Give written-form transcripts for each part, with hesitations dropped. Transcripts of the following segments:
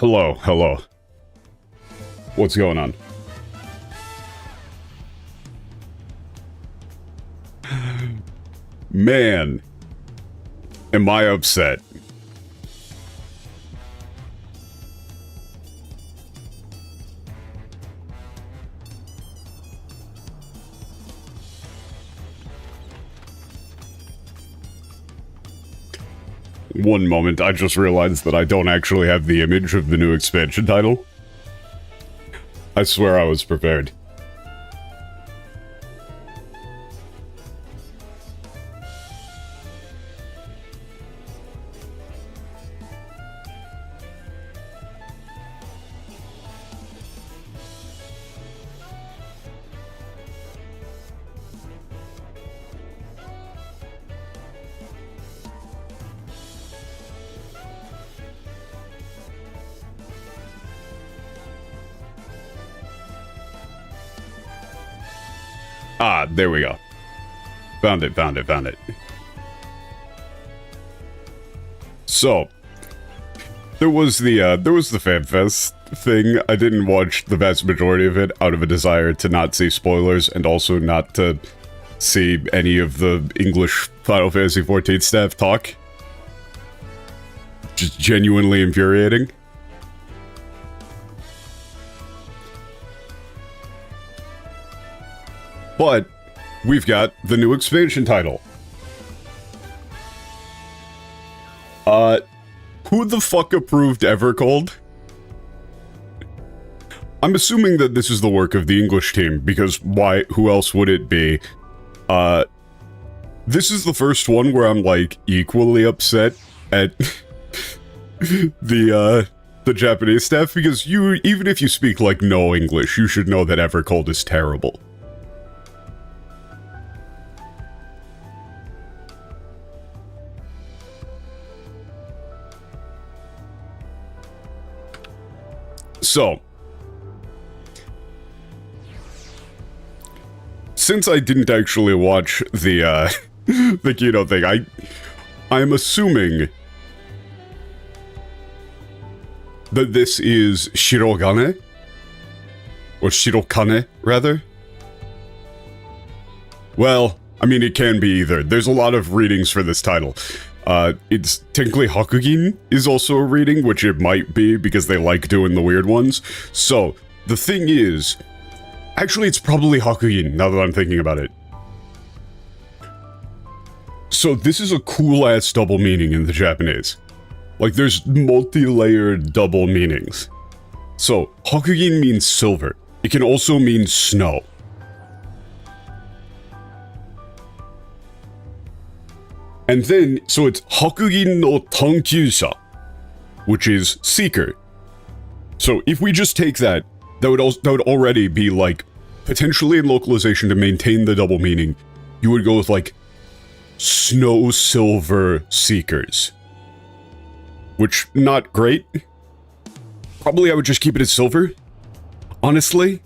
Hello, hello. What's going on? Man, am I upset. One moment, I just realized that I don't actually have the image of the new expansion title. I swear I was prepared. Ah, there we go. Found it. So, there was the FanFest thing. I didn't watch the vast majority of it out of a desire to not see spoilers and also not to see any of the English Final Fantasy XIV staff talk. Just genuinely infuriating. But we've got the new expansion title. Who the fuck approved Evercold? I'm assuming that this is the work of the English team, because why, who else would it be? This is the first one where I'm, like, equally upset at the Japanese staff, because even if you speak, like, no English, you should know that Evercold is terrible. So, since I didn't actually watch the, the Juno thing, I'm assuming that this is Shirogane? Or Shirokane, rather? Well, I mean, it can be either. There's a lot of readings for this title. It's technically Hakugin is also a reading, which it might be because they like doing the weird ones. So, the thing is, actually it's probably Hakugin now that I'm thinking about it. So this is a cool-ass double meaning in the Japanese. Like, there's multi-layered double meanings. So, Hakugin means silver. It can also mean snow. And then, so it's Hakugin no Tankyusha, which is seeker. So if we just take that, that would already be like, potentially in localization to maintain the double meaning, you would go with like, snow silver seekers. Which, not great. Probably I would just keep it as silver, honestly.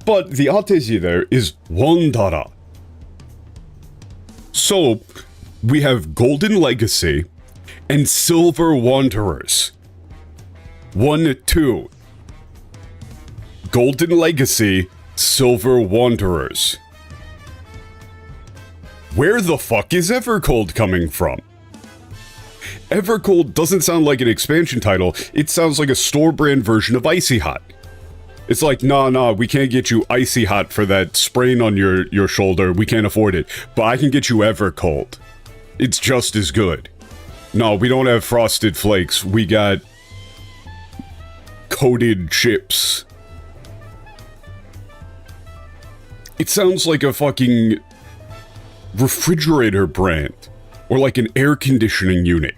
But the ateji there is Wandara. So, we have Golden Legacy and Silver Wanderers. 1, 2. Golden Legacy, Silver Wanderers. Where the fuck is Evercold coming from? Evercold doesn't sound like an expansion title, it sounds like a store brand version of Icy Hot. It's like, nah, we can't get you Icy Hot for that sprain on your shoulder, we can't afford it, but I can get you Evercold. It's just as good. No, we don't have Frosted Flakes, we got coated chips. It sounds like a fucking refrigerator brand, or like an air conditioning unit.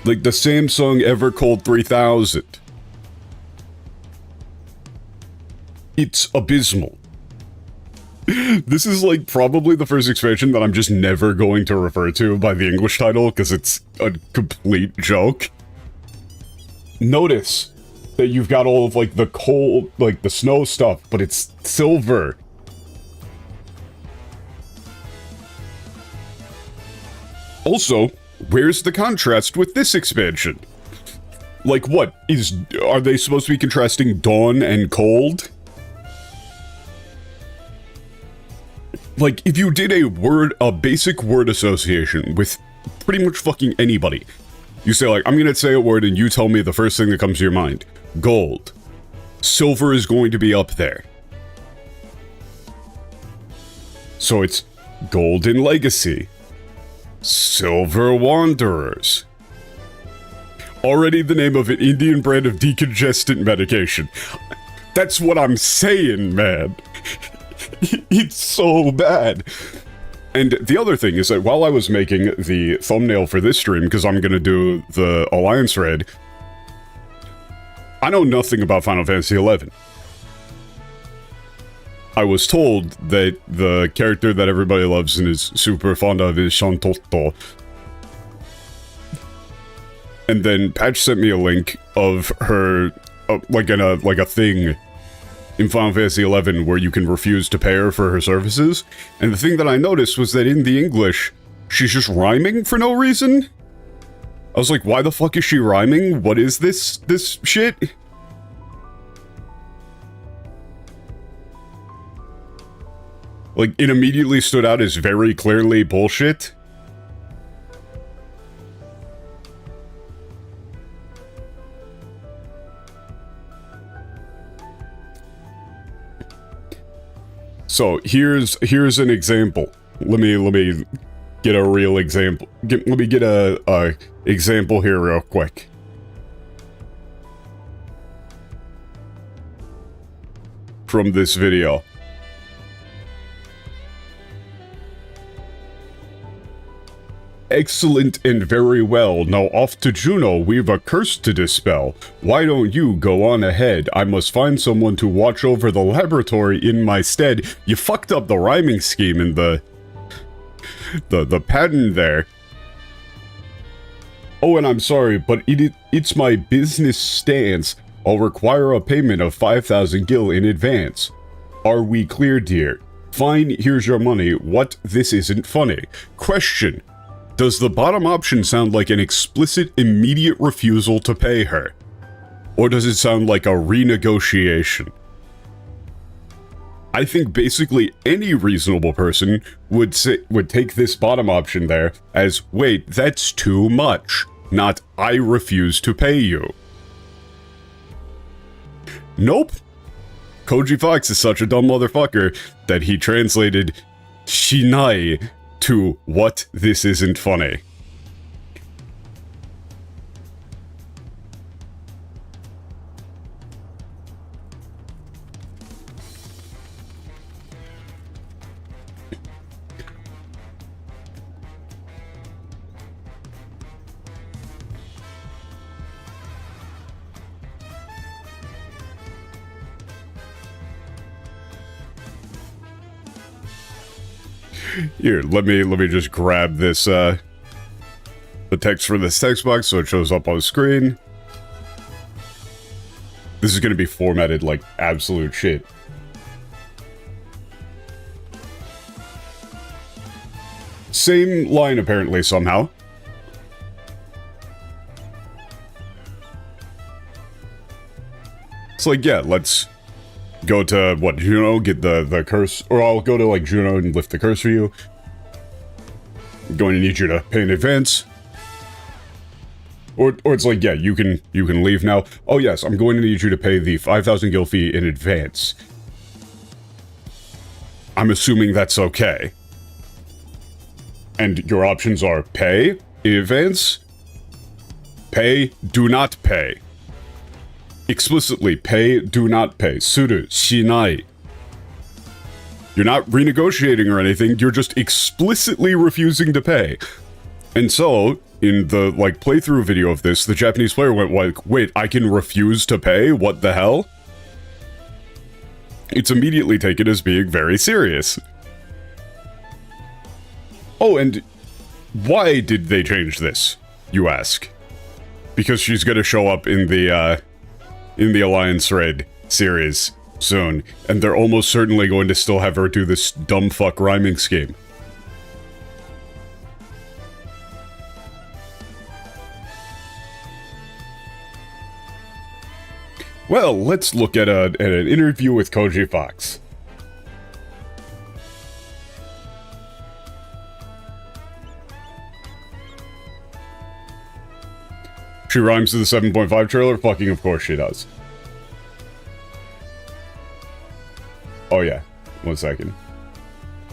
Like the Samsung Evercold 3000. It's abysmal. This is like probably the first expansion that I'm just never going to refer to by the English title because it's a complete joke. Notice that you've got all of like the cold, like the snow stuff, but it's silver. Also, Where's the contrast with this expansion? Like, what? Are they supposed to be contrasting dawn and cold? Like, if you did a basic word association with pretty much fucking anybody, you say, like, I'm gonna say a word and you tell me the first thing that comes to your mind. Gold. Silver is going to be up there. So it's Golden Legacy. Silver Wanderers. Already the name of an Indian brand of decongestant medication. That's what I'm saying, man. It's so bad. And the other thing is that while I was making the thumbnail for this stream, because I'm going to do the Alliance raid, I know nothing about Final Fantasy XI. I was told that the character that everybody loves and is super fond of is Shantotto. And then Patch sent me a link of her, like a thing in Final Fantasy XI where you can refuse to pay her for her services. And the thing that I noticed was that in the English, she's just rhyming for no reason. I was like, why the fuck is she rhyming? What is this shit? Like, it immediately stood out as very clearly bullshit. So here's an example. Let me get a real example. Let me get a example here real quick. From this video. Excellent and very well. Now off to Juno, we've a curse to dispel. Why don't you go on ahead? I must find someone to watch over the laboratory in my stead. You fucked up the rhyming scheme in the pattern there. Oh, and I'm sorry, but it's my business stance. I'll require a payment of 5,000 gil in advance. Are we clear, dear? Fine, here's your money. What? This isn't funny. Question. Does the bottom option sound like an explicit, immediate refusal to pay her? Or does it sound like a renegotiation? I think basically any reasonable person would take this bottom option there as, wait, that's too much, not I refuse to pay you. Nope. Koji Fox is such a dumb motherfucker that he translated shinai to what? This isn't funny. Here, let me just grab this, the text for this text box so it shows up on the screen. This is gonna be formatted like absolute shit. Same line, apparently, somehow. It's like, yeah, let's go to, what, Juno, get the curse, or I'll go to, like, Juno and lift the curse for you. I'm going to need you to pay in advance. Or it's like, yeah, you can leave now. Oh yes, I'm going to need you to pay the 5,000 gil fee in advance. I'm assuming that's okay. And your options are pay, in advance, pay, do not pay. Explicitly, pay, do not pay. Suru, shinai. You're not renegotiating or anything, you're just explicitly refusing to pay. And so, in the, like, playthrough video of this, the Japanese player went like, wait, I can refuse to pay? What the hell? It's immediately taken as being very serious. Oh, and why did they change this, you ask? Because she's gonna show up in the Alliance raid series soon, and they're almost certainly going to still have her do this dumb fuck rhyming scheme. Well, let's look at an interview with Koji Fox. She rhymes to the 7.5 trailer? Fucking of course she does. Oh yeah, 1 second.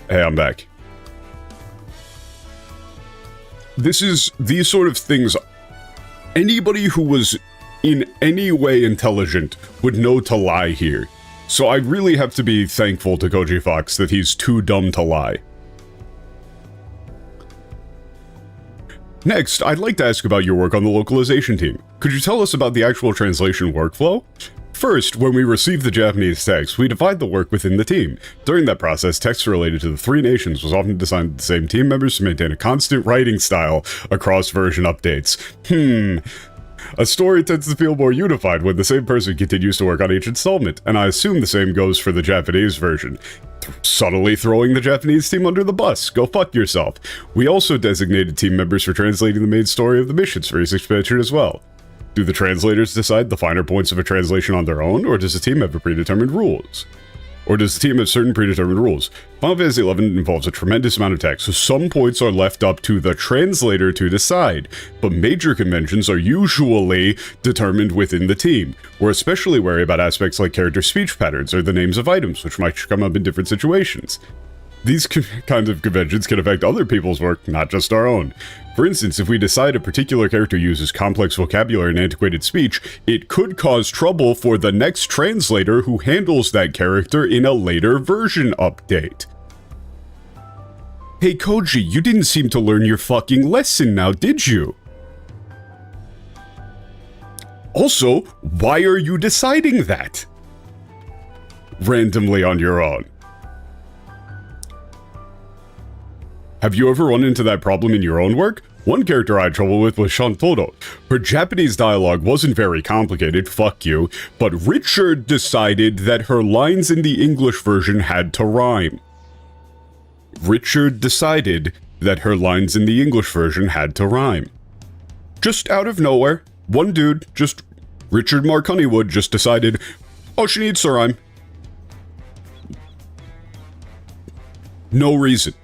Hey, I'm back. These sort of things, anybody who was in any way intelligent would know to lie here. So I really have to be thankful to Koji Fox that he's too dumb to lie. Next, I'd like to ask about your work on the localization team. Could you tell us about the actual translation workflow? First, when we receive the Japanese text, we divide the work within the team. During that process, text related to the 3 nations was often assigned to the same team members to maintain a constant writing style across version updates. A story tends to feel more unified when the same person continues to work on each installment, and I assume the same goes for the Japanese version. Subtly throwing the Japanese team under the bus. Go fuck yourself. We also designated team members for translating the main story of the missions for each expansion as well. Do the translators decide the finer points of a translation on their own, or does the team have predetermined rules? Or does the team have certain predetermined rules? Final Fantasy XI involves a tremendous amount of text, so some points are left up to the translator to decide, but major conventions are usually determined within the team. We're especially wary about aspects like character speech patterns or the names of items, which might come up in different situations. These kinds of conventions can affect other people's work, not just our own. For instance, if we decide a particular character uses complex vocabulary and antiquated speech, it could cause trouble for the next translator who handles that character in a later version update. Hey Koji, you didn't seem to learn your fucking lesson now, did you? Also, why are you deciding that? Randomly on your own. Have you ever run into that problem in your own work? One character I had trouble with was Shantotto. Her Japanese dialogue wasn't very complicated, fuck you, but Richard decided that her lines in the English version had to rhyme. Richard decided that her lines in the English version had to rhyme. Just out of nowhere, one dude, just Richard Mark Honeywood, just decided, oh, she needs to rhyme. No reason.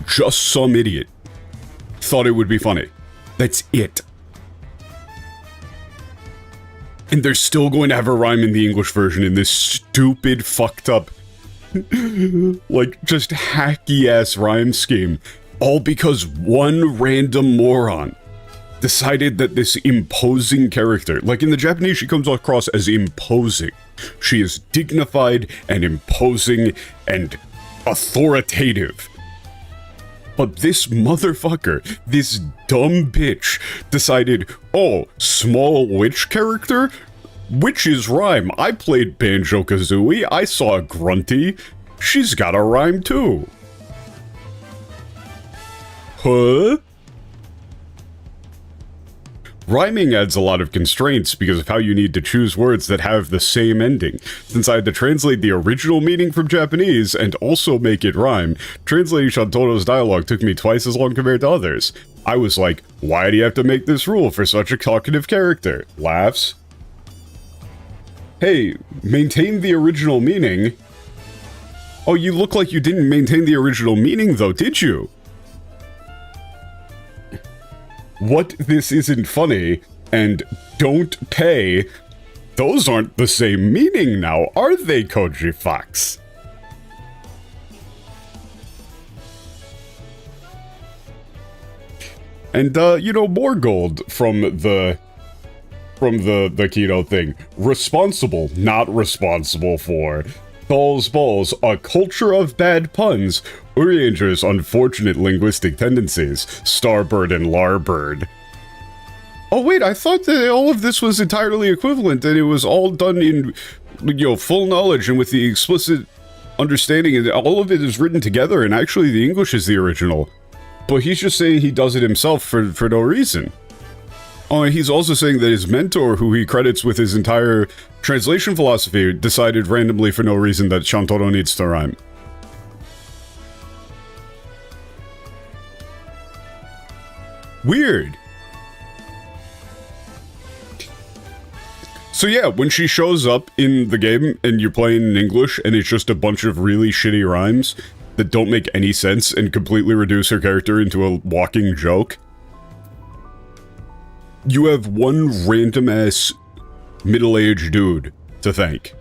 Just some idiot thought it would be funny. That's it. And they're still going to have a rhyme in the English version in this stupid, fucked up, like, just hacky-ass rhyme scheme. All because one random moron decided that this imposing character, like in the Japanese, she comes across as imposing. She is dignified and imposing and authoritative. But this motherfucker, this dumb bitch, decided, oh, small witch character? Witches rhyme. I played Banjo-Kazooie. I saw a Grunty. She's got a rhyme too. Huh? Rhyming adds a lot of constraints because of how you need to choose words that have the same ending. Since I had to translate the original meaning from Japanese and also make it rhyme, translating Shantotto's dialogue took me twice as long compared to others. I was like, why do you have to make this rule for such a talkative character? Laughs. Hey, maintain the original meaning. Oh, you look like you didn't maintain the original meaning though, did you? What, this isn't funny, and don't pay, those aren't the same meaning now, are they, Koji Fox? And, you know, more gold from the keynote thing. Responsible, not responsible for. Balls, a culture of bad puns. Urianger's unfortunate linguistic tendencies. Starbird and Larbird. Oh wait, I thought that all of this was entirely equivalent, and it was all done in, you know, full knowledge and with the explicit understanding, and all of it is written together, and actually the English is the original. But he's just saying he does it himself for no reason. Oh, and he's also saying that his mentor, who he credits with his entire translation philosophy, decided randomly for no reason that Shantotto needs to rhyme. Weird. So yeah, when she shows up in the game and you're playing in English and it's just a bunch of really shitty rhymes that don't make any sense and completely reduce her character into a walking joke, you have one random-ass middle-aged dude to thank.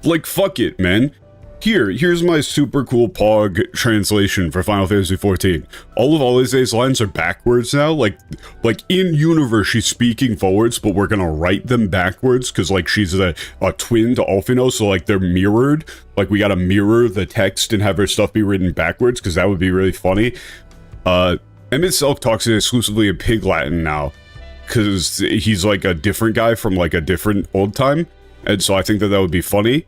Like, fuck it, man. Here's my super cool Pog translation for Final Fantasy XIV. All of Alize's lines are backwards now. Like in universe, she's speaking forwards, but we're gonna write them backwards because, like, she's a twin to Alphino, so, like, they're mirrored. Like, we gotta mirror the text and have her stuff be written backwards because that would be really funny. Emmett Selk talks exclusively in Pig Latin now because he's, like, a different guy from, like, a different old time, and so I think that would be funny.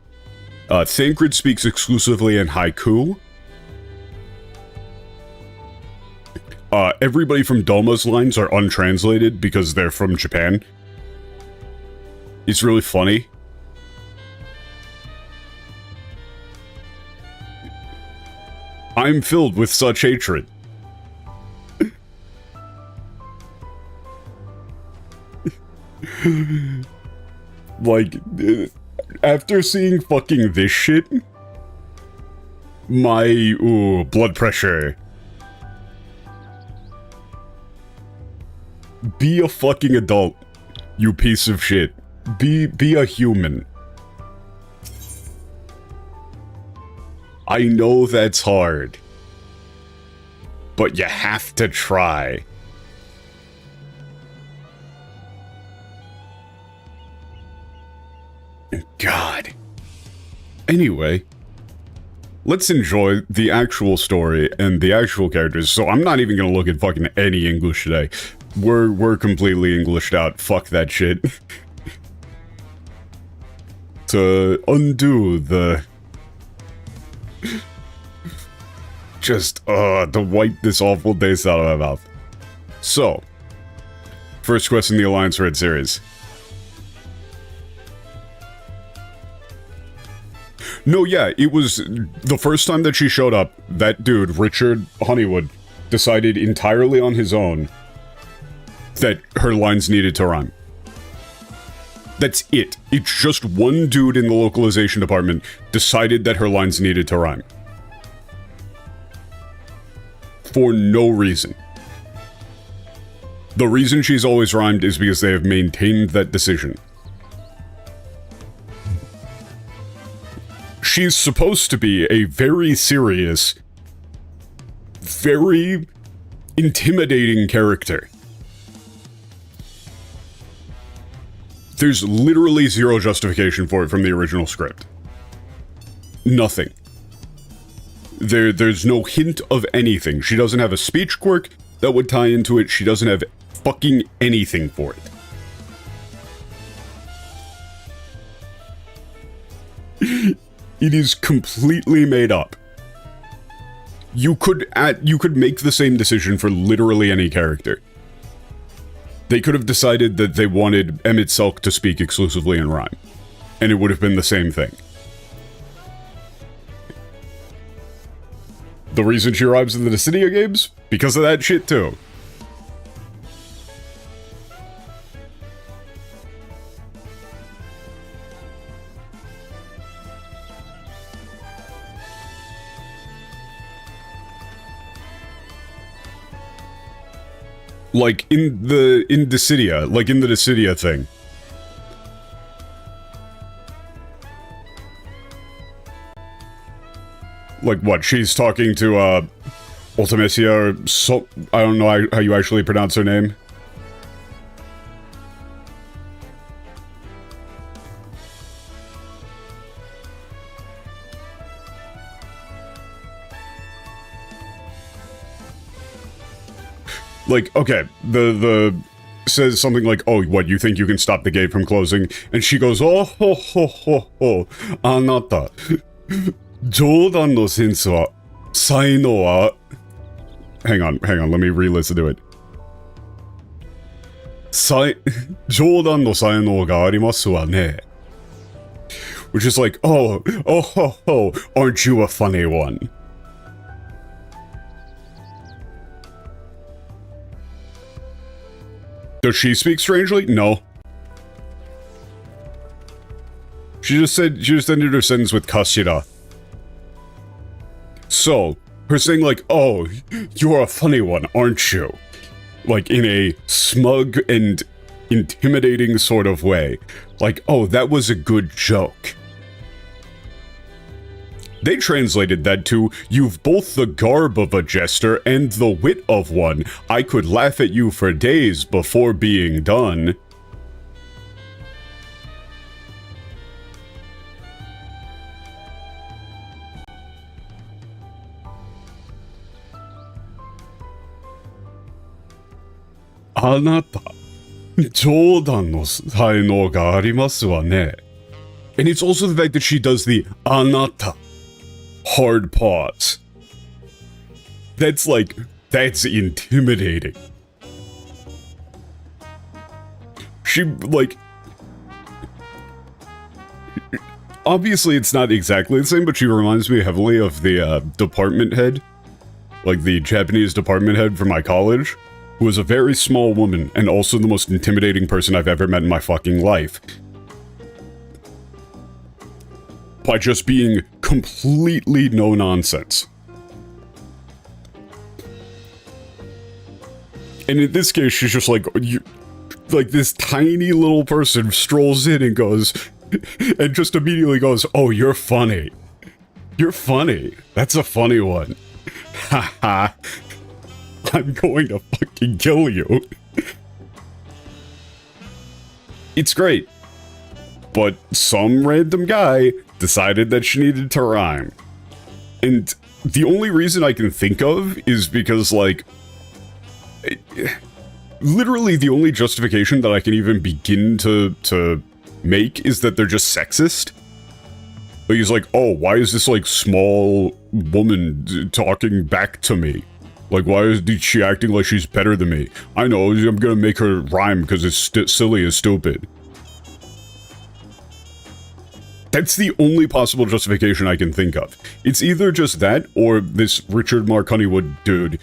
Thancred speaks exclusively in haiku. Everybody from Doma's lines are untranslated because they're from Japan. It's really funny. I'm filled with such hatred. Like, after seeing fucking this shit, my, blood pressure. Be a fucking adult, you piece of shit. Be a human. I know that's hard, but you have to try. God. Anyway, let's enjoy the actual story and the actual characters. So I'm not even gonna look at fucking any English today. We're completely Englished out. Fuck that shit. To undo the... Just, to wipe this awful taste out of my mouth. So, first quest in the Alliance Red series. No, yeah, it was the first time that she showed up, that dude, Richard Honeywood, decided entirely on his own that her lines needed to rhyme. That's it. It's just one dude in the localization department decided that her lines needed to rhyme. For no reason. The reason she's always rhymed is because they have maintained that decision. She's supposed to be a very serious, very intimidating character. There's literally zero justification for it from the original script. Nothing. There's no hint of anything. She doesn't have a speech quirk that would tie into it. She doesn't have fucking anything for it. It is completely made up. You could make the same decision for literally any character. They could have decided that they wanted Emmett Selk to speak exclusively in rhyme, and it would have been the same thing. The reason she rhymes in the Dissidia games? Because of that shit too. Like, in Dissidia, like in the Dissidia thing. Like, what, she's talking to, Ultimecia, or so, I don't know how you actually pronounce her name. Like, okay, the says something like, oh, what, you think you can stop the gate from closing? And she goes, oh, ho, ho, ho, ho, anata. Jodan no sensu wa, sainou wa... Hang on, let me re-listen to it. Jodan no sainou ga arimasu wa ne. Which is like, oh, ho, ho, aren't you a funny one? Does she speak strangely? No. She just ended her sentence with Kashira. So, her saying like, oh, you're a funny one, aren't you? Like, in a smug and intimidating sort of way. Like, oh, that was a good joke. They translated that to, you've both the garb of a jester and the wit of one. I could laugh at you for days before being done. Anata, 冗談の才能がありますわね. And it's also the fact that she does the anata. Hard pause. That's like, that's intimidating. She, like... Obviously it's not exactly the same, but she reminds me heavily of the department head. Like the Japanese department head from my college. Who was a very small woman, and also the most intimidating person I've ever met in my fucking life. By just being completely no-nonsense. And in this case, she's just like, like this tiny little person strolls in and goes, and just immediately goes, oh, you're funny. You're funny. That's a funny one. Haha. I'm going to fucking kill you. It's great. But some random guy decided that she needed to rhyme. And the only reason I can think of is because, like... literally the only justification that I can even begin to make is that they're just sexist. Like, he's like, oh, why is this, like, small woman talking back to me? Like, why is she acting like she's better than me? I know, I'm gonna make her rhyme because it's silly and stupid. That's the only possible justification I can think of. It's either just that, or this Richard Mark Honeywood dude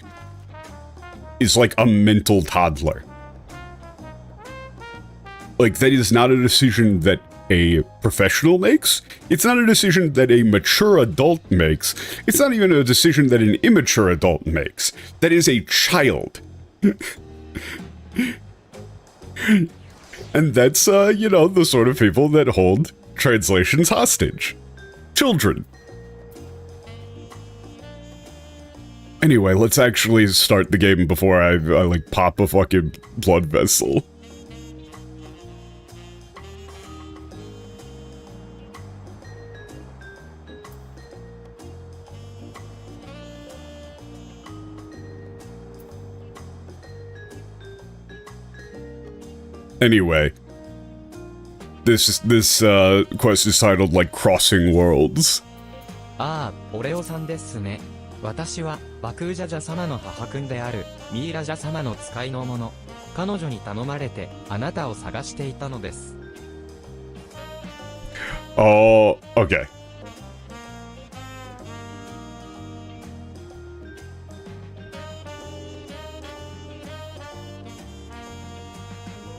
is like a mental toddler. Like, that is not a decision that a professional makes. It's not a decision that a mature adult makes. It's not even a decision that an immature adult makes. That is a child. And that's, you know, the sort of people that hold translations hostage. Children. Anyway, let's actually start the game before I like, pop a fucking blood vessel. Anyway, this quest is titled, like, Crossing Worlds. ああ、オレオさんですね。私はバクージャジャ様の母君であるミイラジャ様の使いの者。彼女に頼まれてあなたを探していたのです。Oh, okay.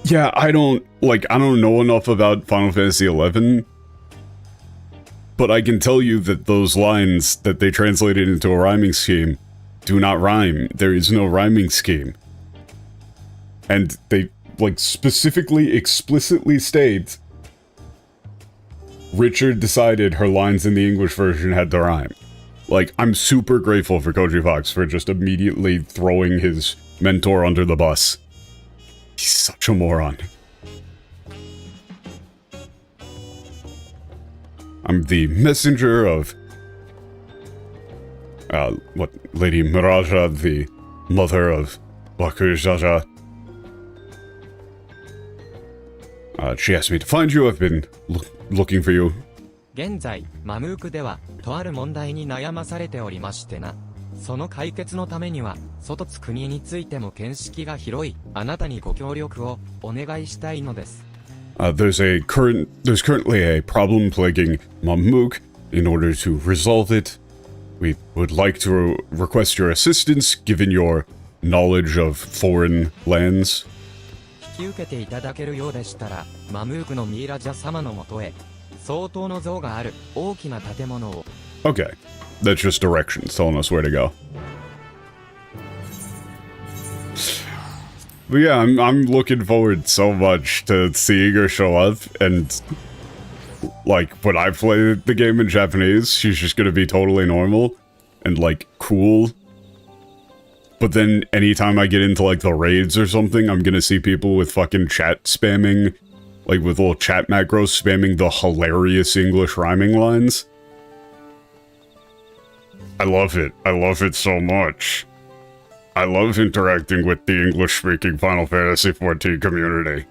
Yeah, I don't know enough about Final Fantasy XI, but I can tell you that those lines that they translated into a rhyming scheme do not rhyme. There is no rhyming scheme. And they, like, specifically, explicitly state Richard decided her lines in the English version had to rhyme. Like, I'm super grateful for Koji Fox for just immediately throwing his mentor under the bus. He's such a moron. I'm the messenger of... Lady Miraja, the mother of Bakujaja. She asked me to find you. I've been looking for you. 現在、マムークでは、とある問題に悩まされておりましてな。その解決のためには、外津国についても見識が広い、あなたにご協力をお願いしたいのです。There's currently a problem plaguing Mamuk. In order to resolve it, we would like to request your assistance, given your knowledge of foreign lands. 引き受けていただけるようでしたら、マムークのミイラジャ様のもとへ、相当の像がある大きな建物を。Okay. That's just directions telling us where to go. But yeah, I'm looking forward so much to seeing her show up, and like when I play the game in Japanese, she's just gonna be totally normal and like cool. But then anytime I get into like the raids or something, I'm gonna see people with fucking chat spamming, like with little chat macros spamming the hilarious English rhyming lines. I love it. I love it so much. I love interacting with the English-speaking Final Fantasy XIV community.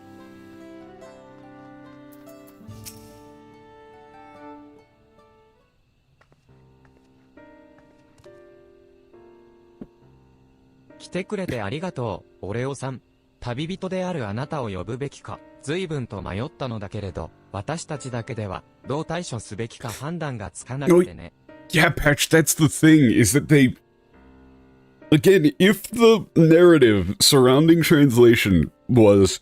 Kite kurete arigatou, Oreo-san. 旅人であるあなたを呼ぶべきか、随分と迷ったのだけれど、私たちだけでは、どう対処すべきか判断がつかなくてね。Yeah, Patch, that's the thing, is that they... Again, if the narrative surrounding translation was,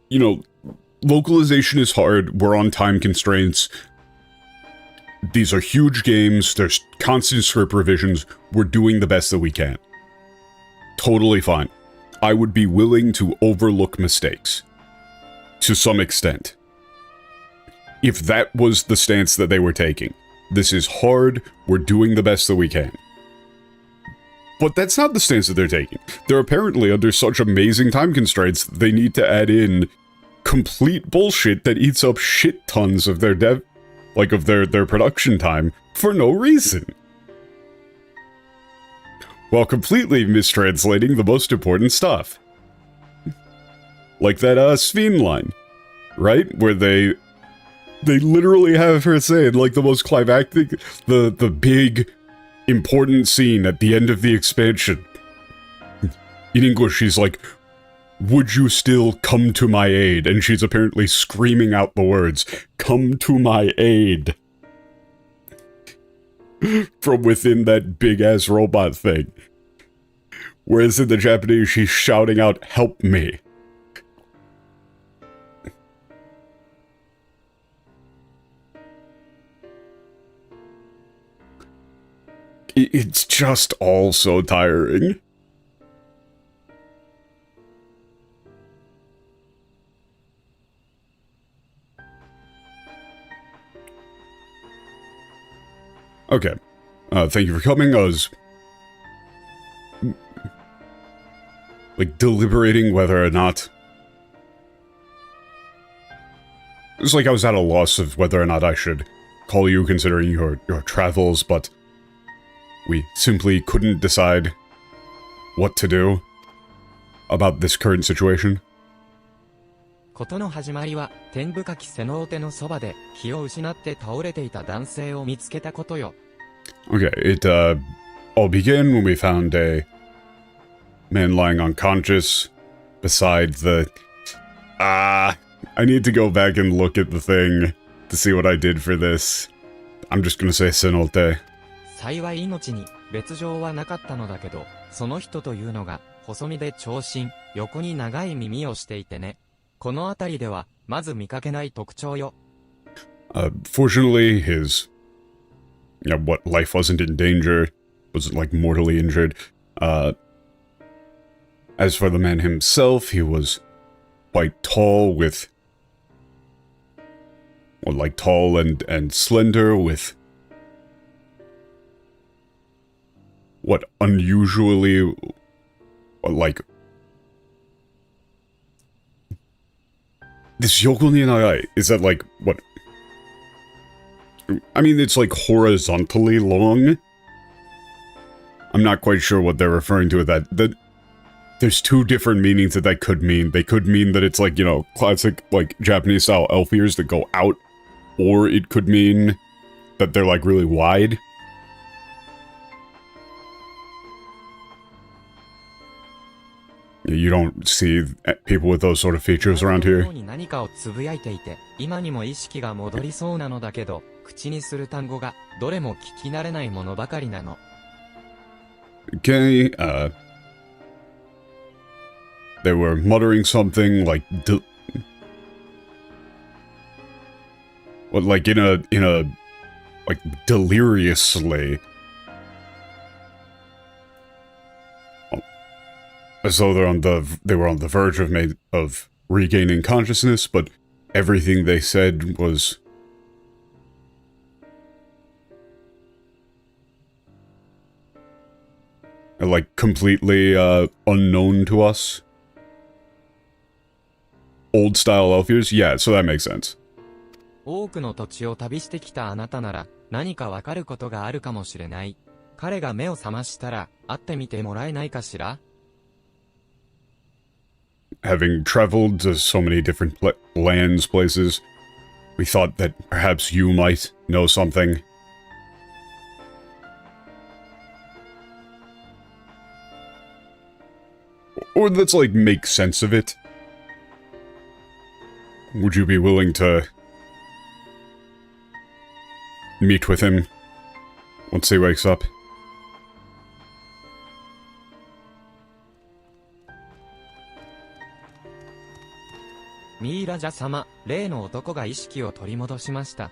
you know, localization is hard, we're on time constraints, these are huge games, there's constant script revisions, we're doing the best that we can. Totally fine. I would be willing to overlook mistakes. To some extent. If that was the stance that they were taking. This is hard, we're doing the best that we can. But that's not the stance that they're taking. They're apparently under such amazing time constraints, they need to add in complete bullshit that eats up shit tons of their of their production time for no reason. While completely mistranslating the most important stuff. Like that, Sphene line. Right? Where they literally have her saying, like, the most climactic, the big... important scene at the end of the expansion. In English, she's like, would you still come to my aid? And she's apparently screaming out the words, come to my aid. From within that big-ass robot thing. Whereas in the Japanese, she's shouting out, help me. It's just all so tiring. Okay. Thank you for coming. I was... like, deliberating whether or not... It was like I was at a loss of whether or not I should call you considering your travels, but... we simply couldn't decide what to do about this current situation. 事の始まりは、天深き瀬のお手のそばで、気を失って倒れていた男性を見つけたことよ。Okay, it, all began when we found a man lying unconscious beside the... I need to go back and look at the thing to see what I did for this. I'm just gonna say cenote. 幸い命に別状はなかったのだけど、その人というのが、細身で長身、横に長い耳をしていてね。この辺りでは、まず見かけない特徴よ。Fortunately, his... what, life wasn't in danger, wasn't, like, mortally injured. As for the man himself, he was quite tall with... well, like, tall and slender with... what, unusually... like... this yoko ni nagai, is that, like, what... I mean, it's, like, horizontally long. I'm not quite sure what they're referring to with that. There's two different meanings that could mean. They could mean that it's, like, you know, classic, like, Japanese-style elf ears that go out. Or it could mean that they're, like, really wide. You don't see people with those sort of features around here. 何かをつぶやいていて、今にも意識が戻りそうなのだけど、口にする単語がどれも聞き慣れないものばかりなの。Okay, They were muttering something like like in a like deliriously, as though they were on the verge of regaining consciousness, but everything they said was like completely unknown to us. Old style elf ears? Yeah, so that makes sense. 多くの土地を旅してきたあなたなら何かわかることがあるかもしれない。彼が目を覚ましたら会ってみてもらえないかしら? Having traveled to so many different lands, places, we thought that perhaps you might know something. Or let's, like, make sense of it. Would you be willing to meet with him once he wakes up? Mimuja様、例の男が意識を取り戻しました。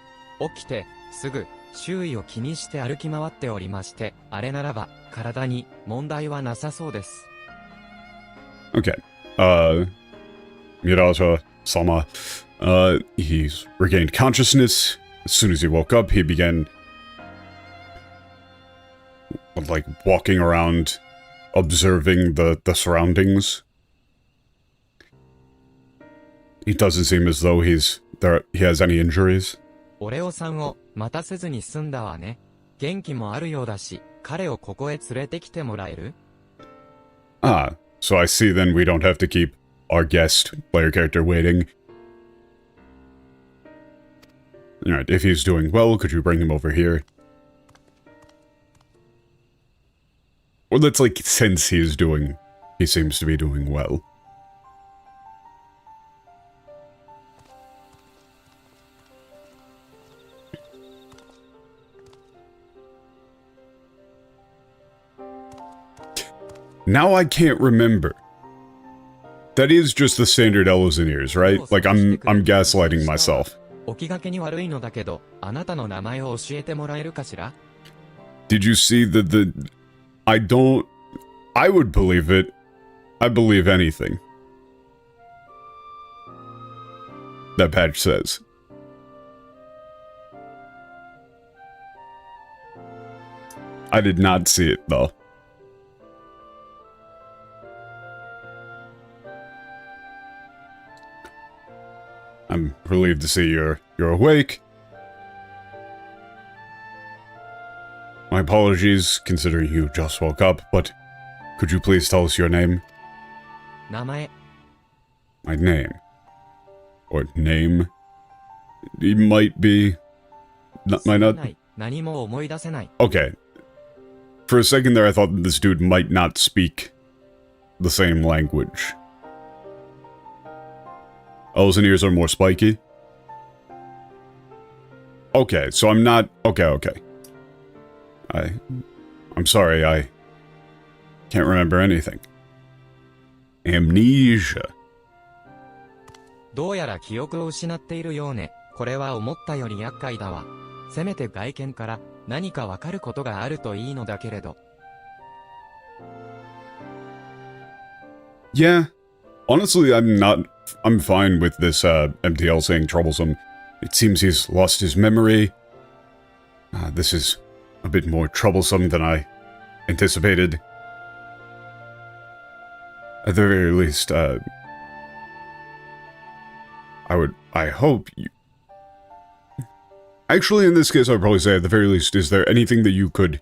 起きて、すぐ、周囲を気にして歩き回っておりまして、あれならば、体に問題はなさそうです。Okay. Mimuja-sama, he's regained consciousness. As soon as he woke up, he began, like, walking around, observing the surroundings. He doesn't seem as though he has any injuries. 俺をさんを待たせずに済んだわね。元気もあるようだし、彼をここへ連れてきてもらえる? Ah, so I see then we don't have to keep our guest player character waiting. Alright, if he's doing well, could you bring him over here? Or let's, like, since he seems to be doing well. Now I can't remember. That is just the standard elves and ears, right? Like, I'm gaslighting myself. 起きがけに悪いのだけど、あなたの名前を教えてもらえるかしら? Did you see I would believe it. I believe anything that patch says. I did not see it, though. I'm relieved to see you're awake. My apologies, considering you just woke up, but could you please tell us your name? 名前。 My name. Or name. It might be... might not... 何も思い出せない。 Okay. For a second there I thought that this dude might not speak the same language. Elves and ears are more spiky? Okay, so I'm not... Okay. I'm sorry, I can't remember anything. Amnesia. どうやら記憶を失っているようね。これは思ったより厄介だわ。せめて外見から何かわかることがあるといいのだけれど。Yeah. Honestly, I'm fine with this, MTL saying troublesome. It seems he's lost his memory. This is a bit more troublesome than I anticipated. At the very least, I hope you... Actually, in this case, I'd probably say, at the very least, is there anything that you could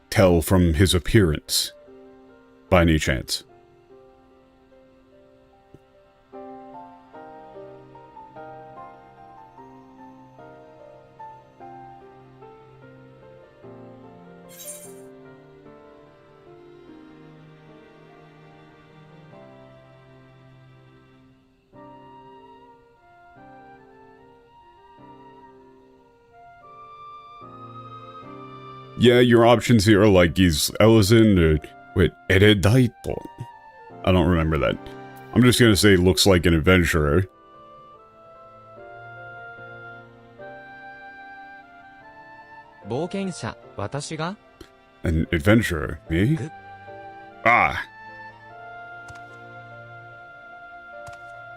tell from his appearance, by any chance? Yeah, your options here are like he's Ellison or with Eredaito. I don't remember that. I'm just gonna say looks like an adventurer. An adventurer? Me? Ah!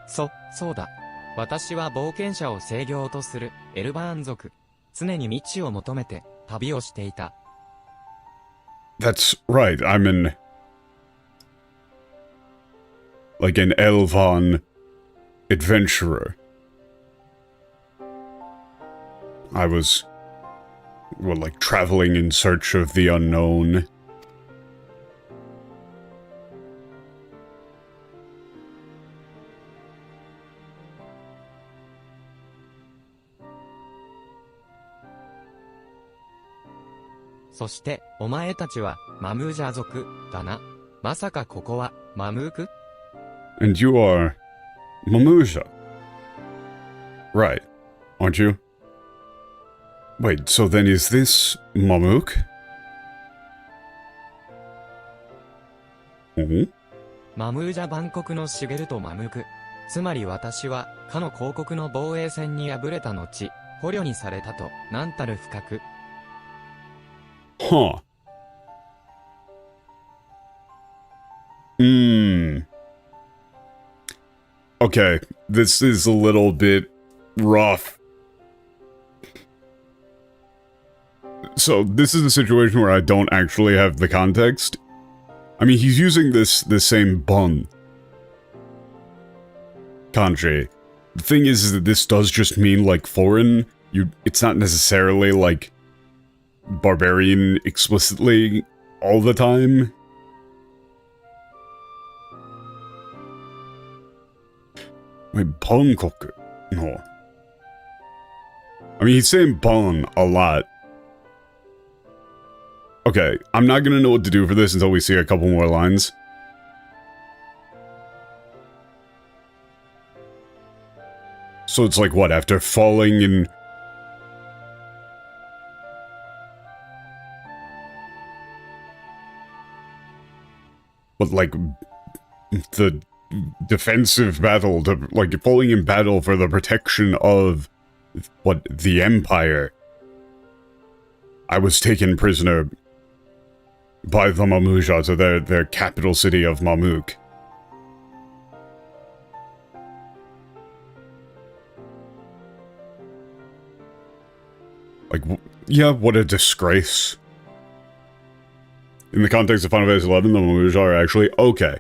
そうだ。私は冒険者を制御とするエルバーン族。常に未知を求めて旅をしていた。That's right, I'm an... like an Elvan adventurer. I was... well, like, traveling in search of the unknown. And you are Mimuja. Right, aren't you? Wait, so then is this Mamuk? Mm-hmm. マムージャ万国のシゲルとマムーク。つまり私は、かの公国の防衛戦に敗れた後、捕虜にされたと、なんたる不覚。Huh. Okay, this is a little bit rough. So, this is a situation where I don't actually have the context. I mean, he's using the same bun kanji. The thing is that this does just mean, like, foreign. It's not necessarily, like, barbarian explicitly all the time. Wait, Bankoku? No. I mean, he's saying Bon a lot. Okay, I'm not gonna know what to do for this until we see a couple more lines. So it's like, what, after falling in... But, like, the defensive battle, like, falling in battle for the protection of, what, the Empire. I was taken prisoner by the Mimuja to their capital city of Mamuk. Like, yeah, what a disgrace. In the context of Final Fantasy XI, the Mimuja are actually okay.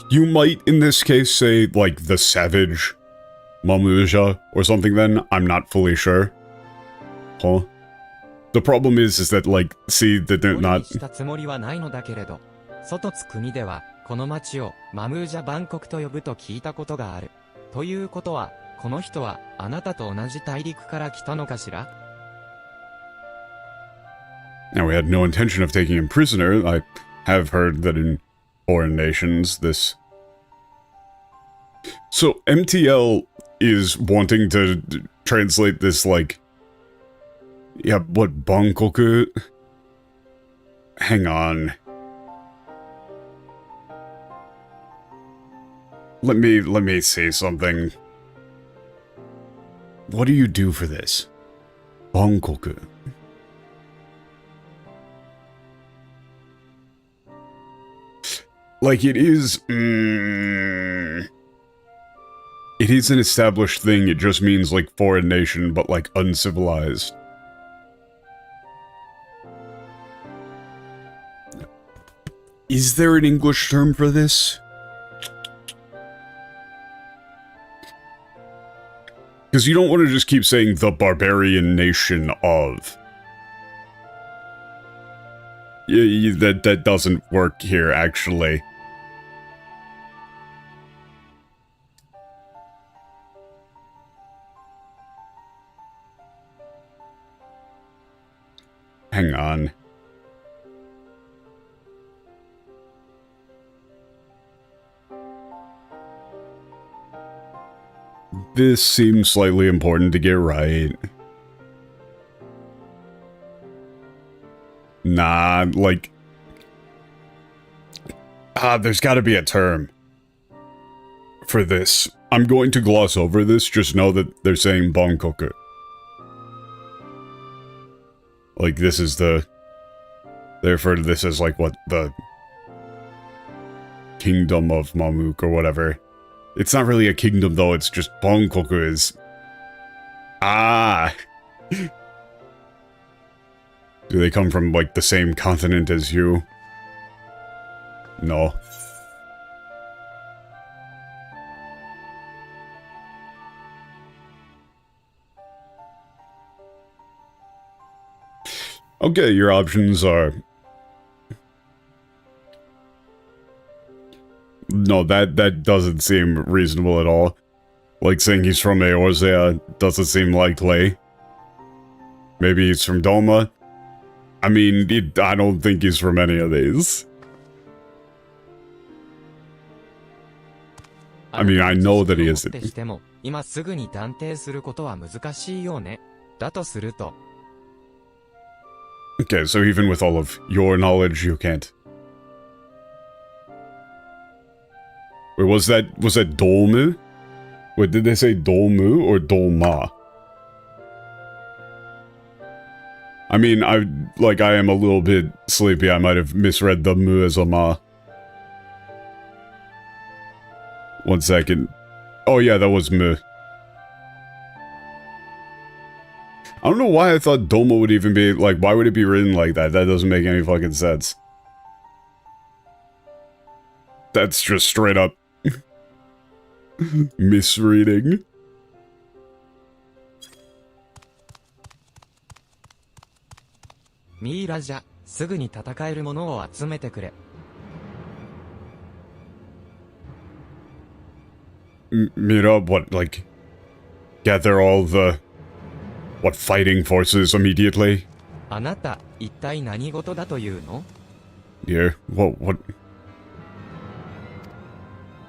You might, in this case, say, like, the savage Mimuja or something then. I'm not fully sure. Huh? The problem is that, like, see, that they're not... 外津国では、この町をマムージャ万国と呼ぶと聞いたことがある。ということは、この人はあなたと同じ大陸から来たのかしら? Now, we had no intention of taking him prisoner. I have heard that in foreign nations, this... So, MTL is wanting to translate this, like... Yeah, what, Bankoku? Hang on. Let me say something. What do you do for this? Bankoku. Like, it is... It is an established thing, it just means, like, foreign nation, but, like, uncivilized. Is there an English term for this? Because you don't want to just keep saying the barbarian nation of. Yeah, that doesn't work here, actually. Hang on. This seems slightly important to get right. Nah, like, There's gotta be a term for this. I'm going to gloss over this, just know that they're saying Bankoku. Like, this is the... They refer to this as, like, what, the... Kingdom of Mamuk or whatever. It's not really a kingdom, though, it's just Bankoku is... Do they come from, like, the same continent as you? No. Okay, your options are... No, that doesn't seem reasonable at all. Like saying he's from Eorzea doesn't seem likely. Maybe he's from Doma. I mean, I don't think he's from any of these. I mean, I know that he isn't. 今すぐに断定することは難しいよね。だとすると Okay, so even with all of your knowledge, you can't. Wait, was that Dolmu? Wait, did they say Dolmu or Dolma? I mean, I am a little bit sleepy. I might have misread the mu as a ma. 1 second. Oh yeah, that was mu. I don't know why I thought Doma would even be, like, why would it be written like that? That doesn't make any fucking sense. That's just straight up misreading. Mimuja, すぐに戦えるものを集めてくれ。Mira, what, like, gather all the, what, fighting forces immediately? あなた、一体何事だというの? Yeah, what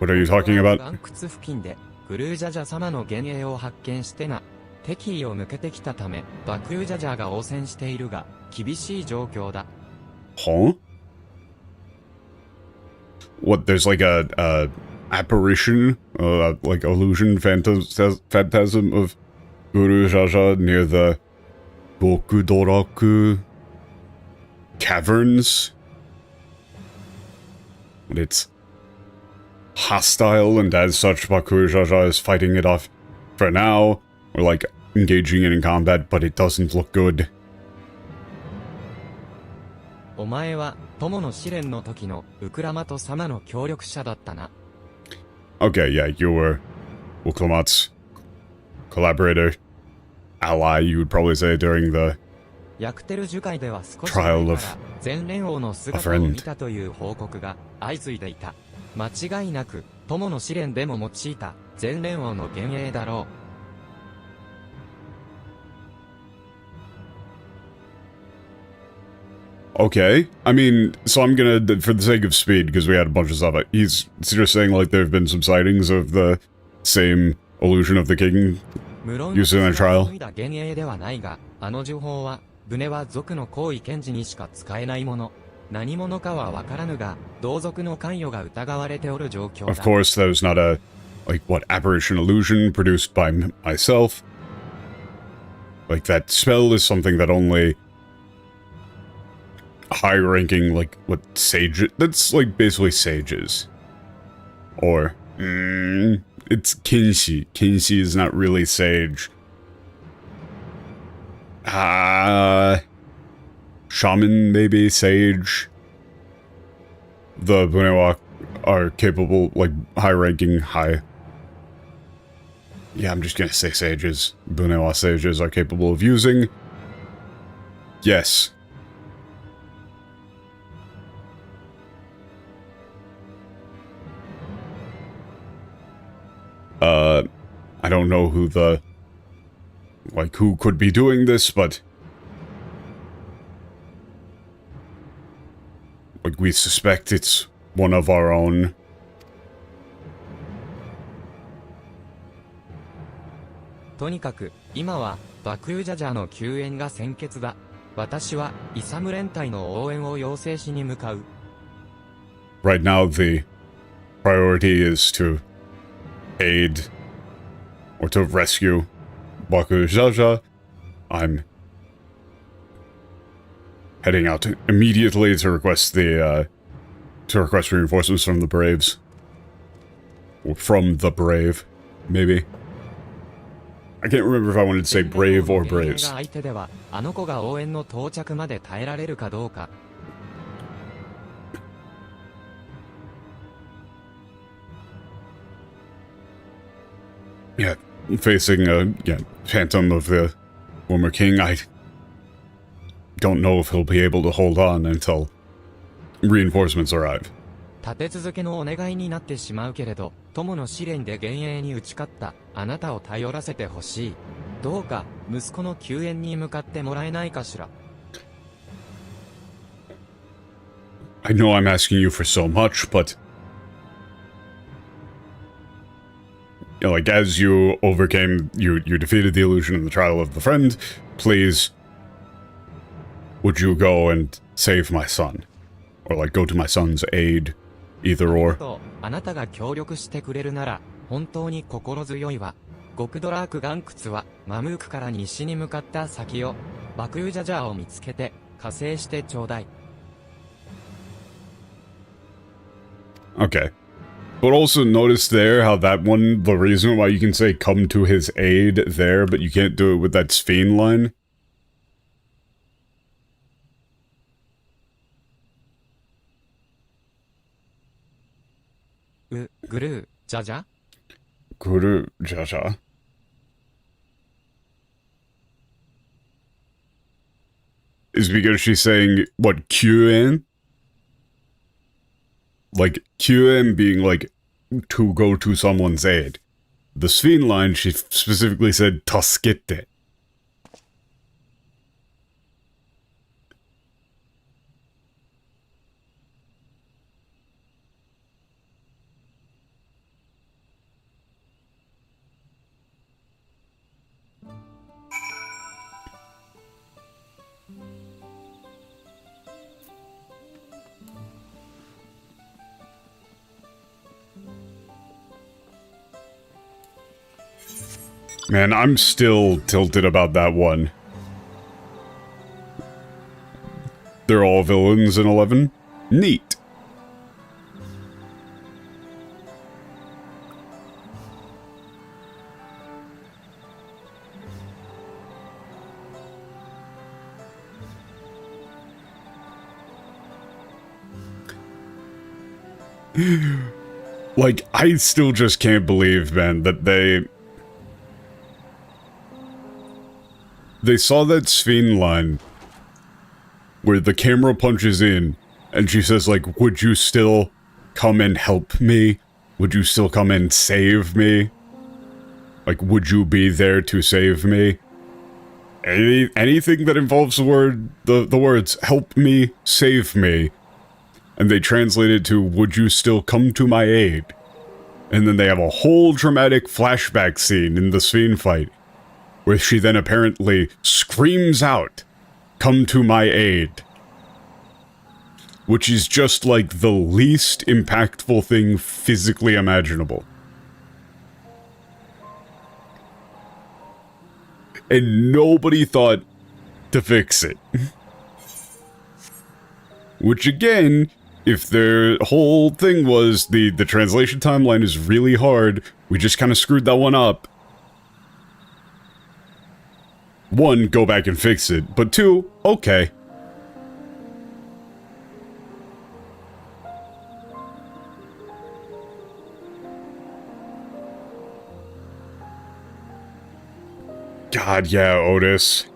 are you talking about? 岩窟付近で、グルージャジャ様の幻影を発見してな。敵意を向けてきたため、バクージャジャが応戦しているが、厳しい状況だ。Huh? What, there's like a apparition, like illusion, phantasm of Guru Jaja near the Bokudoraku caverns? And it's hostile, and as such, Baku Jaja is fighting it off for now, or like engaging in combat, but it doesn't look good. お前は友の試練の時のウクラマト様の協力者だったな。Okay, yeah, you were Uklamat's collaborator, ally, you would probably say, during the ヤクテル樹海では少し trial 前 of から全連王の姿を見たという報告が相次いでいた。間違いなく友の試練でも用いた全連王の幻影だろう。Okay, I mean, so I'm gonna, for the sake of speed, because we had a bunch of stuff, he's just saying, like, there have been some sightings of the same illusion of the king used in a trial. 幻影ではないが、あの呪法は、船は族の皇位検事にしか使えないもの。何者かはわからぬが、同族の関与が疑われておる状況だ。Of course, that was not a, like, what, apparition illusion produced by myself. Like, that spell is something that only high-ranking, like, what, sage... That's, like, basically sages. Or, it's Kinshi. Kinshi is not really sage. Shaman, maybe, sage. The Bunewa are capable, like, high-ranking, high... Yeah, I'm just gonna say sages. Bunewa sages are capable of using. Yes. I don't know who the... Like, who could be doing this, but... Like, we suspect it's one of our own. とにかく、今は、バクージャジャの救援が先決だ。私は、イサム連隊の応援を要請しに向かう。right now the priority is to aid or to rescue Bakujaja. I'm heading out immediately to request reinforcements from the Braves. Or from the Brave, maybe. I can't remember if I wanted to say Brave or Braves. Yeah, facing a phantom of the former king, I don't know if he'll be able to hold on until reinforcements arrive. 立て続けのお願いになってしまうけれど、友の試練で幻影に打ち勝ったあなたを頼らせてほしい。どうか息子の救援に向かってもらえないかしら。I know I'm asking you for so much, but like, as you overcame, you defeated the illusion in the trial of the friend, please, would you go and save my son? Or, like, go to my son's aid, either or. あなたが協力してくれるなら、本当に心強いわ。極ドラーク岩窟は、マムークから西に向かった先を、バクユジャジャーを見つけて、加勢してちょうだい。Okay. But also notice there how that one, the reason why you can say come to his aid there, but you can't do it with that Sphene line. Guru, Jaja? Guru, Jaja. Is because she's saying, what, QN? Like, QM being, like, to go to someone's aid. The Sphene line, she specifically said, Taskete. Man, I'm still tilted about that one. They're all villains in 11? Neat. Like, I still just can't believe, man, that they saw that Sphene line where the camera punches in and she says, like, would you still come and help me? Would you still come and save me? Like, would you be there to save me? Anything that involves the words help me, save me. And they translate it to, would you still come to my aid? And then they have a whole dramatic flashback scene in the Sphene fight, where she then apparently screams out, come to my aid. Which is just like the least impactful thing physically imaginable. And nobody thought to fix it. Which again, if their whole thing was the translation timeline is really hard, we just kind of screwed that one up. One, go back and fix it, but two, okay. God, yeah, Otis.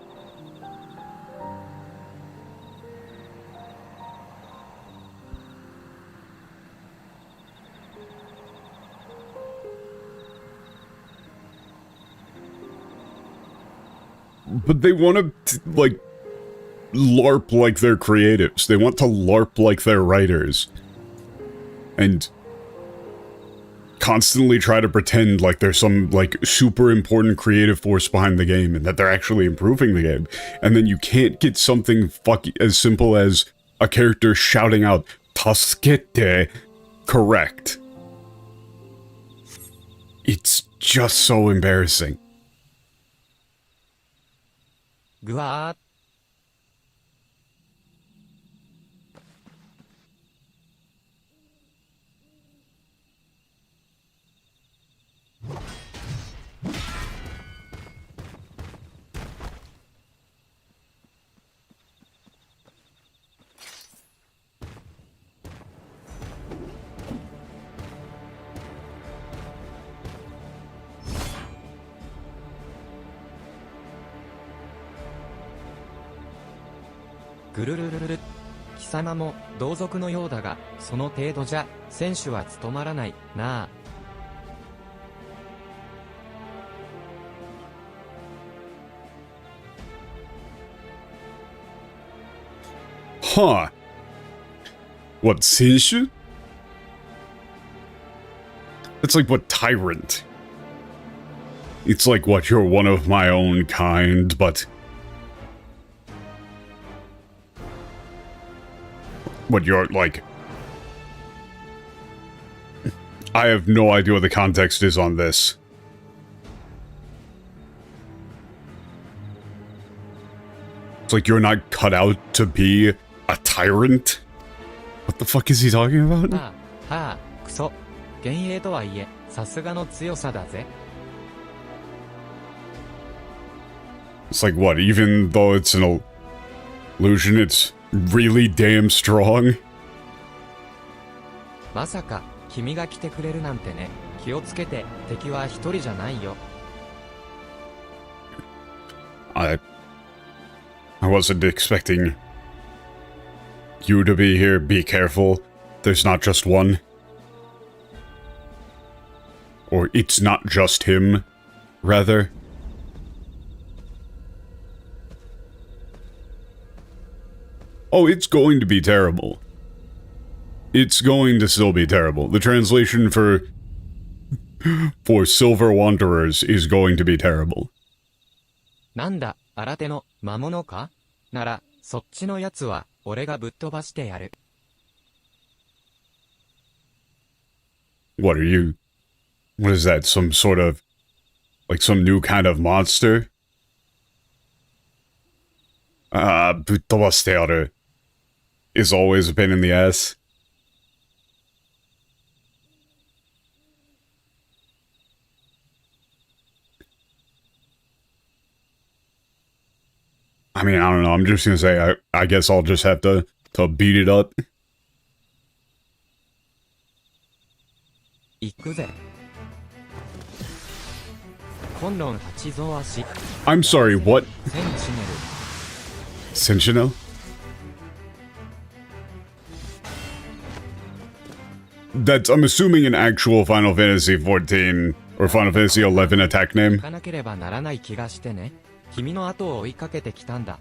But they want to, like, LARP like their creatives. They want to LARP like their writers. And constantly try to pretend like there's some, like, super important creative force behind the game and that they're actually improving the game. And then you can't get something as simple as a character shouting out, Tasukete. Correct. It's just so embarrassing. ぐわー。ぐるるるるる。貴様も同族のようだが、その程度じゃ、選手は務まらない、なあ。Huh. What, Sinshu? It's like, what, tyrant? It's like, what, you're one of my own kind, but... What, you're, like... I have no idea what the context is on this. It's like you're not cut out to be a tyrant? What the fuck is he talking about? はあ、はあ、クソ。幻影とはいえ、さすがの強さだぜ。It's like, what, even though it's an illusion, it's really damn strong? まさか、君が来てくれるなんてね。気をつけて、敵は一人じゃないよ。I wasn't expecting you to be here. Be careful. There's not just one. Or it's not just him, rather. Oh, it's going to be terrible. It's going to still be terrible. The translation for Silver Wanderers is going to be terrible. なんだ、新手の魔物か？なら、そっちのやつは、俺がぶっ飛ばしてやる。What are you? What is that? Some sort of... like some new kind of monster? ぶっ飛ばしてやる is always a pain in the ass. I mean, I don't know. I'm just gonna say, I guess I'll just have to beat it up. 行くぜ。混乱八蔵足。I'm sorry, what? センチネル。Sentinel? That's, I'm assuming, an actual Final Fantasy XIV or Final Fantasy XI attack name. 行かなければならない気がしてね。君の後を追いかけてきたんだ。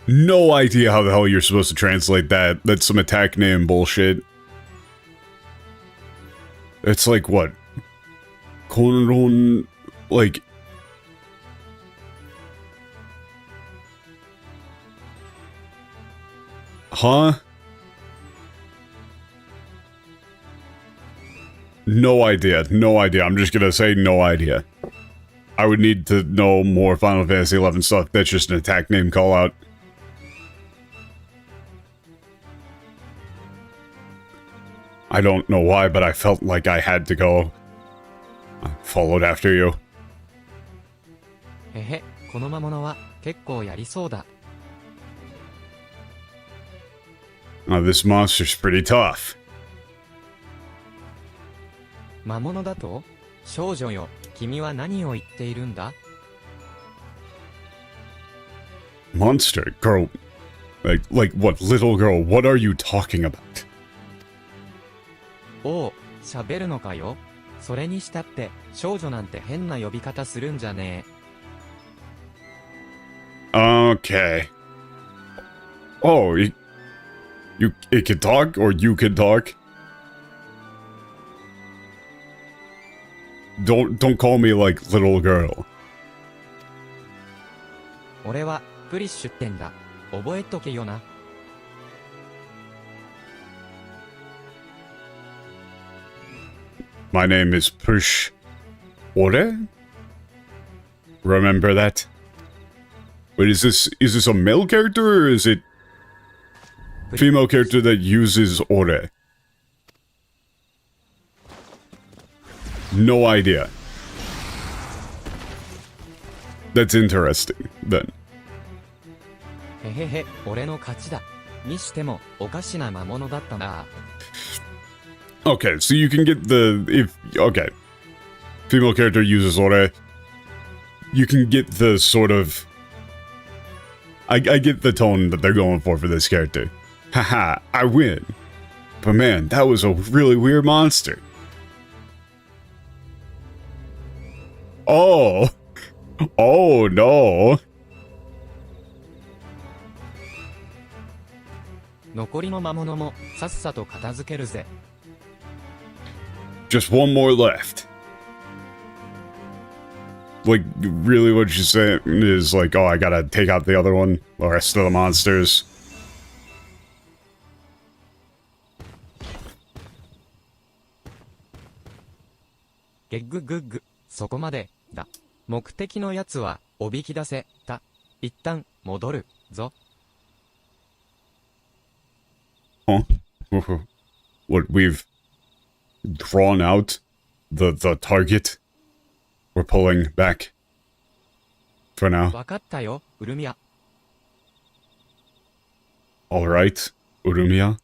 No idea how the hell you're supposed to translate that. That's some attack name bullshit. It's like, what? Konron... like... Huh? No idea. No idea. I'm just gonna say no idea. I would need to know more Final Fantasy XI stuff. That's just an attack name call out. I don't know why, but I felt like I had to go. I followed after you. へへ、この魔物は結構やりそうだ。This monster's pretty tough. 魔物だと？少女よ、君は何を言っているんだ？ Monster? Girl. Like what? Little girl, what are you talking about? おう、喋るのかよ。それにしたって、少女なんて変な呼び方するんじゃねえ。Okay. Oh, it can talk, or you can talk? Don't call me like little girl. 俺は、プリッシュってんだ。覚えとけよな。My name is Prishe. Ore? Remember that? Wait, is this a male character or is it a female character that uses ore? No idea. That's interesting, then. へへへ、俺の勝ちだ。にしても、おかしな魔物だったな。Okay, so you can get okay. Female character uses ore. You can get the sort of... I get the tone that they're going for this character. Haha, I win. But man, that was a really weird monster. Oh. Oh no. 残りの魔物もさっさと片付けるぜ。Just one more left. Like, really what you're saying is like, oh, I gotta take out the other one, the rest of the monsters. ゲッググッグ、そこまでだ。目的のやつはおびき出せた。一旦戻るぞ。Huh? What, we've drawn out the target? We're pulling back for now. わかったよ、ウルミア。Alright, Urumia.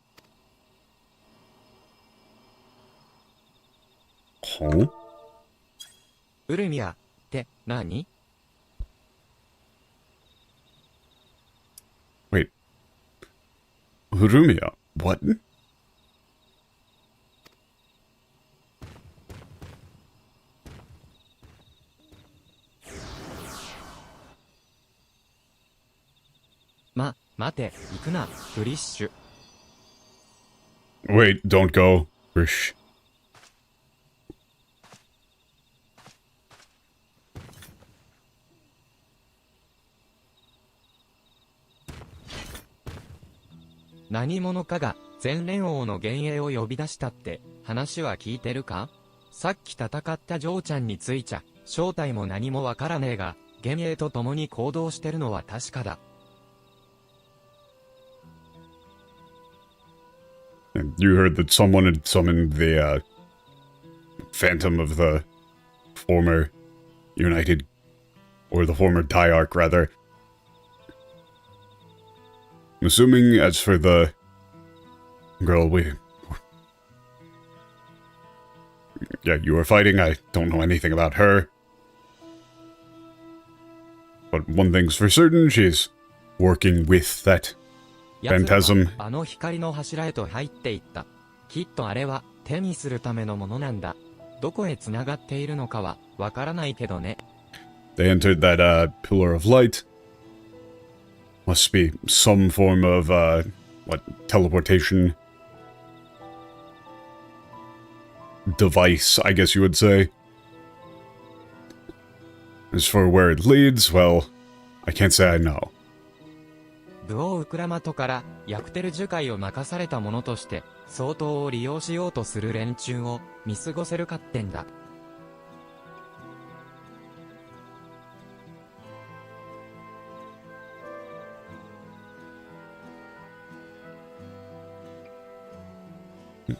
Huh? ウルミアって何？ Wait. Urumia? What? 待て、行くな、フリッシュ。Wait, don't go, Prishe.「何者かが全連王の幻影を呼び出したって話は聞いてるか？さっき戦ったジョーちゃんについちゃ正体も何もわからねえが幻影と共に行動してるのは確かだ。And you heard that someone had summoned the phantom of the former United, or the former Diarch, rather. I'm assuming as for the girl yeah, you were fighting, I don't know anything about her. But one thing's for certain, she's working with that phantasm. あの光の柱へと入っていった。きっとあれは手にするためのものなんだ。どこへ繋がっているのかはわからないけどね。They entered that pillar of light. Must be some form of teleportation device, I guess you would say. As for where it leads, well, I can't say I know. ブオウクラマトからヤクテル樹海を任された者として相当を利用しようとする連中を見過ごせるかってんだ。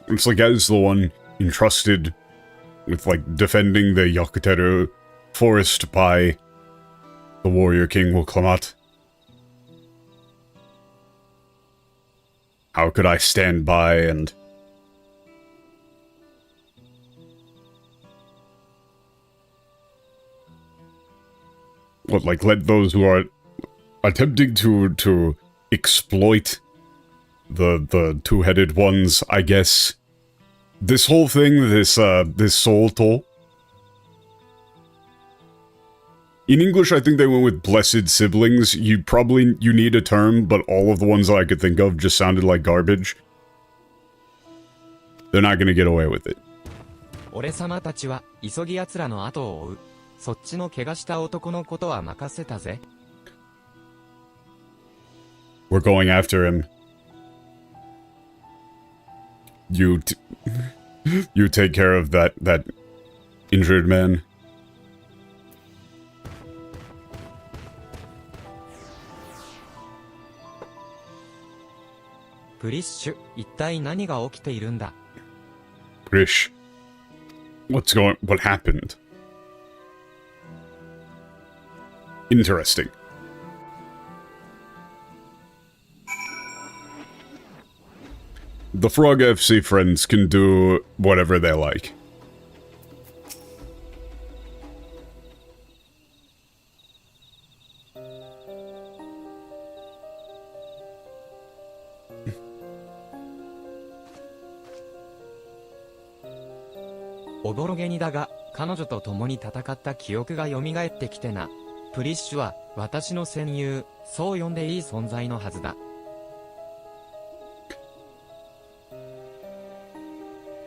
It's like as the one entrusted with like defending the Yakuteru forest by the warrior king Wuklamat. How could I stand by and like let those who are attempting to exploit the two-headed ones, I guess. This whole thing, this soul toll. In English, I think they went with blessed siblings. You need a term, but all of the ones that I could think of just sounded like garbage. They're not gonna get away with it. 俺様たちは急ぎ奴らの後を追う。そっちの怪我した男のことは任せたぜ。We're going after him. You take care of that injured man. プリッシュ、一体何が起きているんだ Prishe, what happened? Interesting. The Frog FC friends can do whatever they like.おぼろげにだが、彼女と共に戦った記憶が蘇ってきてな。プリッシュは、私の戦友、そう呼んでいい存在のはずだ。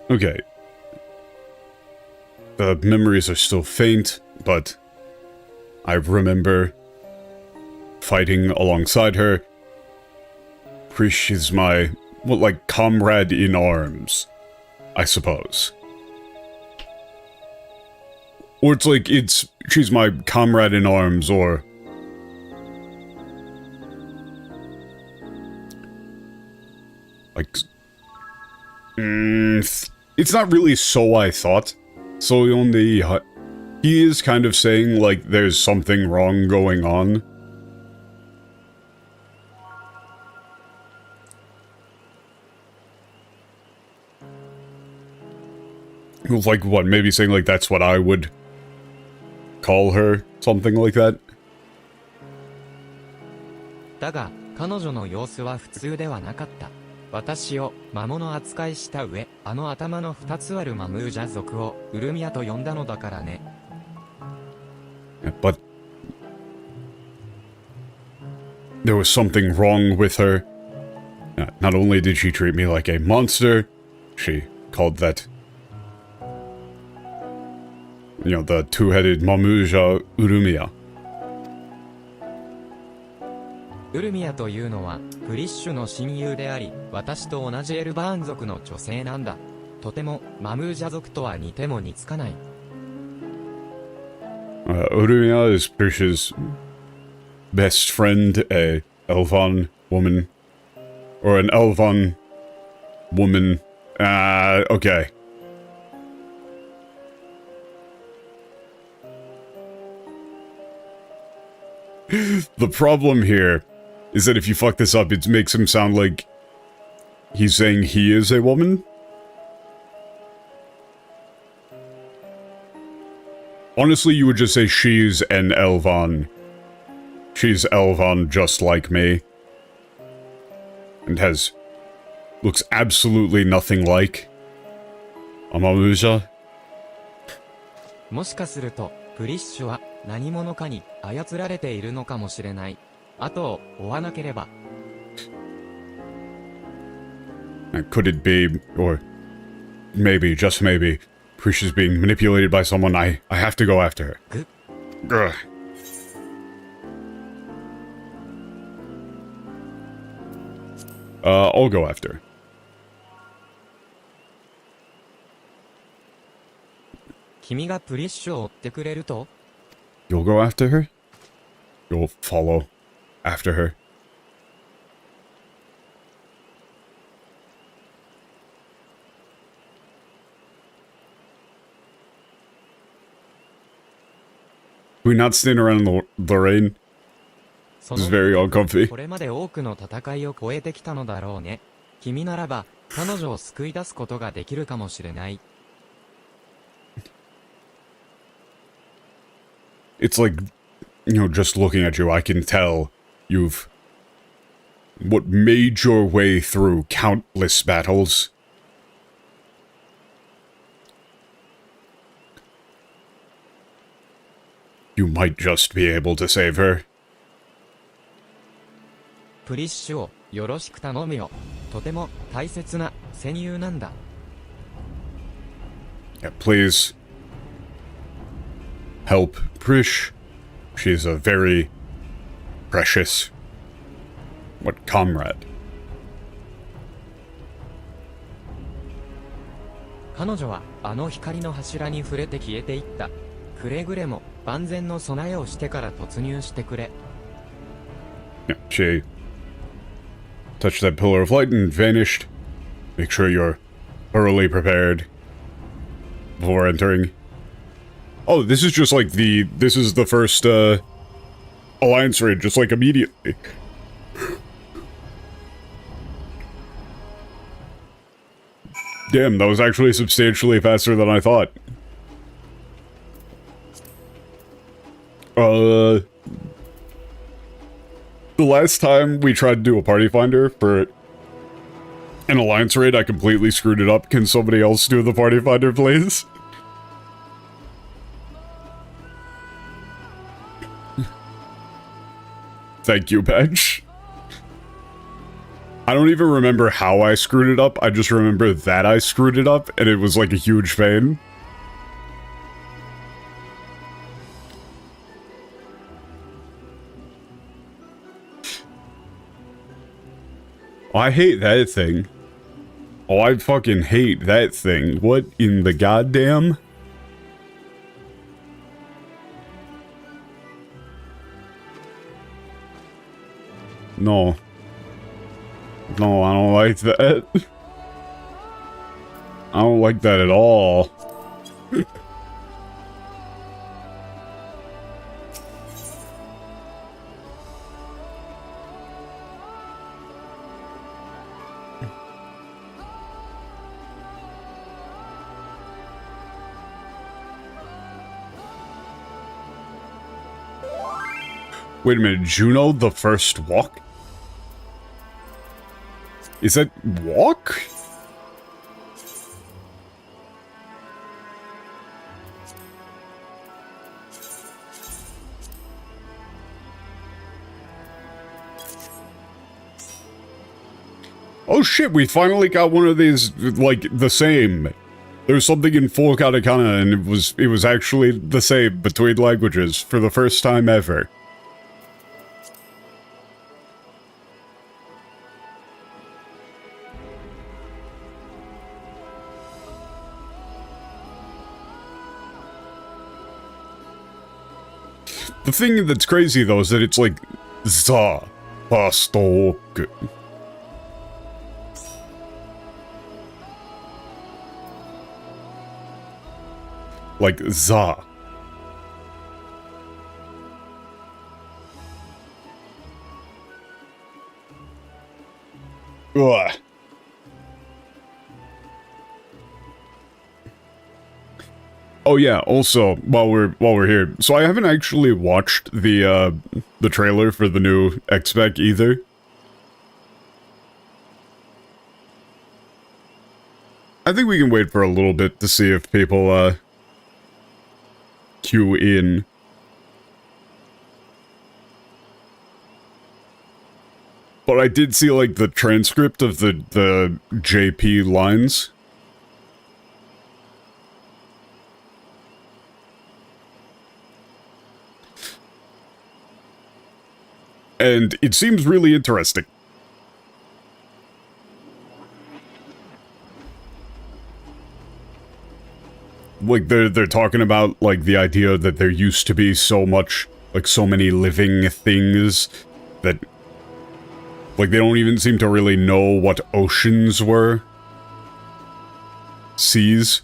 Okay. The memories are still faint, but I remember fighting alongside her. Prishe is my, well, like, comrade in arms, I suppose. Or it's like, she's my comrade in arms, or... like... it's not really so I thought. So he is kind of saying, like, there's something wrong going on. Like, what, maybe saying, like, that's what I would call her, something like that? だが、彼女の様子は普通ではなかった。私を魔物扱いした上、あの頭の2つあるマムージャ族をウルミアと呼んだのだからね。But there was something wrong with her. Not only did she treat me like a monster, she called that, you know, the two-headed Mimuja Urumia. ウルミアというのは、プリッシュの親友であり、私と同じエルバーン族の女性なんだ。とても、マムージャ族とは似ても似つかない。Urumia is Prishe's best friend, a Elvan woman. Or an Elvan woman. Okay. The problem here is that if you fuck this up, it makes him sound like he's saying he is a woman. Honestly, you would just say she's an Elvan. She's Elvan just like me. And looks absolutely nothing like a Mimuja. もしかすると、プリッシュは何者かに操られているのかもしれない。後を追わなければ。Could it be, or maybe, just maybe, Prishe is being manipulated by someone? I have to go after her. Ugh. I'll go after her. 君がプリッシュを追ってくれると You'll go after her? You'll follow after her? Can we not stand around in the rain? This is very uncomfy. これまで多くの戦いを超えてきたのだろうね。君ならば、彼女を救い出すことができるかもしれない。It's like, you know, just looking at you, I can tell you've made your way through countless battles. You might just be able to save her. プリッシュをよろしく頼むよ。とても大切な戦友なんだ。Yeah, please help Prishe. She's a very precious What comrade? 彼女はあの光の柱に触れて消えていった。くれぐれも万全の備えをしてから突入してくれ。Yeah, she touched that pillar of light and vanished. Make sure you're thoroughly prepared before entering. Oh, this is just like this is the first, alliance raid, just like immediately. Damn, that was actually substantially faster than I thought. The last time we tried to do a party finder for an alliance raid, I completely screwed it up. Can somebody else do the party finder, please? Thank you, Patch. I don't even remember how I screwed it up, I just remember that I screwed it up, and it was like a huge pain. Oh, I hate that thing. Oh, I fucking hate that thing. What in the goddamn? No. No, I don't like that. I don't like that at all. Wait a minute, Juno the first walk? Is that walk? Oh shit, we finally got one of these, like, the same. There's something in full katakana and it was actually the same between languages for the first time ever. The thing that's crazy, though, is that it's like, za, pastok. Like, za. Ugh. Oh yeah, also, while we're here, so I haven't actually watched the trailer for the new X-Spec either. I think we can wait for a little bit to see if people, queue in. But I did see, like, the transcript of the JP lines. And it seems really interesting. Like, they're talking about, like, the idea that there used to be so much, like, so many living things that, like, they don't even seem to really know what oceans were. Seas.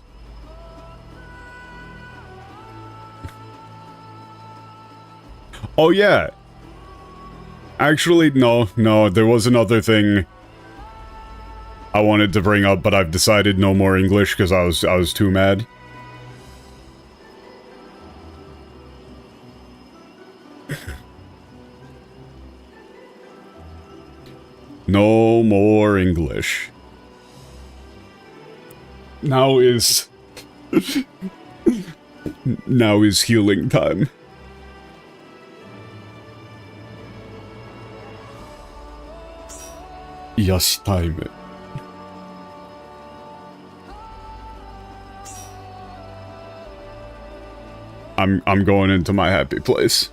Oh, yeah. Actually, no, there was another thing I wanted to bring up, but I've decided no more English because I was too mad. No more English. Now is healing time. Yes, time. I'm going into my happy place.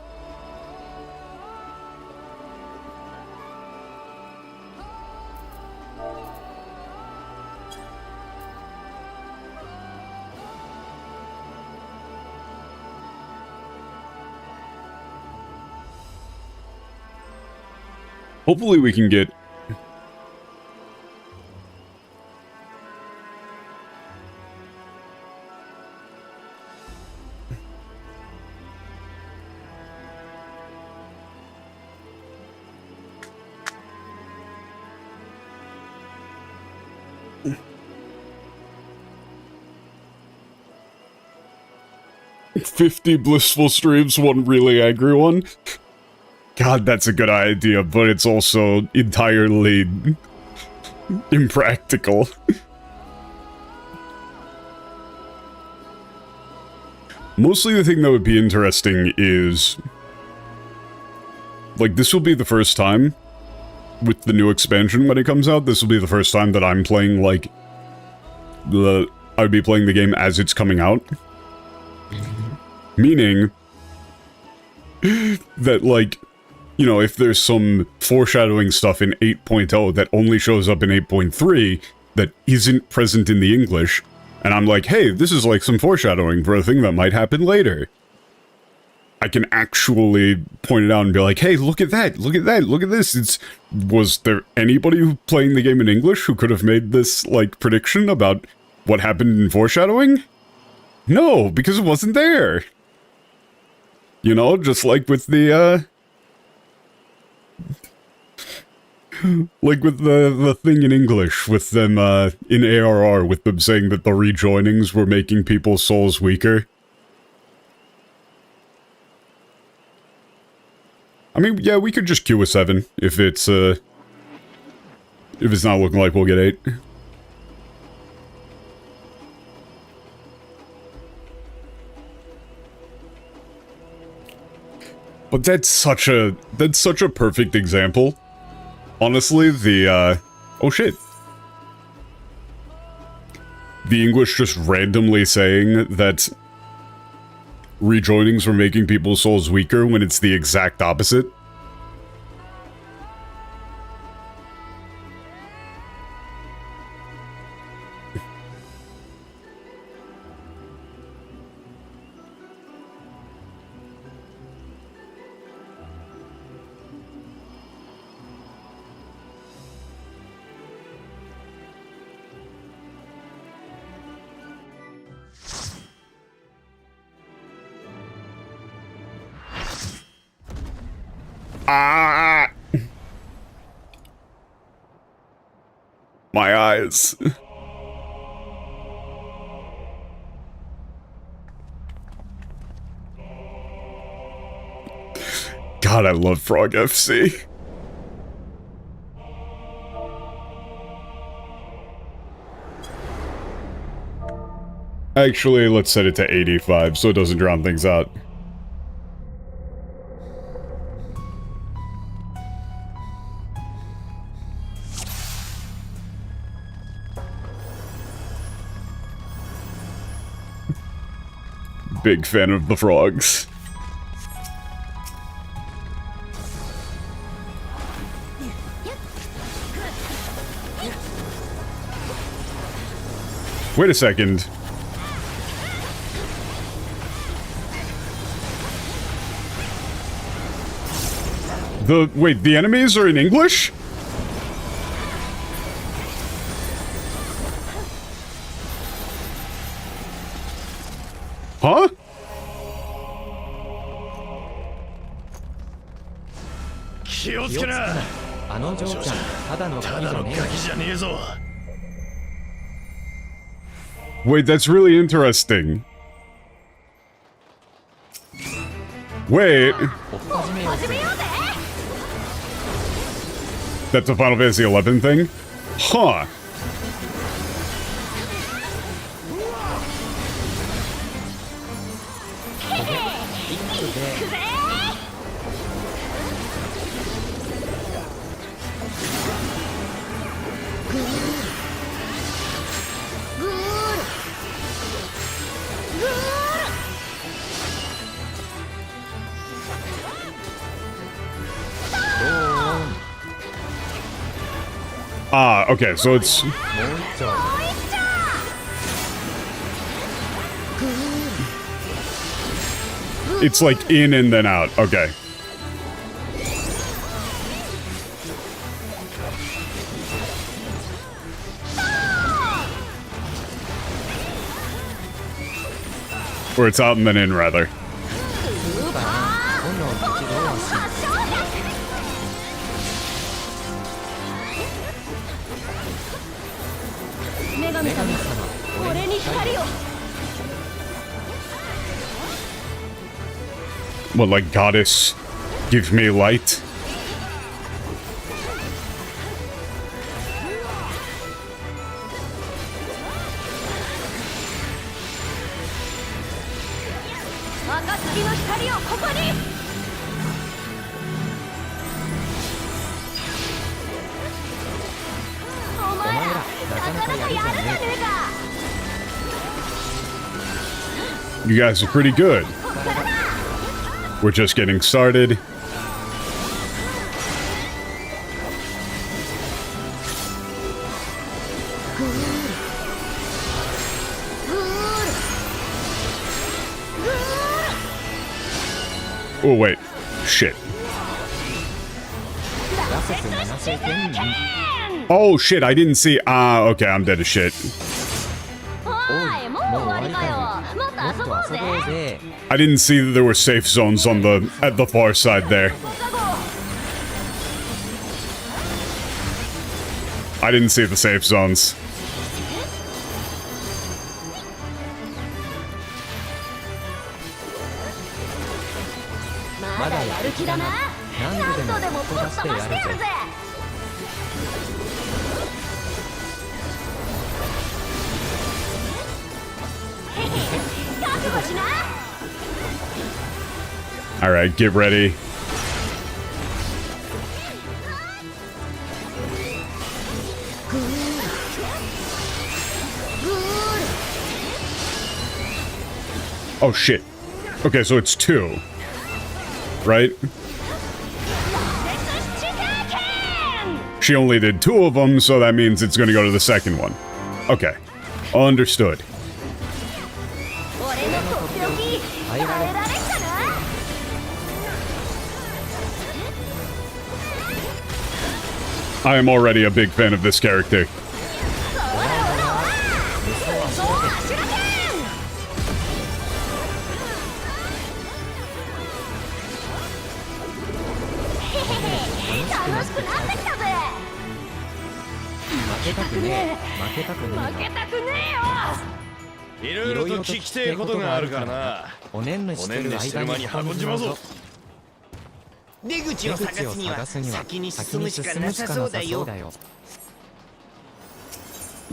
Hopefully we can get... "50 blissful streams, one really angry one." God, that's a good idea, but it's also entirely impractical. Mostly the thing that would be interesting is... like, this will be the first time with the new expansion when it comes out. This will be the first time that I'm playing, like, I would be playing the game as it's coming out. Meaning that, like, you know, if there's some foreshadowing stuff in 8.0 that only shows up in 8.3 that isn't present in the English, and I'm like, hey, this is like some foreshadowing for a thing that might happen later, I can actually point it out and be like, hey, look at that, look at that, look at this. Was there anybody playing the game in English who could have made this, like, prediction about what happened in foreshadowing? No, because it wasn't there. You know, just like with the, like with the thing in English, with them, in ARR, with them saying that the rejoinings were making people's souls weaker. I mean, yeah, we could just queue a 7, if it's not looking like we'll get 8. But that's such a perfect example. Honestly, oh shit. The English just randomly saying that rejoinings were making people's souls weaker when it's the exact opposite. Ah! My eyes. God, I love Frog FC. Actually, let's set it to 85 so it doesn't drown things out. Big fan of the frogs. Wait a second. Wait, the enemies are in English? Huh? Wait, that's really interesting. Wait. That's a Final Fantasy XI thing? Huh. Ah, okay, so it's... It's like in and then out, okay. Or it's out and then in, rather. スーパーな炎の自動足。女神様、俺に光を。 What, like, goddess, give me light? 暁の光をここに。お前ら、なかなかやるじゃねえか。 You guys are pretty good. We're just getting started. Oh, wait. Shit. Oh, shit. I didn't see. Ah, okay. I'm dead as shit. おい、もう終わりかよ。もっと遊ぼうぜ。 I didn't see that there were safe zones on at the far side there. I didn't see the safe zones. まだやる気だな。何度でもぶっ飛ばしてやるぜ。 Alright, get ready. Oh shit. Okay, so it's 2. Right? She only did 2 of them, so that means it's gonna go to the second one. Okay. Understood. I am already a big fan of this character.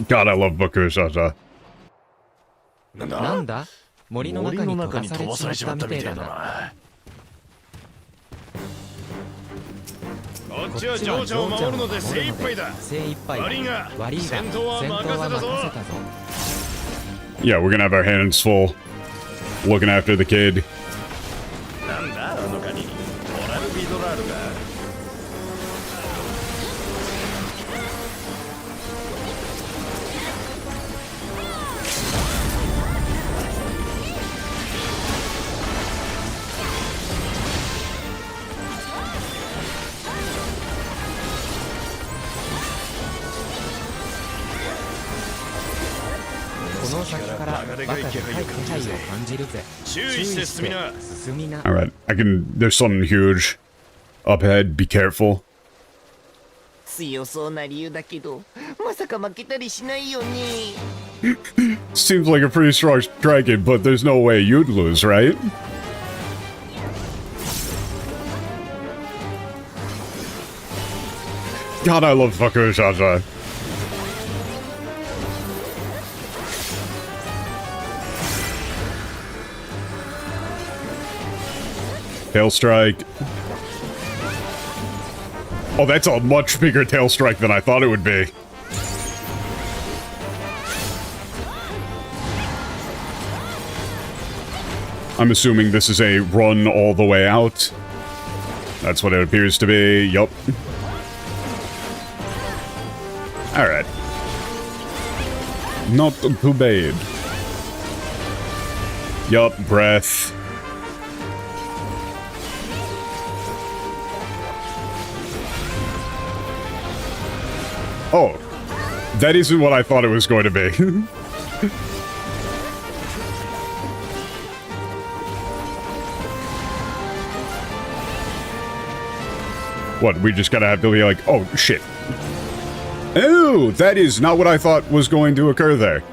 God, I love Bakushaja. なんだ？森の中に飛ばされちまったみてえだな。こっちは情緒を守るので精一杯だ。精一杯だ。悪いが戦闘は任せたぞ。 Yeah, we're gonna have our hands full looking after the kid. なんだあのカニ。モラルビドラールだ。 Alright, there's something huge up ahead, be careful. 強そうな理由だけど、まさか負けたりしないよね。 Seems like a pretty strong dragon, but there's no way you'd lose, right? God, I love Bakushaja. Tail strike. Oh, that's a much bigger tail strike than I thought it would be. I'm assuming this is a run all the way out. That's what it appears to be. Yup. Alright. Not too bad. Yup, breath. Oh, that isn't what I thought it was going to be. What, we just gotta have to be like, oh, shit. Oh, that is not what I thought was going to occur there.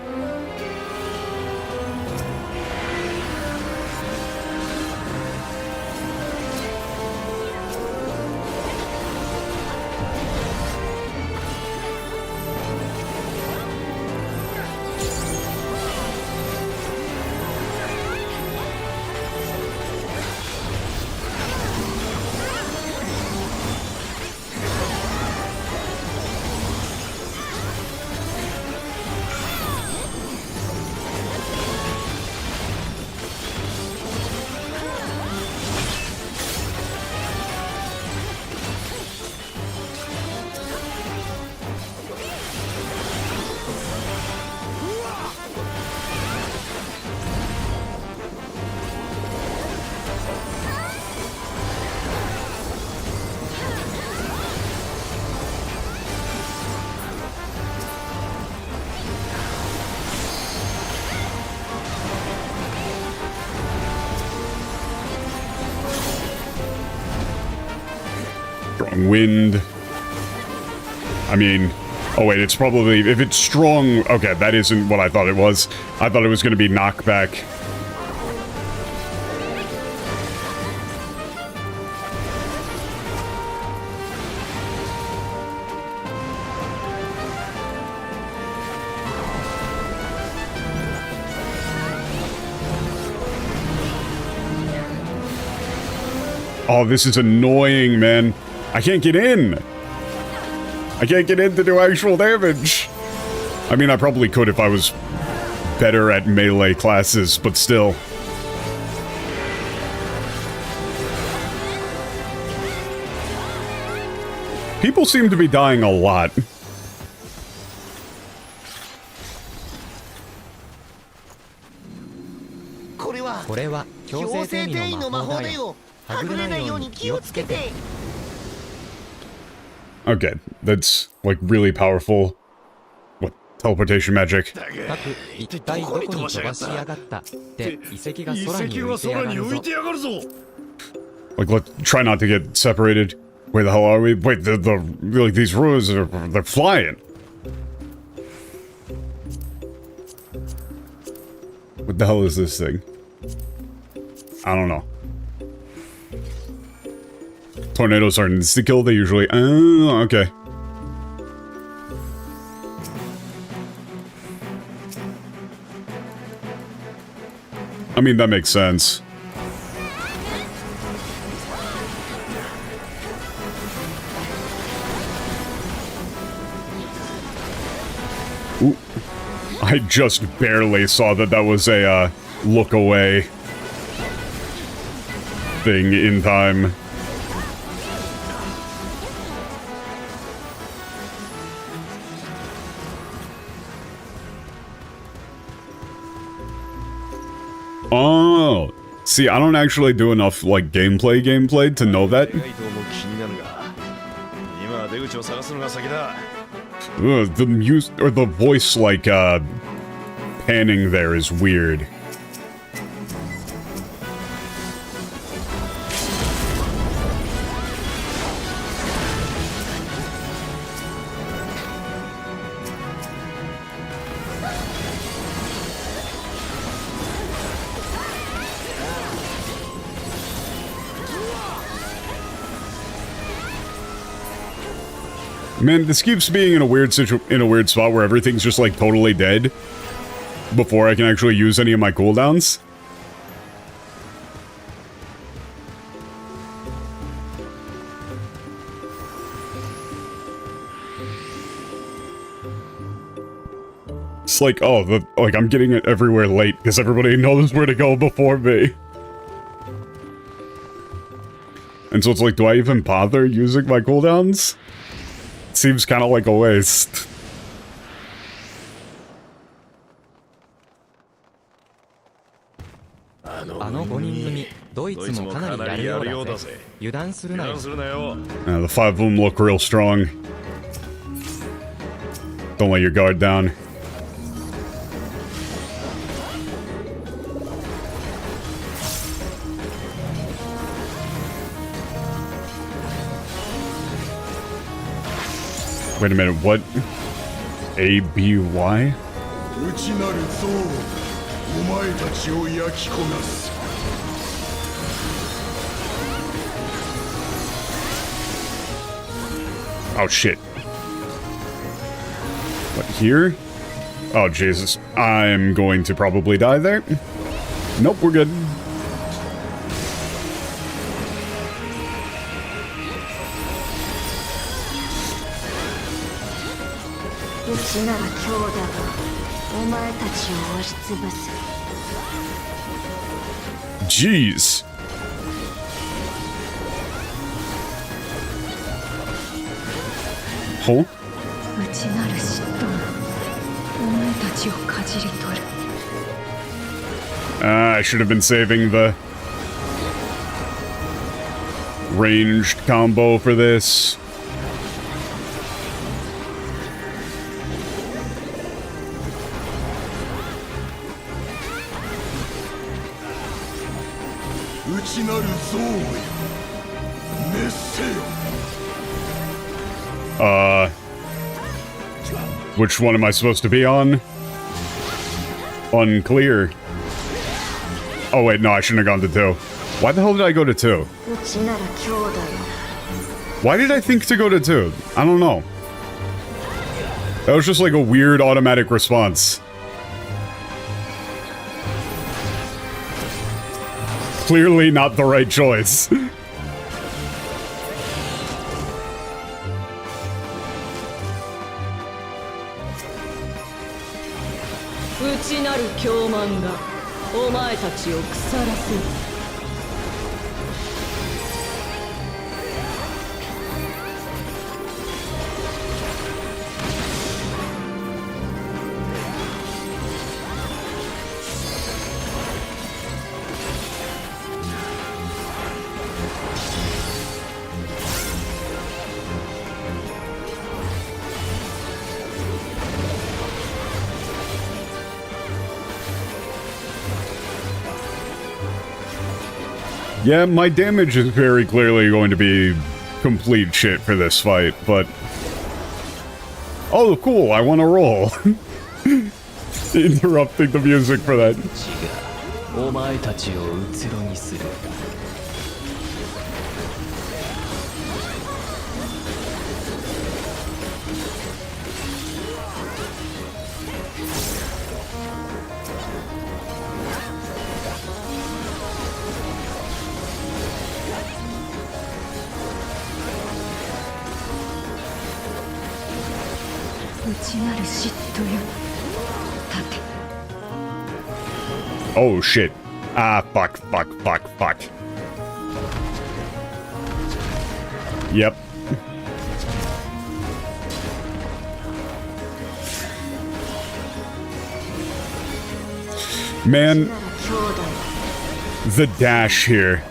Strong wind. I mean, oh wait, it's probably, if it's strong, okay, that isn't what I thought it was. I thought it was going to be knockback. Oh, this is annoying, man. I can't get in. I can't get in to do actual damage. I mean, I probably could if I was better at melee classes, but still. People seem to be dying a lot. Okay, that's, like, really powerful. What? Teleportation magic. Like, let's try not to get separated. Where the hell are we? Wait, like, these ruins are, they're flying. What the hell is this thing? I don't know. Tornadoes aren't insta-kill, they usually... Oh, okay. I mean, that makes sense. Ooh. I just barely saw that that was a, look away thing in time. Oh, see, I don't actually do enough, like, gameplay to know that. The music, or the voice, like, panning there is weird. Man, this keeps being in a weird spot where everything's just like totally dead before I can actually use any of my cooldowns. It's like, oh, like I'm getting it everywhere late because everybody knows where to go before me. And so it's like, do I even bother using my cooldowns? Seems kind of like a waste. The five of them look real strong. Don't let your guard down. Wait a minute, what? ABY? Oh shit. What, here? Oh Jesus. I'm going to probably die there. Nope, we're good. うちなら今日だがお前たちを押しつぶす Jeez. Huh? 内なる嫉妬がお前たちをかじり取る I should have been saving the ranged combo for this. Which one am I supposed to be on? Unclear. Oh wait, no, I shouldn't have gone to 2. Why the hell did I go to 2? うちなら今日だよ Why did I think to go to 2? I don't know. That was just like a weird automatic response. Clearly not the right choice. 内なる狂慢がお前たちを腐らせる Yeah, my damage is very clearly going to be complete shit for this fight, but... Oh, cool, I want to roll. Interrupting the music for that. お前たちをうつろにする 内なる嫉妬よ立て Oh shit. Ah, fuck. Yep. Man, the dash here.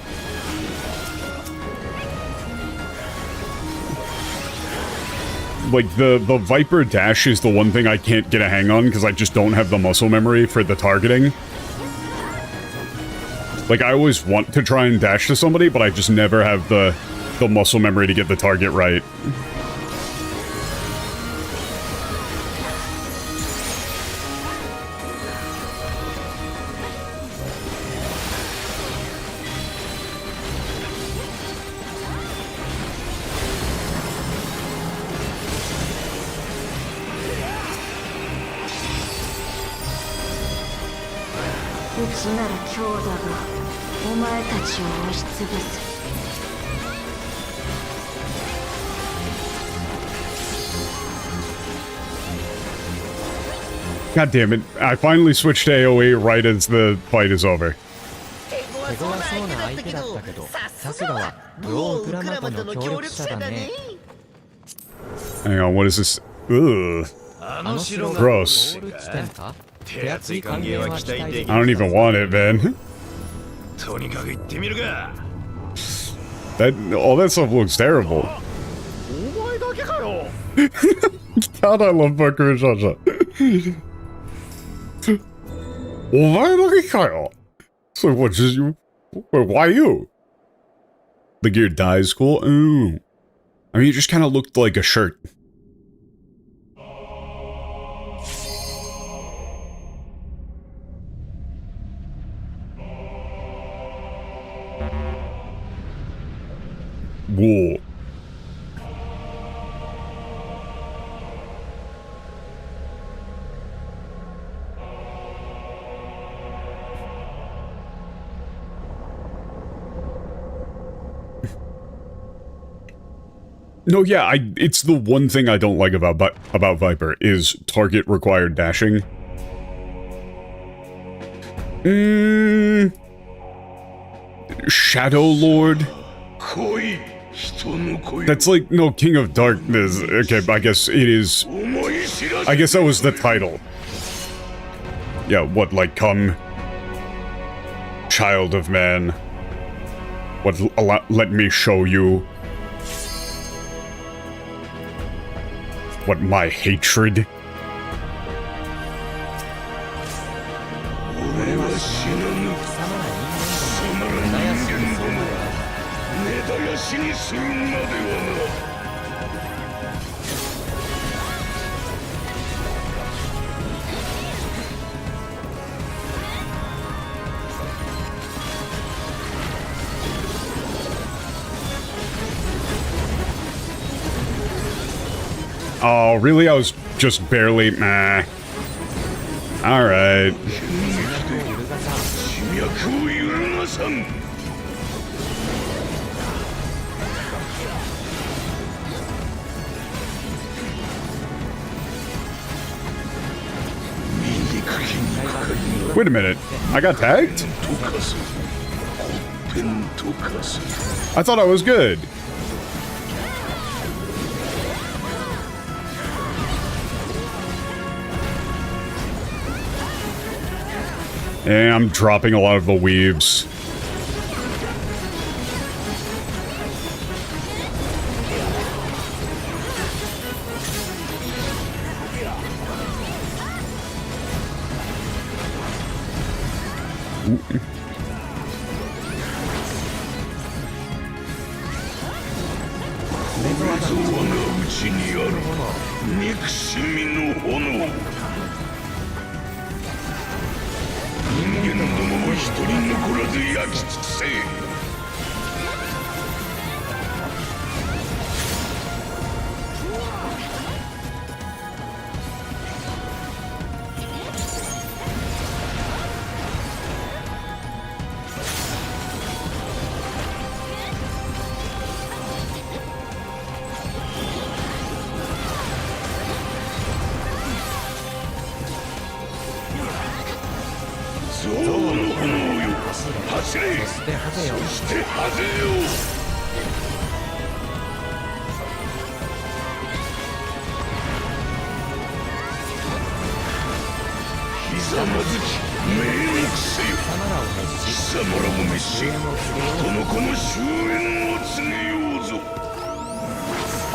Like, the Viper dash is the one thing I can't get a hang on because I just don't have the muscle memory for the targeting. Like, I always want to try and dash to somebody, but I just never have the muscle memory to get the target right. God damn it. I finally switched to AoE right as the fight is over. 手強そうな相手だったけど、さすがはブオーウクラマトの協力者だね。 Hang on, what is this? Ugh. あの城が Gross. ゴール地点か？ 手厚い歓迎は期待でき I don't even want it, man. とにかく行ってみるか All that stuff looks terrible. お前だけかよ God, I love Buckaroo Shasha. So what, just you? Why you? The gear dye is cool? Ooh. I mean, it just kind of looked like a shirt. war. No, yeah, it's the one thing I don't like about Viper, is target required dashing. Shadow Lord? That's like, no, King of Darkness. Okay, I guess it is. I guess that was the title. Yeah, what, like, come? Child of man. What, let me show you. What, my hatred? Oh, really? I was just barely... meh. Alright. Wait a minute. I got tagged? I thought I was good. Yeah, I'm dropping a lot of the weaves.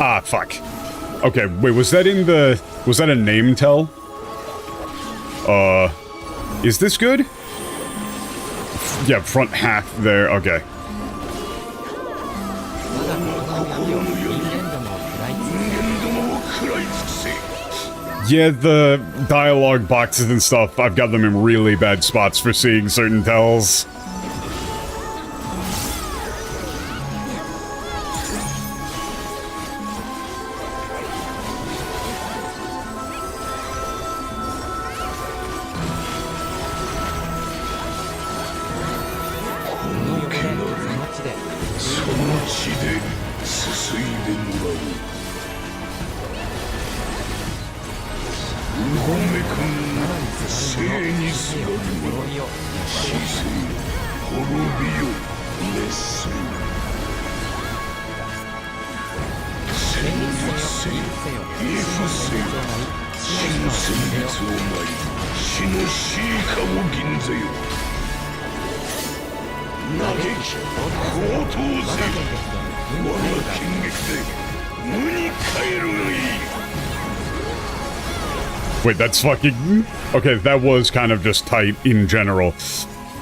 Ah, fuck. Okay, wait, was that in the... was that a name tell? Is this good? Yeah, front half there, okay. Yeah, the dialogue boxes and stuff, I've got them in really bad spots for seeing certain tells. Wait, that's fucking... okay, that was kind of just tight in general.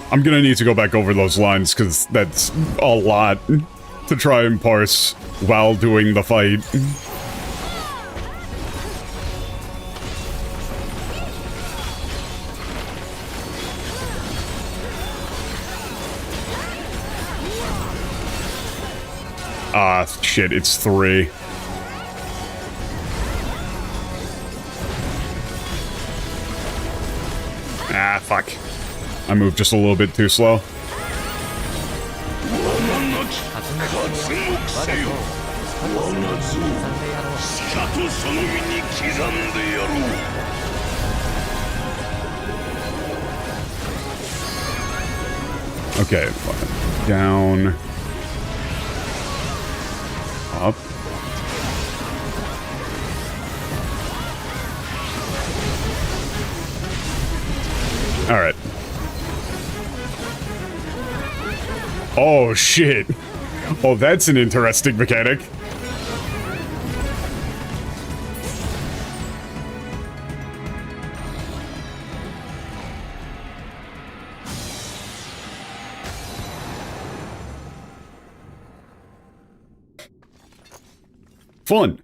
I'm gonna need to go back over those lines, because that's a lot to try and parse while doing the fight. Ah, shit, it's 3. Ah, fuck. I moved just a little bit too slow. Okay, down. Up. Alright. Oh, shit. Oh, that's an interesting mechanic. Fun.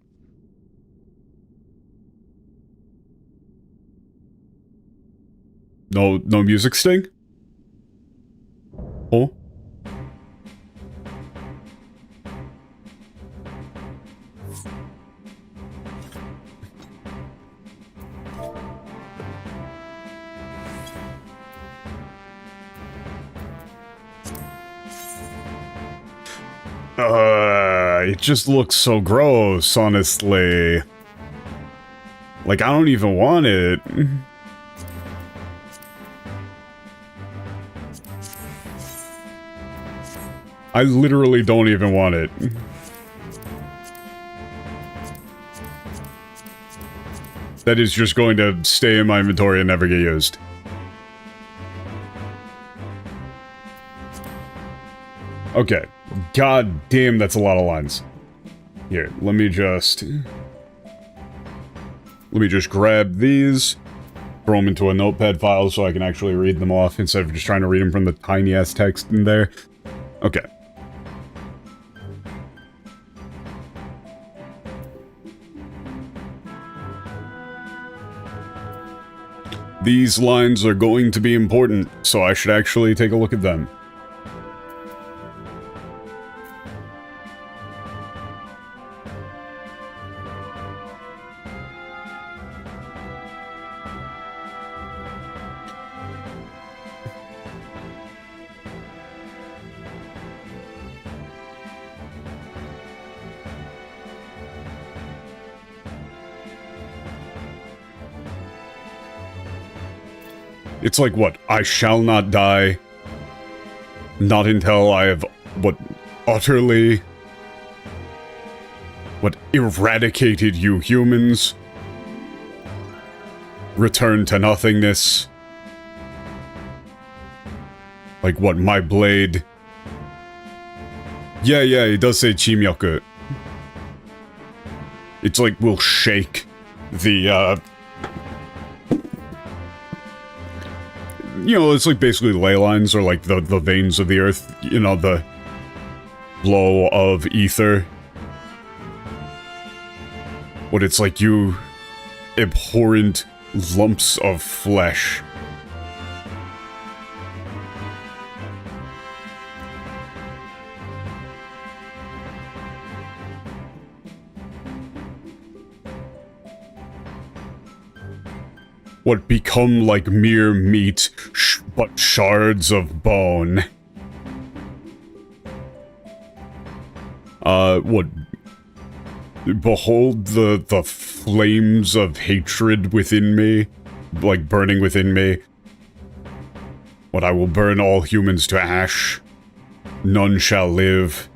No music sting? Oh. It just looks so gross, honestly. Like, I don't even want it. I literally don't even want it. That is just going to stay in my inventory and never get used. Okay. God damn, that's a lot of lines. Here, let me just grab these, throw them into a notepad file so I can actually read them off instead of just trying to read them from the tiny-ass text in there. Okay. These lines are going to be important, so I should actually take a look at them. It's like, what? I shall not die. Not until I have, what, utterly... what, eradicated you humans. Return to nothingness. Like, what, my blade? Yeah, it does say Chimyoku. It's like, we'll shake the, you know, it's like basically ley lines, or like the veins of the earth, you know, the flow of ether. What it's like, you abhorrent lumps of flesh. What become like mere meat, but shards of bone. What? Behold the flames of hatred within me, like burning within me. What, I will burn all humans to ash. None shall live.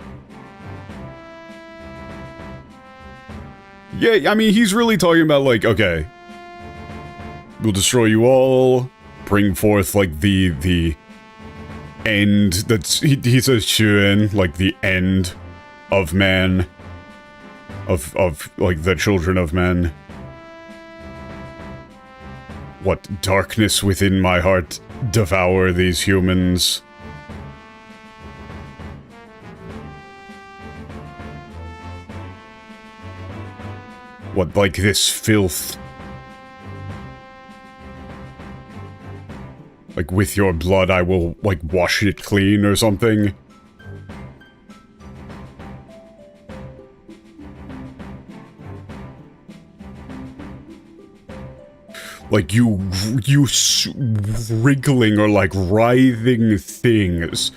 Yeah, I mean, he's really talking about, like, okay, we'll destroy you all, bring forth, like, the end, that's, he says Shuen, like, the end of man, of, like, the children of men. What, darkness within my heart, devour these humans. What, like, this filth? Like, with your blood, I will, like, wash it clean or something. Like wriggling or like writhing things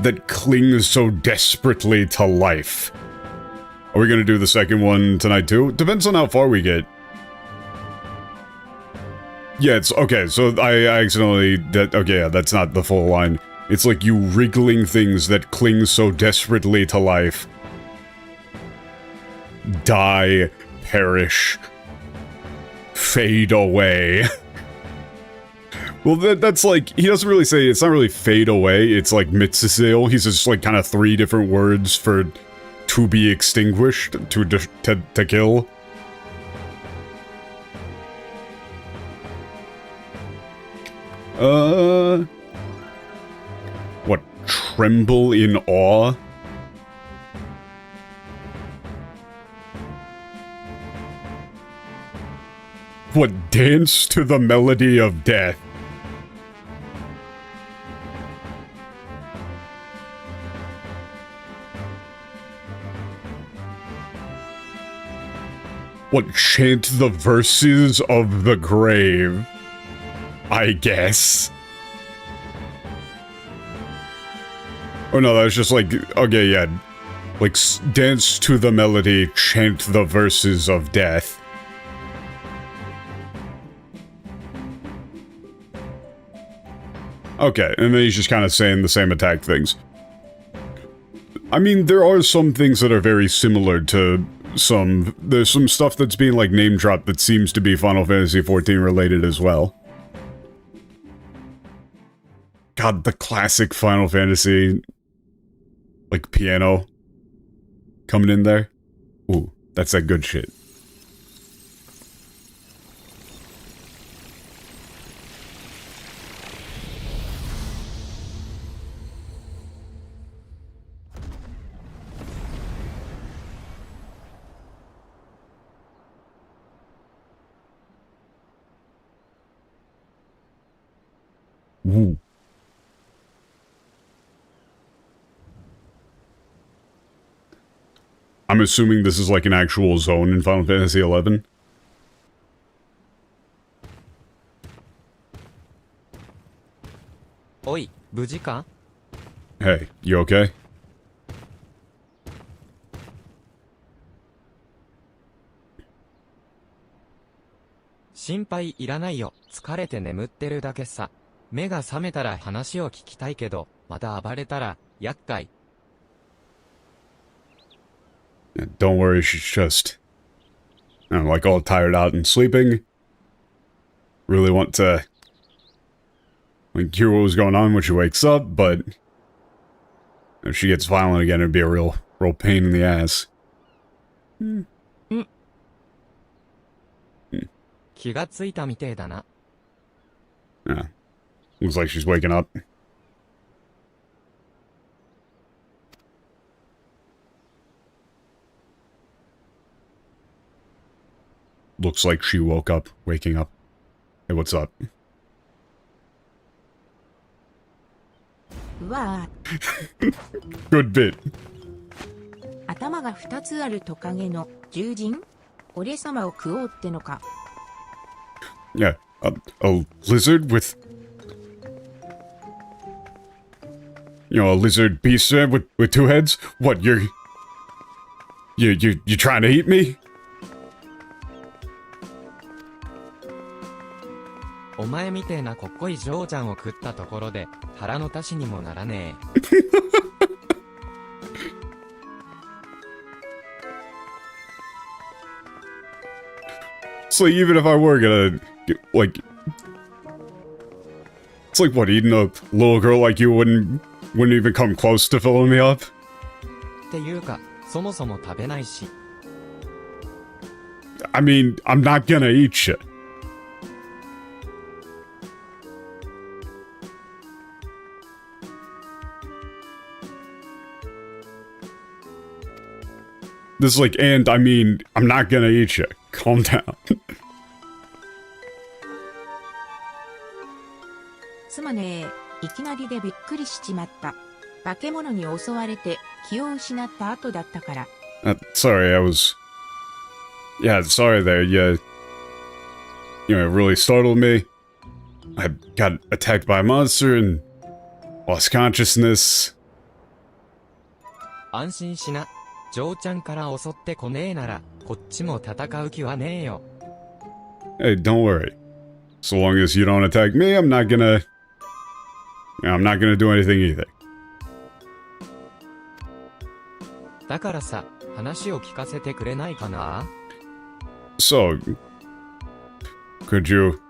that cling so desperately to life. Are we gonna do the second one tonight too? Depends on how far we get. Yeah, it's okay, so I accidentally okay, yeah, that's not the full line. It's like you wriggling things that cling so desperately to life. Die, perish, fade away. Well, that's like, he doesn't really say, it's not really fade away, it's like mitsusail. He's just like kind of 3 different words for to be extinguished, to kill. What, tremble in awe? What, dance to the melody of death? What, chant the verses of the grave? I guess. Oh no, that's just like, okay, yeah. Like, dance to the melody, chant the verses of death. Okay, and then he's just kind of saying the same attack things. I mean, there are some things that are very similar to there's some stuff that's being, like, name-dropped that seems to be Final Fantasy XIV related as well. God, the classic Final Fantasy, like, piano coming in there. Ooh, that's that good shit. Ooh. I'm assuming this is like an actual zone in Final Fantasy XI. Oi, 無事か? Hey, you okay? 心配いらないよ。疲れて眠ってるだけさ。目が覚めたら話を聞きたいけど、また暴れたら厄介。Don't worry, she's just, like all tired out and sleeping. Really want to, like, hear what was going on when she wakes up, but if she gets violent again, it'd be a real pain in the ass. 気がついたみてえだな。Yeah. Looks like she's waking up. Looks like she woke up, waking up. Hey, what's up? わあ Good bit. 頭が2つあるトカゲの獣人俺様を食おうってのか Yeah, a lizard with... You know, a lizard beast with 2 heads? What, you trying to eat me? お前みてえなこっこい嬢ちゃんを食ったところで腹の足しにもならねえ。So even if I were gonna, like... It's like, what, eating a little girl like you wouldn't even come close to filling me up? っていうか、そもそも食べないし。I mean, I'm not gonna eat you. This is like, and I mean, I'm not gonna eat you. Calm down. すまねえいきなりでびっくりしちまった化け物に襲われて気を失った後だったから Sorry, I was Yeah, sorry there, you know, it really startled me. I got attacked by a monster and lost consciousness. 安心しな。ジョーちゃんから襲ってこねえなら、こっちも戦う気はねえよ。Hey, don't worry. So long as you don't attack me, I'm not gonna do anything either. だからさ、話を聞かせてくれないかな？ So, could you...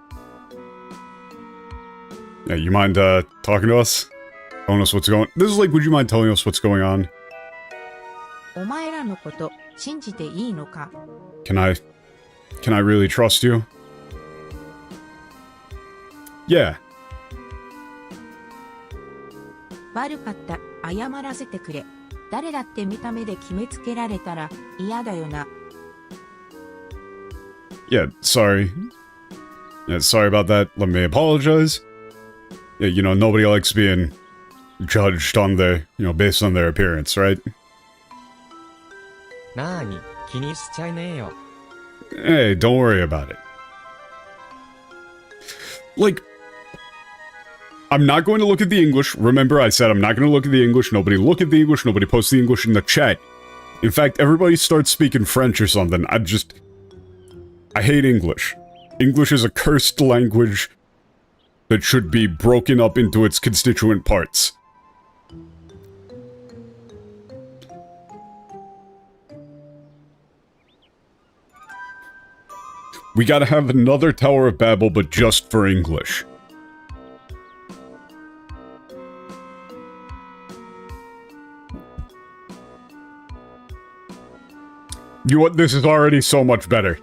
Yeah, you mind, talking to us? Telling us what's going... This is like, would you mind telling us what's going on? お前らのこと信じていいのか？ Can I really trust you? Yeah. 悪かった。謝らせてくれ。誰だって見た目で決めつけられたら嫌だよな。Yeah, sorry. Yeah, sorry about that. Let me apologize. Yeah, you know, nobody likes being judged on their, you know, based on their appearance, right? なーに、気にしちゃいねえよ。 Hey, don't worry about it. Like, I'm not going to look at the English. Remember, I said I'm not going to look at the English. Nobody look at the English. Nobody post the English in the chat. In fact, everybody starts speaking French or something. I hate English. English is a cursed language that should be broken up into its constituent parts. We gotta have another Tower of Babel, but just for English. You know what? This is already so much better.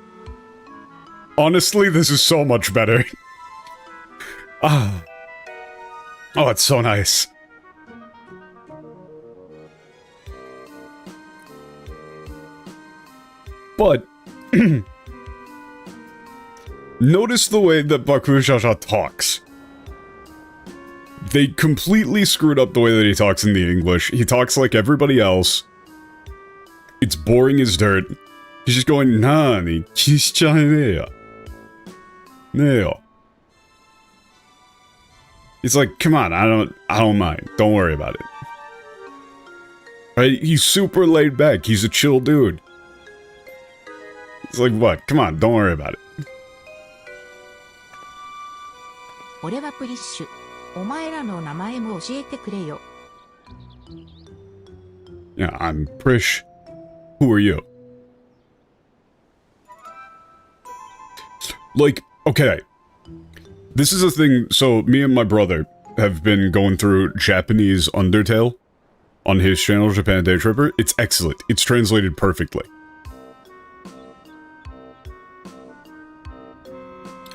Honestly, this is so much better. Ah. Oh, it's so nice. But... notice the way that Bakushasha talks. They completely screwed up the way that he talks in the English. He talks like everybody else. It's boring as dirt. He's just going, Nani, kishanea. Neo. It's like, come on, I don't mind. Don't worry about it. Right? He's super laid back. He's a chill dude. It's like, what? Come on, don't worry about it. 俺はプリッシュ。お前らの名前も教えてくれよ。Yeah, I'm Prishe. Who are you? Like, okay. This is a thing, so me and my brother have been going through Japanese Undertale on his channel, Japan Day Tripper. It's excellent. It's translated perfectly.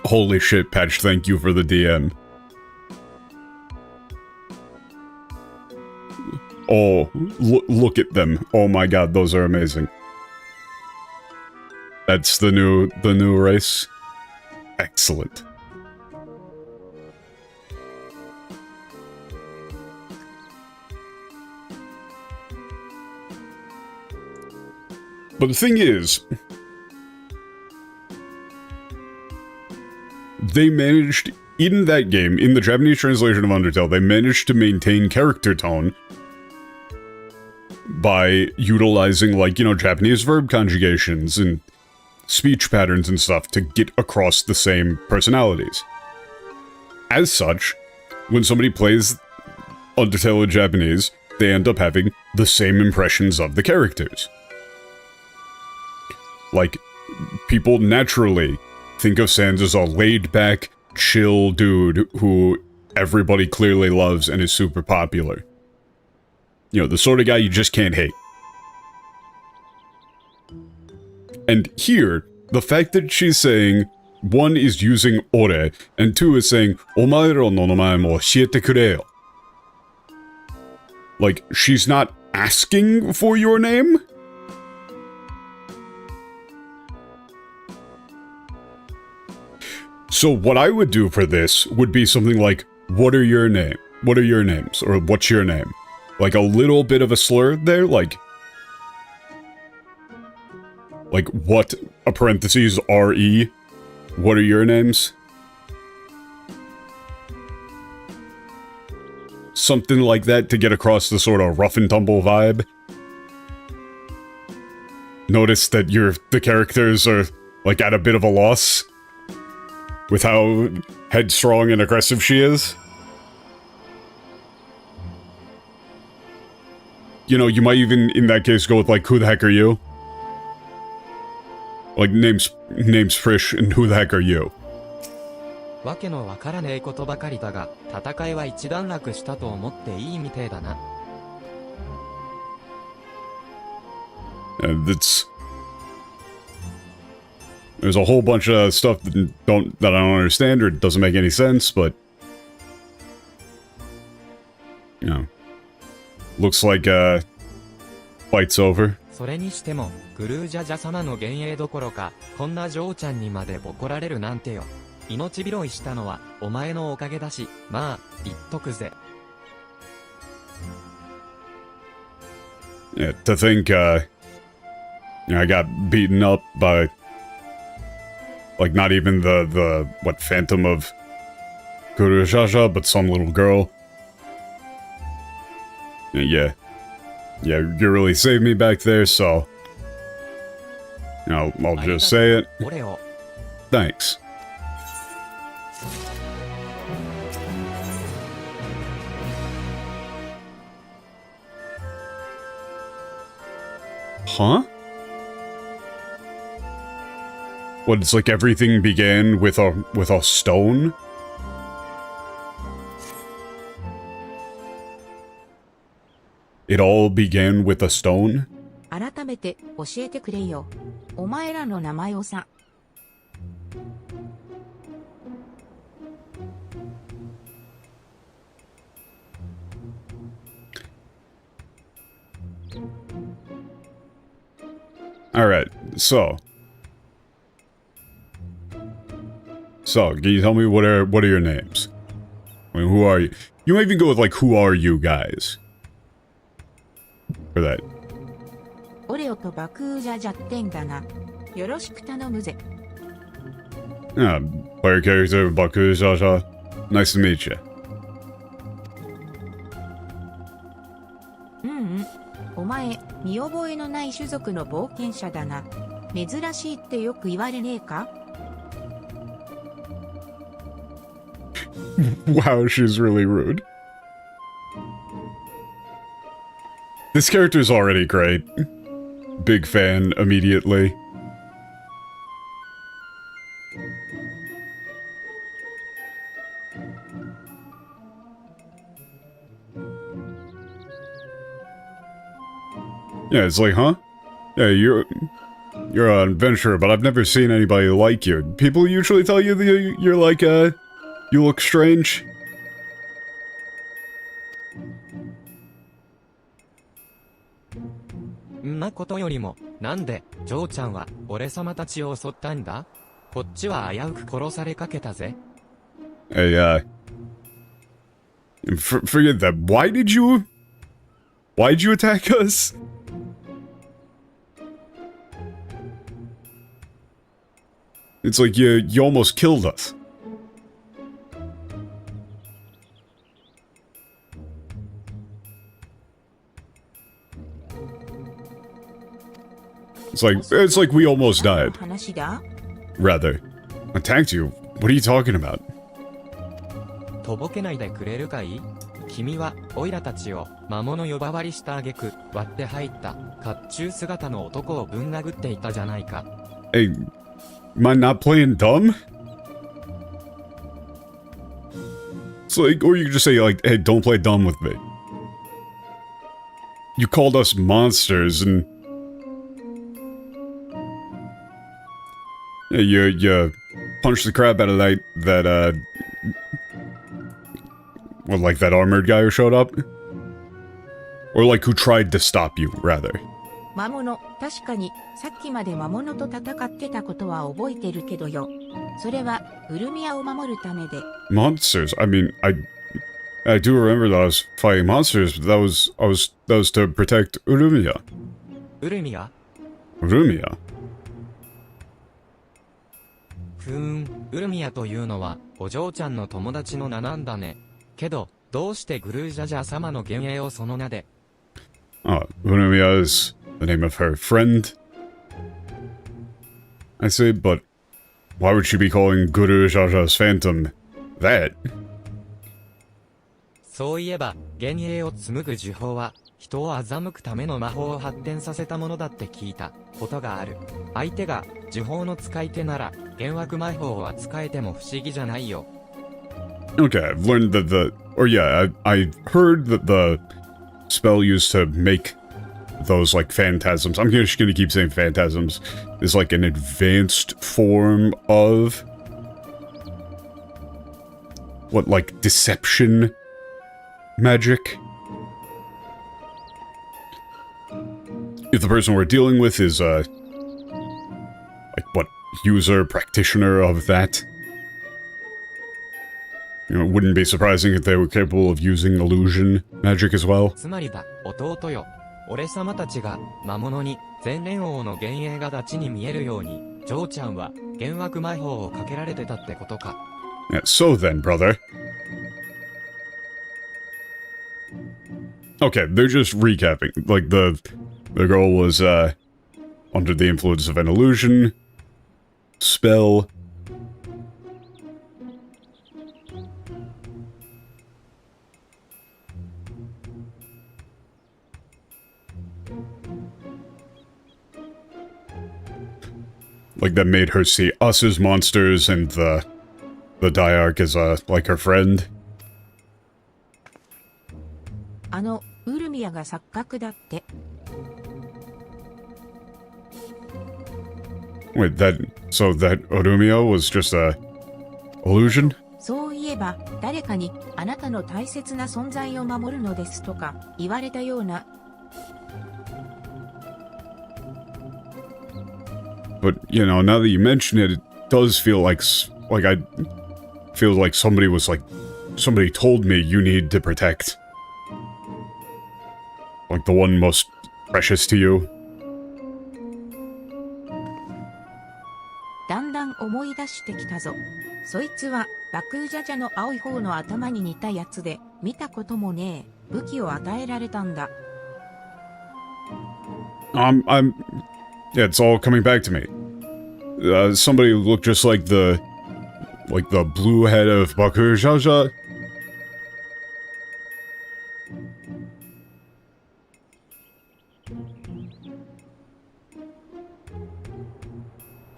Holy shit, Patch, thank you for the DM. Oh, look at them. Oh my god, those are amazing. That's the new race. Excellent. But the thing is, they managed, in that game, in the Japanese translation of Undertale, they managed to maintain character tone by utilizing, like, you know, Japanese verb conjugations and speech patterns and stuff to get across the same personalities. As such, when somebody plays Undertale in Japanese, they end up having the same impressions of the characters. Like, people naturally think of Sans as a laid-back, chill dude who everybody clearly loves and is super popular. You know, the sort of guy you just can't hate. And here, the fact that she's saying, one is using ore, and two is saying, omaero no namae mo oshiete kureo. Like, she's not asking for your name? So what I would do for this would be something like, what are your name? What are your names? Or what's your name? Like a little bit of a slur there, like like, what, a parentheses, RE? What are your names? Something like that to get across the sort of rough and tumble vibe. Notice that the characters are, like, at a bit of a loss with how headstrong and aggressive she is. You know, you might even, in that case, go with, like, who the heck are you? Like, name's Prishe, and who the heck are you? わけのわからねえことばかりだが、戦いは一段落したと思っていいみてえだな。And there's a whole bunch of stuff that I don't understand or doesn't make any sense, but you know, looks like fight's over. それにしても、グルージャジャ様の幻影どころか、こんな嬢ちゃんにまでボコられるなんてよ。命拾いしたのはお前のおかげだし、まあ言っとくぜ。Yeah, to think, you know, I got beaten up by, like, not even the what, phantom of Kurujaja, but some little girl. Yeah, you really saved me back there, so, you know, I'll just say it. 俺を Thanks. Huh? What, it's like everything began with a stone? It all began with a stone? 改めて教えてくれよ。お前らの名前をさ。Alright, so, can you tell me what are your names? I mean, who are you? You might even go with, like, who are you guys? For that. オレオとバクージャ弱点だな。よろしく頼むぜ。Player character, Bakujaja. Nice to meet you. お前、見覚えのない種族の冒険者だな。珍しいってよく言われねえか？ Wow, she's really rude. This character is already great. Big fan immediately. Yeah, it's like, huh? Yeah, you're an adventurer, but I've never seen anybody like you. People usually tell you that you're like, you look strange. んなことよりも、なんで、ジョーちゃんは、俺様たちを襲ったんだ？こっちは危うく殺されかけたぜ。Hey, forget that. Why'd you attack us? It's like you almost killed us. It's like we almost died. 話だ？ Rather. Attacked you? What are you talking about? とぼけないでくれるかい？君は、オイラたちを、魔物呼ばわりした挙句、割って入った、甲冑姿の男をぶん殴っていたじゃないか。Hey, am I not playing dumb? It's like, or you could just say like, hey, don't play dumb with me. You called us monsters and... Yeah, you punched the crap out of that, well, like that armored guy who showed up? Or like who tried to stop you, rather. 魔物、確かに、さっきまで魔物と戦ってたことは覚えてるけどよ。それは、ウルミアを守るためで。Monsters? I mean, I do remember that I was fighting monsters, but that was to protect Urumia. ウルミア？ Urumia? ウルミヤというのは、お嬢ちゃんの友達の名なんだね。けど、どうしてグルージャジャ様の幻影をその名で。Urumia is the name of her friend. I say, but why would she be calling Guru Jaja's phantom that? そういえば、幻影を紡ぐ呪法は、人を欺くための魔法を発展させたものだって聞いたことがある。相手が呪法の使い手なら、幻惑魔法を扱えても不思議じゃないよ。Okay, I've learned that I heard that the spell used to make those, like, phantasms, I'm just gonna keep saying phantasms, is like an advanced form of... what, like, deception magic? If the person we're dealing with is, like, what, user, practitioner of that? You know, it wouldn't be surprising if they were capable of using illusion magic as well. つまりだ、弟よ。俺様たちが魔物に全連王の幻影がダチに見えるように、ジョーちゃんは幻惑魔法をかけられてたってことか。Yeah, so then, brother. Okay, they're just recapping. Like, the girl was, under the influence of an illusion spell. Like, that made her see us as monsters and the Diarch as, like, her friend. ウルミヤが錯覚だって。Wait, so that Urumia was just a illusion? そういえば、誰かにあなたの大切な存在を守るのですとか言われたような。But, you know, now that you mention it, it does feel like I feel like somebody told me you need to protect. Like the one most precious to you. だんだん思い出してきたぞ。そいつは、バクージャジャの青い方の頭に似たやつで、見たこともねえ、武器を与えられたんだ。Yeah, it's all coming back to me. Somebody who looked just like the blue head of Bakur Jaja.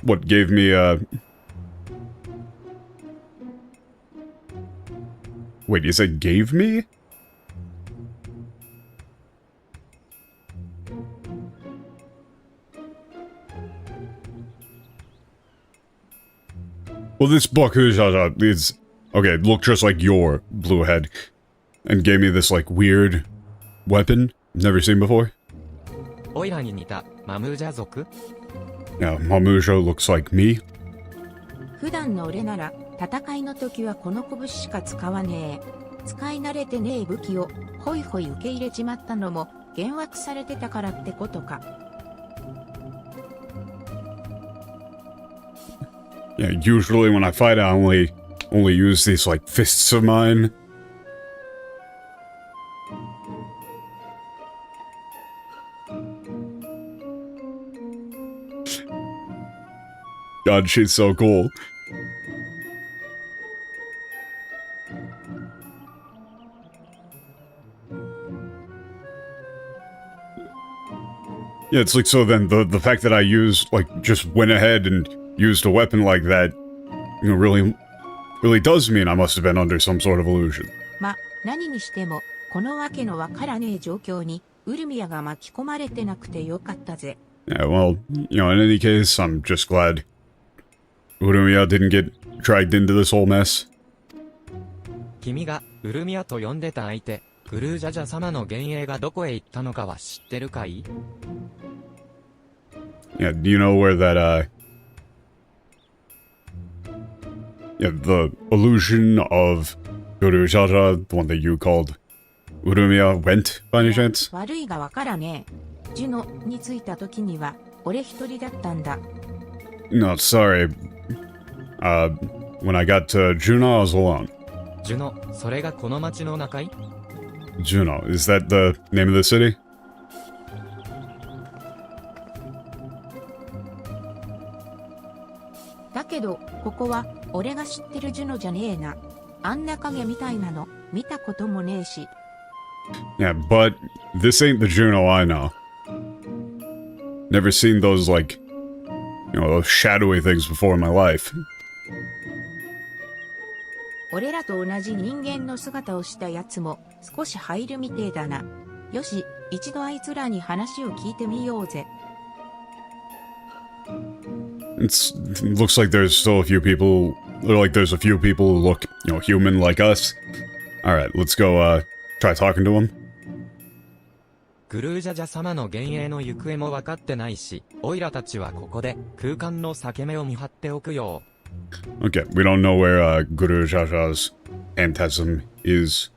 What gave me, Wait, you said gave me? Well, this Bakujaja is... okay, looked just like your blue head. And gave me this, like, weird weapon never seen before. オイラに似たマムージャ族? Yeah, Mimuja looks like me. 普段の俺なら、戦いの時はこの拳しか使わねえ。使い慣れてねえ武器を、ホイホイ受け入れちまったのも、幻惑されてたからってことか。Yeah, usually when I fight, I only use these, like, fists of mine. God, she's so cool. Yeah, it's like, so then the fact that I used, like, just went ahead and used a weapon like that, you know, really does mean I must have been under some sort of illusion. ま、何にしても、このわけのわからねえ状況に、ウルミヤが巻き込まれてなくてよかったぜ。Yeah, well, you know, in any case, I'm just glad Urumia didn't get dragged into this whole mess. 君がウルミヤと呼んでた相手、グルージャジャ様の幻影がどこへ行ったのかは知ってるかい? Yeah, do you know where that, yeah, the illusion of Guru Jaja, the one that you called Urumia, went, by any chance? 悪いがわからねえ。ジュノに着いた時には、俺一人だったんだ。No, sorry. when I got to Juno, I was alone. ジュノ、それがこの町の中い？ Juno, is that the name of the city? だけど、ここは、俺が知ってるジュノじゃねえな。あんな影みたいなの、見たこともねえし。Yeah, but this ain't the Juno I know. Never seen those, like, you know, those shadowy things before in my life. 俺らと同じ人間の姿をしたやつも、少し入るみてえだな。よし、一度あいつらに話を聞いてみようぜ。It looks like there's still a few people, or like there's a few people who look, you know, human like us. Alright, let's go, try talking to him. グルージャジャ様の幻影の行方も分かってないし、オイラたちはここで空間の裂け目を見張っておくよ。Okay, we don't know where, Guru Jaja's phantasm is.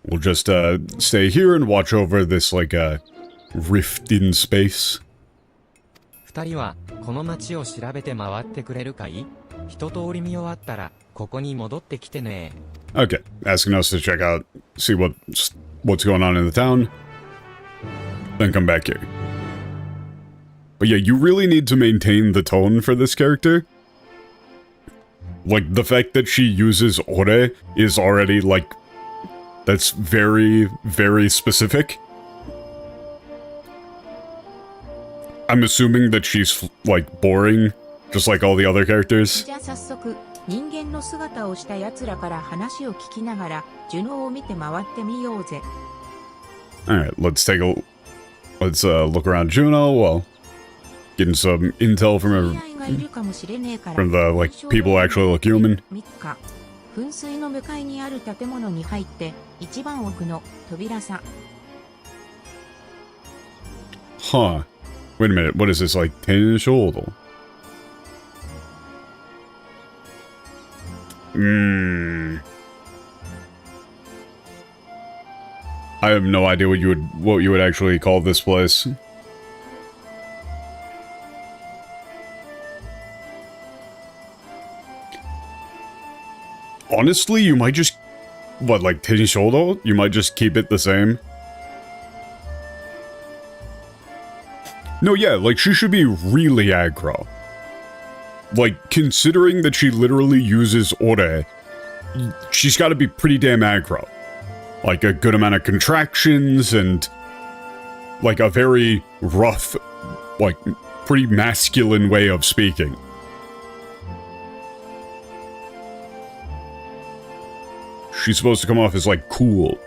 We'll just, stay here and watch over this, like, rift in space. 二人はこの町を調べて回ってくれるかい？一通り見終わったらここに戻ってきてね。Okay, asking us to check out, see what's going on in the town, then come back here. But yeah, you really need to maintain the tone for this character. Like, the fact that she uses ore is already, like, that's very, very specific. I'm assuming that she's, like, boring, just like all the other characters. じゃあ早速、人間の姿をした奴らから話を聞きながら、ジュノを見て回ってみようぜ。Alright, let's look around Juno while getting some intel from the, like, people who actually look human. 3日、噴水の向かいにある建物に入って、一番奥の扉さ。Huh. Wait a minute, what is this, like, Shantotto? I have no idea what you would actually call this place. Honestly, you might just... What, like Shantotto? You might just keep it the same? No, yeah, like, she should be really aggro. Like, considering that she literally uses ore, she's gotta be pretty damn aggro. Like, a good amount of contractions and... like, a very rough, like, pretty masculine way of speaking. She's supposed to come off as, like, cool.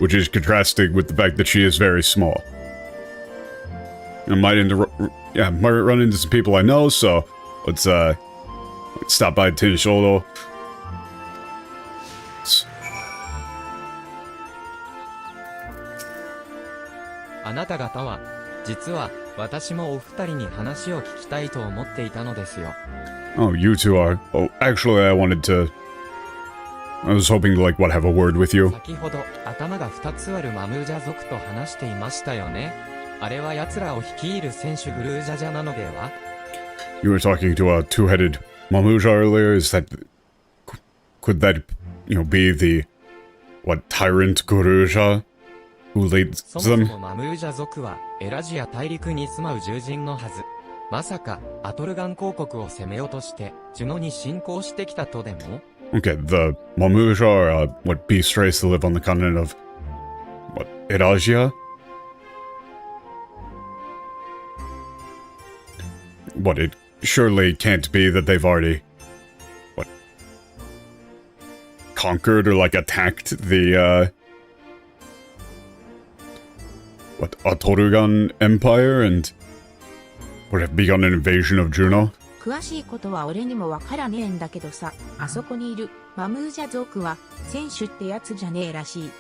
Which is contrasting with the fact that she is very small. I might run into some people I know, so let's stop by Shantotto. あなた方は、実は私もお二人に話を聞きたいと思っていたのですよ。Oh, you two are. Oh, actually, I was hoping to, like, have a word with you. 先ほど頭が2つあるマムージャ族と話していましたよね。あれは奴らを率いる選手グルージャジャなのでは？ You were talking to a two-headed Mimuja earlier. Is that... could that, you know, be the... what, tyrant Guruja who leads そもそ them? もマムージャ族はエラジア大陸に住まう獣人のはず。まさかアトルガン公国を攻め落としてジュノに侵攻してきたとでも？ Okay, the Mimuja are, what, beast race that live on the continent of... what, Erasia? What, it surely can't be that they've already... what... conquered or, like, attacked the, what, Atorugan Empire and... would have begun an invasion of Juno? 詳しいことは俺にもわからねえんだけどさ、あそこにいるマムージャ族は選手ってやつじゃねえらしい。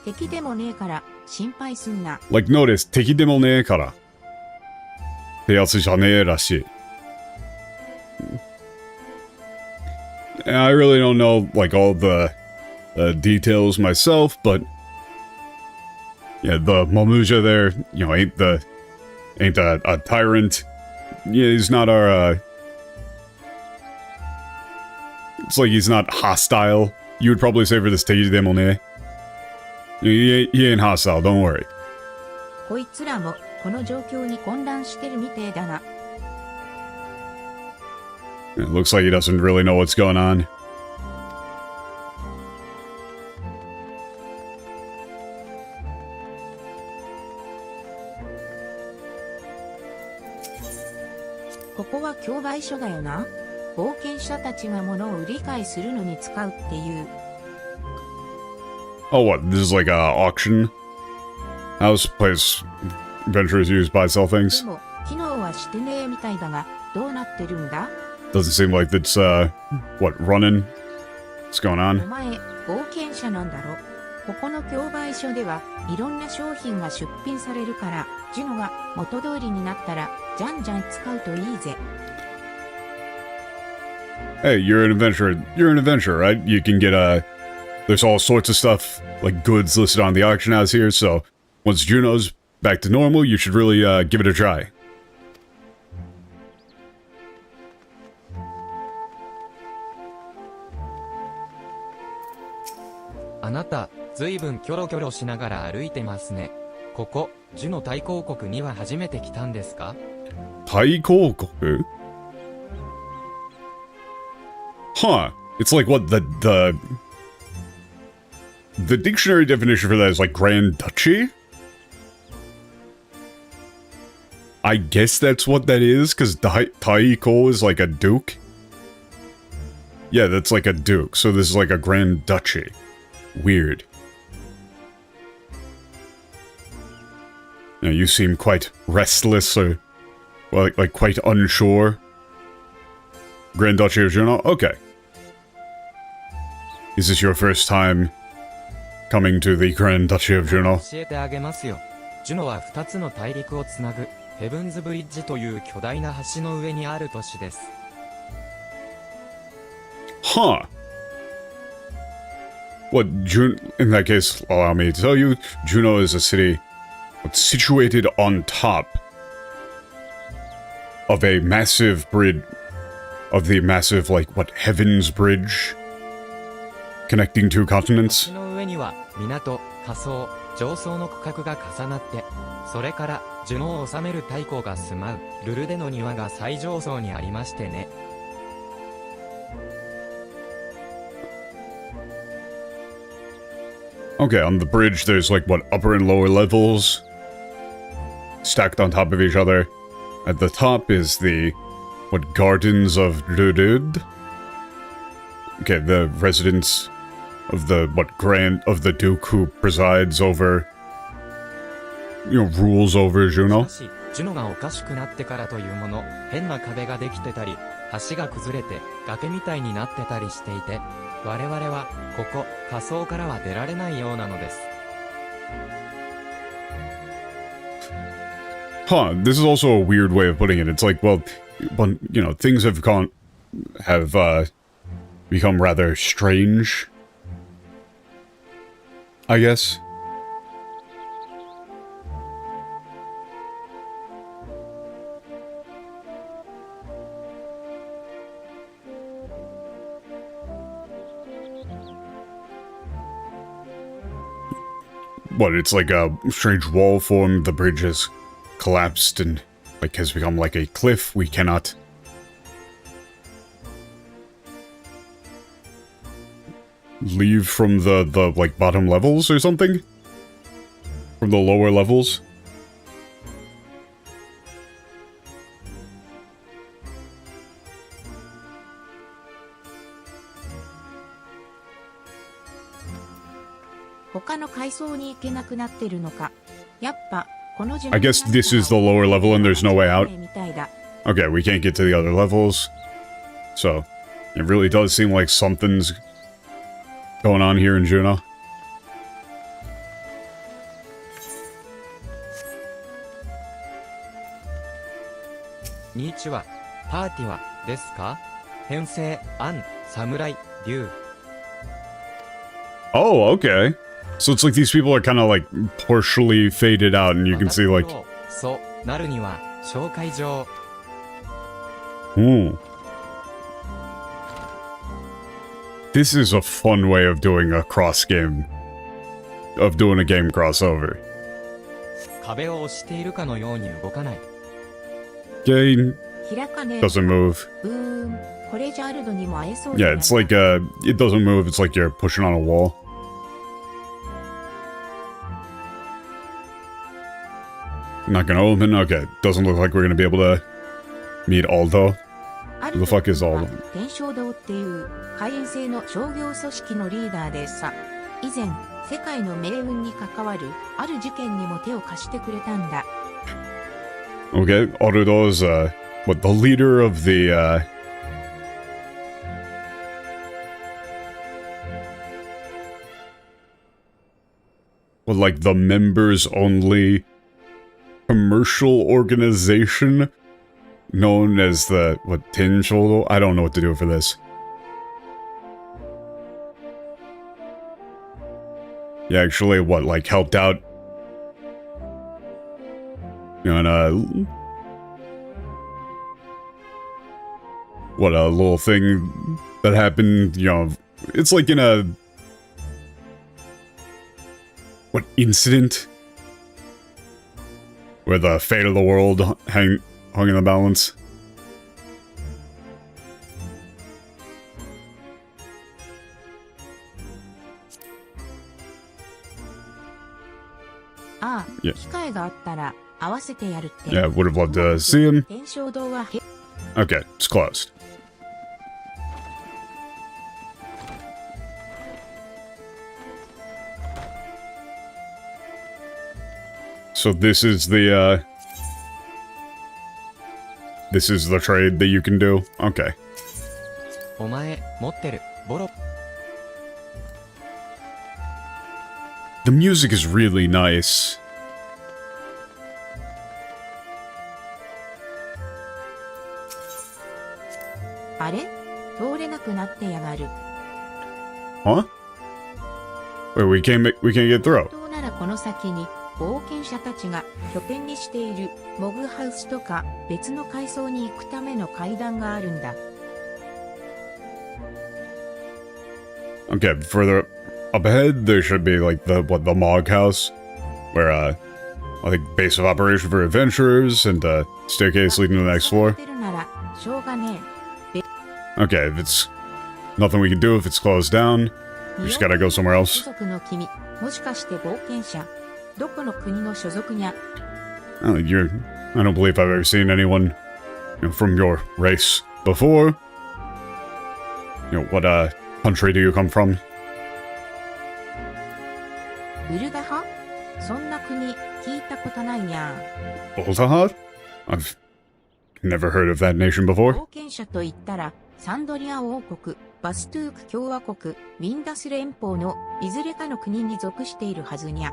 敵でもねえから心配すんな。Like, notice, 敵でもねえから。ってやつじゃねえらしい。And I really don't know, like, all the details myself, but... yeah, the Mimuja there, you know, ain't the ain't a tyrant. Yeah, he's not our, it's like he's not hostile. You would probably say for the stage demo, ne? He ain't hostile, don't worry. こいつらもこの状況に混乱してるみてえだな。It looks like he doesn't really know what's going on. ここは競売所だよな。冒険者たちが物を売り買いするのに使うっていう。Oh, what? This is like a auction house place adventurers use buy sell で things? も機能はしてねえみたいだが、どうなってるんだ？ Doesn't seem like it's, what, running? What's going お on? 前、冒険者なんだろ。ここの競売所ではいろんな商品が出品されるから、ジュノが元通りになったら、じゃんじゃん使うといいぜ。Hey, you're an adventurer. You're an adventurer, right? You can get, there's all sorts of stuff, like goods listed on the auction house here, so once Juno's back to normal, you should really, give it a try. あなた、ずいぶんキョロキョロしながら歩いてますね。ここ、ジュノ大公国には初めて来たんですか？ Taikokoku? Huh. It's like what the dictionary definition for that is like Grand Duchy? I guess that's what that is, because Taiko is like a duke. Yeah, that's like a duke, so this is like a Grand Duchy. Weird. Now, you seem quite restless, or well, like quite unsure. Grand Duchy of Juno? Okay. Is this your first time coming to the Grand Duchy of Juno? 教えてあげますよ。ジュノは2つの大陸をつなぐヘブンズブリッジという巨大な橋の上にある都市です。Huh. What, in that case, allow me to tell you, Juno is a city situated on top of a massive bridge, of the massive, like, what, Heaven's Bridge? Connecting two continents? 橋の上には港、仮想、上層の区画が重なって、それからジュノを治める大公が住まうルルデの庭が最上層にありましてね。Okay, on the bridge there's like, what, upper and lower levels? Stacked on top of each other. At the top is the, what, Gardens of Ludud? Okay, the residence of the, what, of the Duke who presides over, you know, rules over し Juno. かし、ジュノがおかしくなってからというもの、変な壁ができてたり、橋が崩れて崖みたいになってたりしていて、我々はここ仮想からは出られないようなのです。Huh, this is also a weird way of putting it. It's like, well, you know, things have become rather strange, I guess. What, it's like a strange wall formed, the bridge has collapsed and, like, has become like a cliff. We cannot leave from the like, bottom levels or something? From the lower levels? I guess this is the lower level and there's no way out. Okay, we can't get to the other levels. So, it really does seem like something's going on here in Juno. ニーチはパーティはですか？編成、アン、侍、竜。Oh, okay. So it's like these people are kind of like partially faded out and you can see like... そう、なるには紹介状。Ooh. This is a fun way of doing a doing a game crossover. 壁を押しているかのように動かない。Game 開かねえ。 doesn't move. これじゃアルドにも会えそうじゃ Yeah, ない it's like it doesn't move. It's like you're pushing on a wall. Not gonna open. Okay, doesn't look like we're gonna be able to meet Aldo. ア Who the fuck is ルド Aldo? は天正堂っていう海援制の商業組織のリーダーでさ、以前世界の命運に関わるある事件にも手を貸してくれたんだ。 Okay, Aldo is what, the leader of the well, like the members only commercial organization known as the what, Shantotto? I don't know what to do for this. Yeah, actually, what, like helped out, you know, and what a little thing that happened, you know, it's like in a what incident where the fate of the world hung in the balance. Yeah. 機会があったら合わせてやるって。 Yeah, would have loved to see him. 天正堂は Okay, it's closed. So this is the trade that you can do? Okay. お前持ってるボロ。 The music is really nice. あれ通れなくなってやがる。 Huh? Wait, we can't get through. 本当ならこの先に冒険者たちが拠点にしているモグハウスとか別の階層に行くための階段があるんだ。 Okay, further up ahead, there should be like the Mog House, where I think base of operation for adventurers and staircase leading to the next floor. 出るならしょうがね Okay, if it's nothing we can do if it's closed down, え。 we just gotta go somewhere 所 else. 属の君、もしかして冒険者、どこの国の所属にゃ。 I don't believe I've ever seen anyone, you know, from your race before. You know, what country do you come from? ブルガハ？そんな国聞いたことないにゃ。 Oltahad? I've never heard of that nation before. 冒険者と言ったら、サンドリア王国、バストゥーク共和国、ウィンダス連邦のいずれかの国に属しているはずにゃ。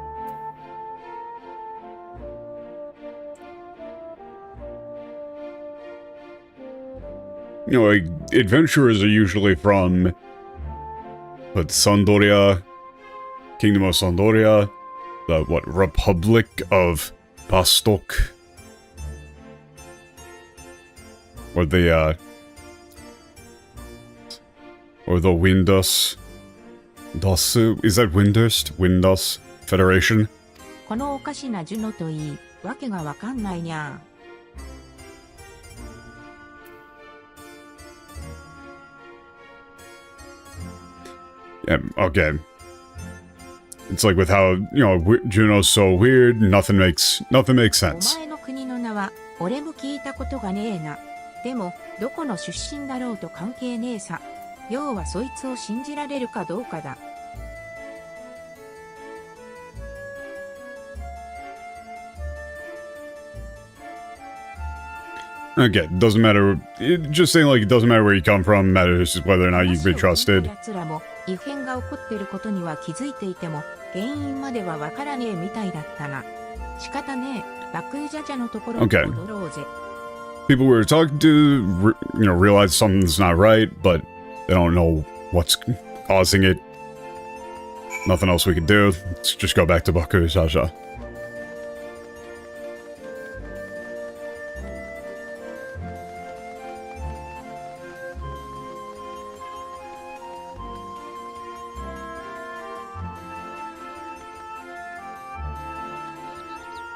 You know, like, adventurers are usually from, what, Sandoria, Kingdom of Sandoria, the, what, Republic of Bastok, or the Windus, is that Windus Federation? このおかしなジュノといい、わけがわかんないにゃ。 Yeah, okay. It's like with how, you know, Juno's so weird, nothing makes お sense. 前の国の名は、俺も聞いたことがねえな。でも、どこの出身だろうと関係ねえさ。要はそいつを信じられるかどうかだ。 Okay, doesn't matter. Just saying, like, it doesn't matter where you come from, matters whether or not you can be trusted. 奴らも異変が起こってることには気づいていても、原因まではわからねえみたいだったな。仕方ねえ、バクージャジャのところに Okay. 戻ろうぜ。 People we're talking to, you know, realize something's not right, but they don't know what's causing it. Nothing else we can do. Let's just go back to Baku Sasha.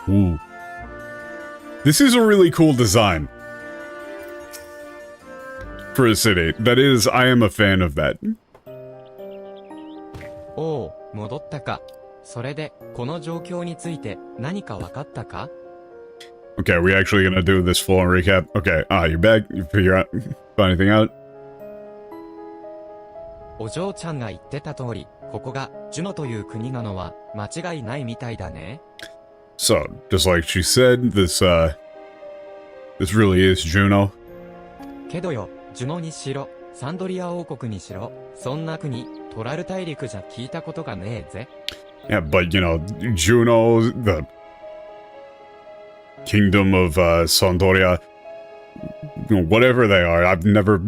Ooh. This is a really cool design. For a city. That is, I am a fan of that. おお、戻ったか。それで、この状況について何か分かったか？ Okay, are we actually gonna do this full on recap? Okay, you're back. You figure out, find anything out? お嬢ちゃんが言ってた通り、ここがジュノという国なのは間違いないみたいだね。So, just like she said, this really is Juno. けどよ、ジュノにしろ、サンドリア王国にしろ、そんな国、トラル大陸じゃ聞いたことがねえぜ。Yeah, but you know, Juno, the kingdom of Sandoria, whatever they are, I've never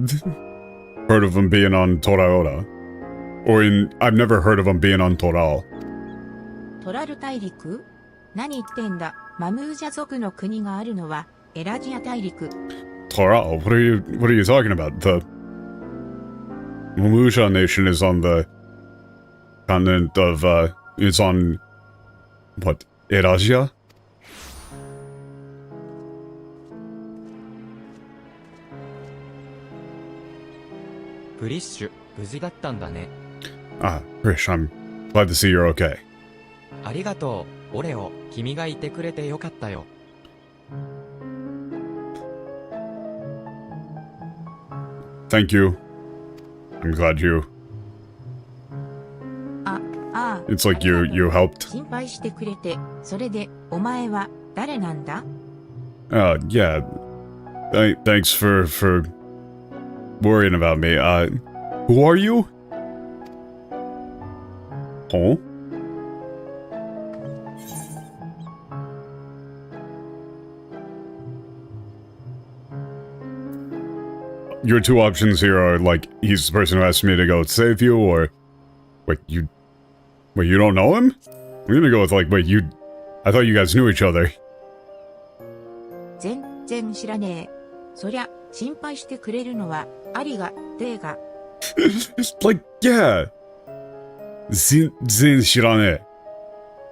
heard of them being on Toraora. I've never heard of them being on Toral. トラル大陸？何言ってんだ。マムージャ族の国があるのはエラジア大陸。Toral? What are you talking about? The Mimuja nation is on the continent of, it's on, what, Eurasia? プリッシュ、無事だったんだね。Prishe, I'm glad to see you're okay. ありがとう、オレオ、君がいてくれてよかったよ。Thank you. I'm glad you. ああ。 It's like you helped. 心配してくれて、それで、お前は誰なんだ？ Yeah. Thanks for worrying about me. Who are you? Huh? Your two options here are like, he's the person who asked me to go save you, or wait, you don't know him? I'm gonna go with like, I thought you guys knew each other. 全然知らねえ。そりゃ、心配してくれるのは、ありが、てが。Like, yeah. Zin Shirane.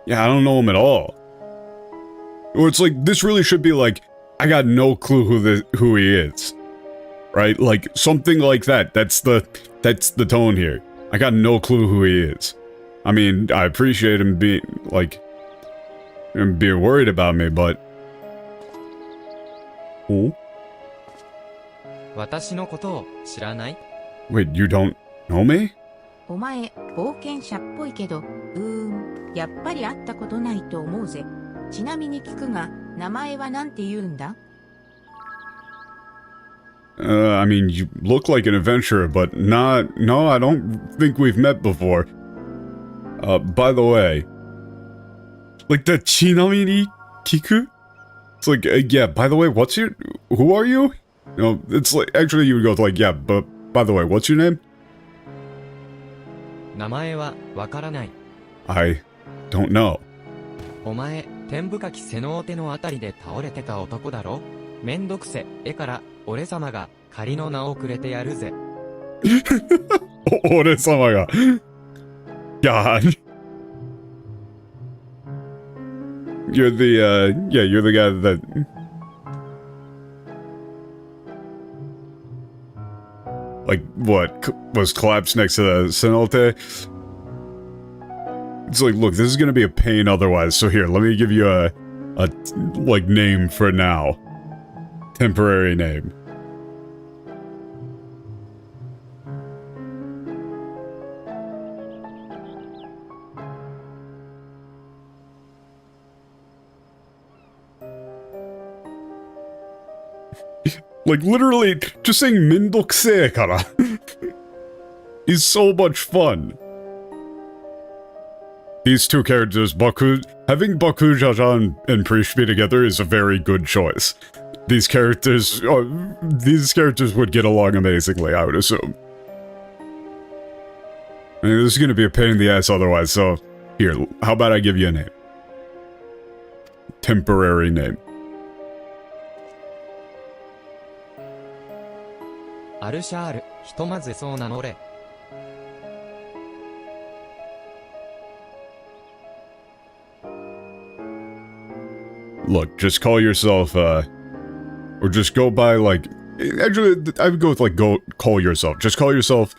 Yeah, I don't know him at all. Or it's like, this really should be like, I got no clue who he is. Right? Like, something like that. That's the tone here. I got no clue who he is. I mean, I appreciate him being worried about me, but... Oh? 私のことを知らない？ Wait, you don't know me? お前、冒険者っぽいけど、やっぱり会ったことないと思うぜ。ちなみに聞くが、名前はなんて言うんだ？ I mean, you look like an adventurer, but no, I don't think we've met before. By the way, like the chinamini kiku? It's like, yeah, by the way, who are you? No, it's like, actually you would go like, yeah, but by the way, what's your name? 名前はわからない。I don't know. お前、天深き瀬のお手のあたりで倒れてた男だろ？めんどくせえから俺様が仮の名をくれてやるぜ。俺様が。God. You're the guy that... Like, what? Was collapsed next to the cenote? It's like, look, this is gonna be a pain otherwise, so here, let me give you a like, name for now. Temporary name. Like, literally, just saying mendokuse kara is so much fun. These two characters, having Bakujaja and Prishe be together is a very good choice. These characters would get along amazingly, I would assume. I mean, this is gonna be a pain in the ass otherwise, so... Here, how about I give you a name? Temporary name. アルシャール、ひとまずそう名乗れ。look, just call yourself, or just go by, like, actually, I would go with, like, call yourself. Just call yourself,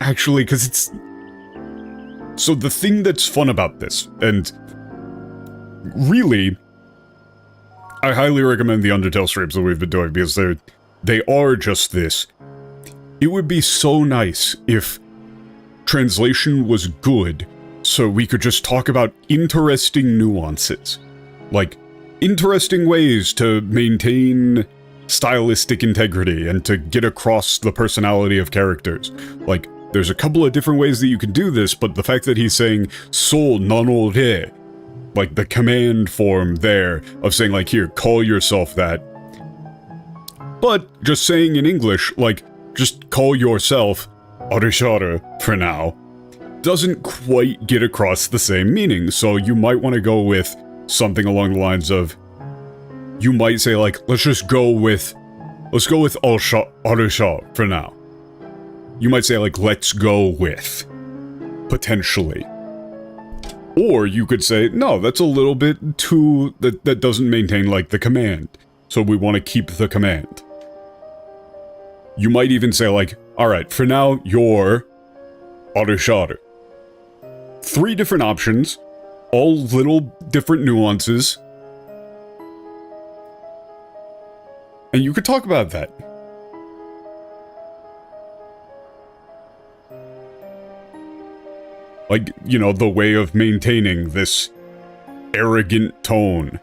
actually, because it's, so the thing that's fun about this, and really, I highly recommend the Undertale streams that we've been doing, because they are just this. It would be so nice if translation was good, so we could just talk about interesting nuances. Like, interesting ways to maintain stylistic integrity and to get across the personality of characters. Like, there's a couple of different ways that you can do this, but the fact that he's saying "so nano re," like the command form there of saying, like, here, call yourself that. But just saying in English, like, just call yourself Arishara for now, doesn't quite get across the same meaning. So you might want to go with something along the lines of, you might say, like, let's go with Arusha for now. You might say, like, let's go with, potentially. Or you could say, no, that's a little bit too, that doesn't maintain, like, the command. So we want to keep the command. You might even say, like, alright, for now, you're Arusha. 3 different options, all little different nuances. And you could talk about that. Like, you know, the way of maintaining this arrogant tone.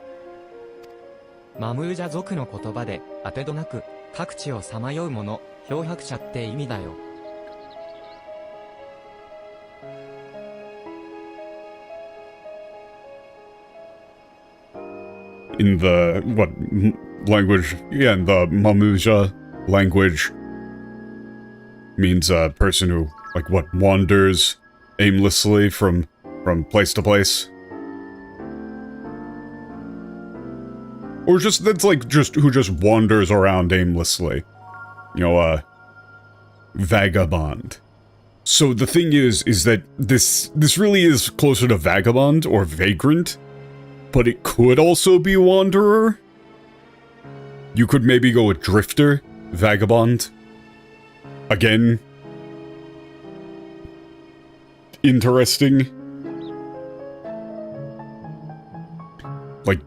マムージャ族の言葉で、当てどなく、各地をさまよう者、漂白者って意味だよ。In the, what, language? Yeah, in the Mimuja language. Means a person who, like, what, wanders aimlessly from place to place. Or just, that's like, who just wanders around aimlessly. You know, vagabond. So the thing is that this really is closer to vagabond or vagrant, but it could also be wanderer. You could maybe go with drifter, vagabond. Again, interesting. Like,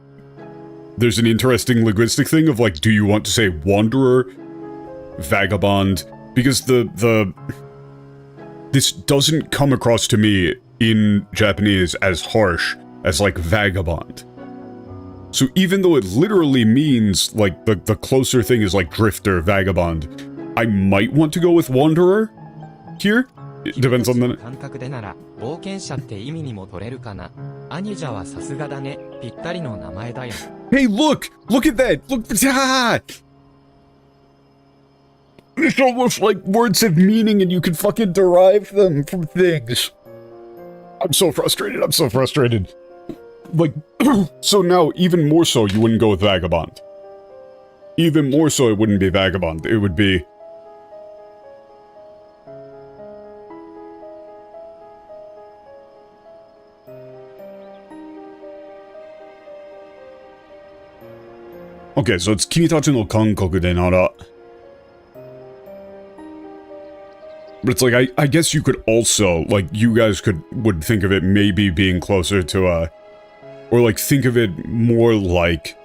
there's an interesting linguistic thing of, like, do you want to say wanderer, vagabond? Because this doesn't come across to me in Japanese as harsh as, like, vagabond. So even though it literally means, like, the closer thing is, like, drifter, vagabond, I might want to go with wanderer here. It depends on the... 感覚でなら、冒険者って意味にも取れるかな。アニジャはさすがだね。ぴったりの名前だよ。Hey, look! Look at that! Look! Ah! It's almost like words have meaning and you can fucking derive them from things. I'm so frustrated, I'm so frustrated. Like, so now, even more so, you wouldn't go with vagabond. Even more so, it wouldn't be vagabond. It would be... Okay, so it's Kimitachi no Kankoku de nara. But it's like, I guess you could also, like, you guys would think of it maybe being closer to, or, like, think of it more like...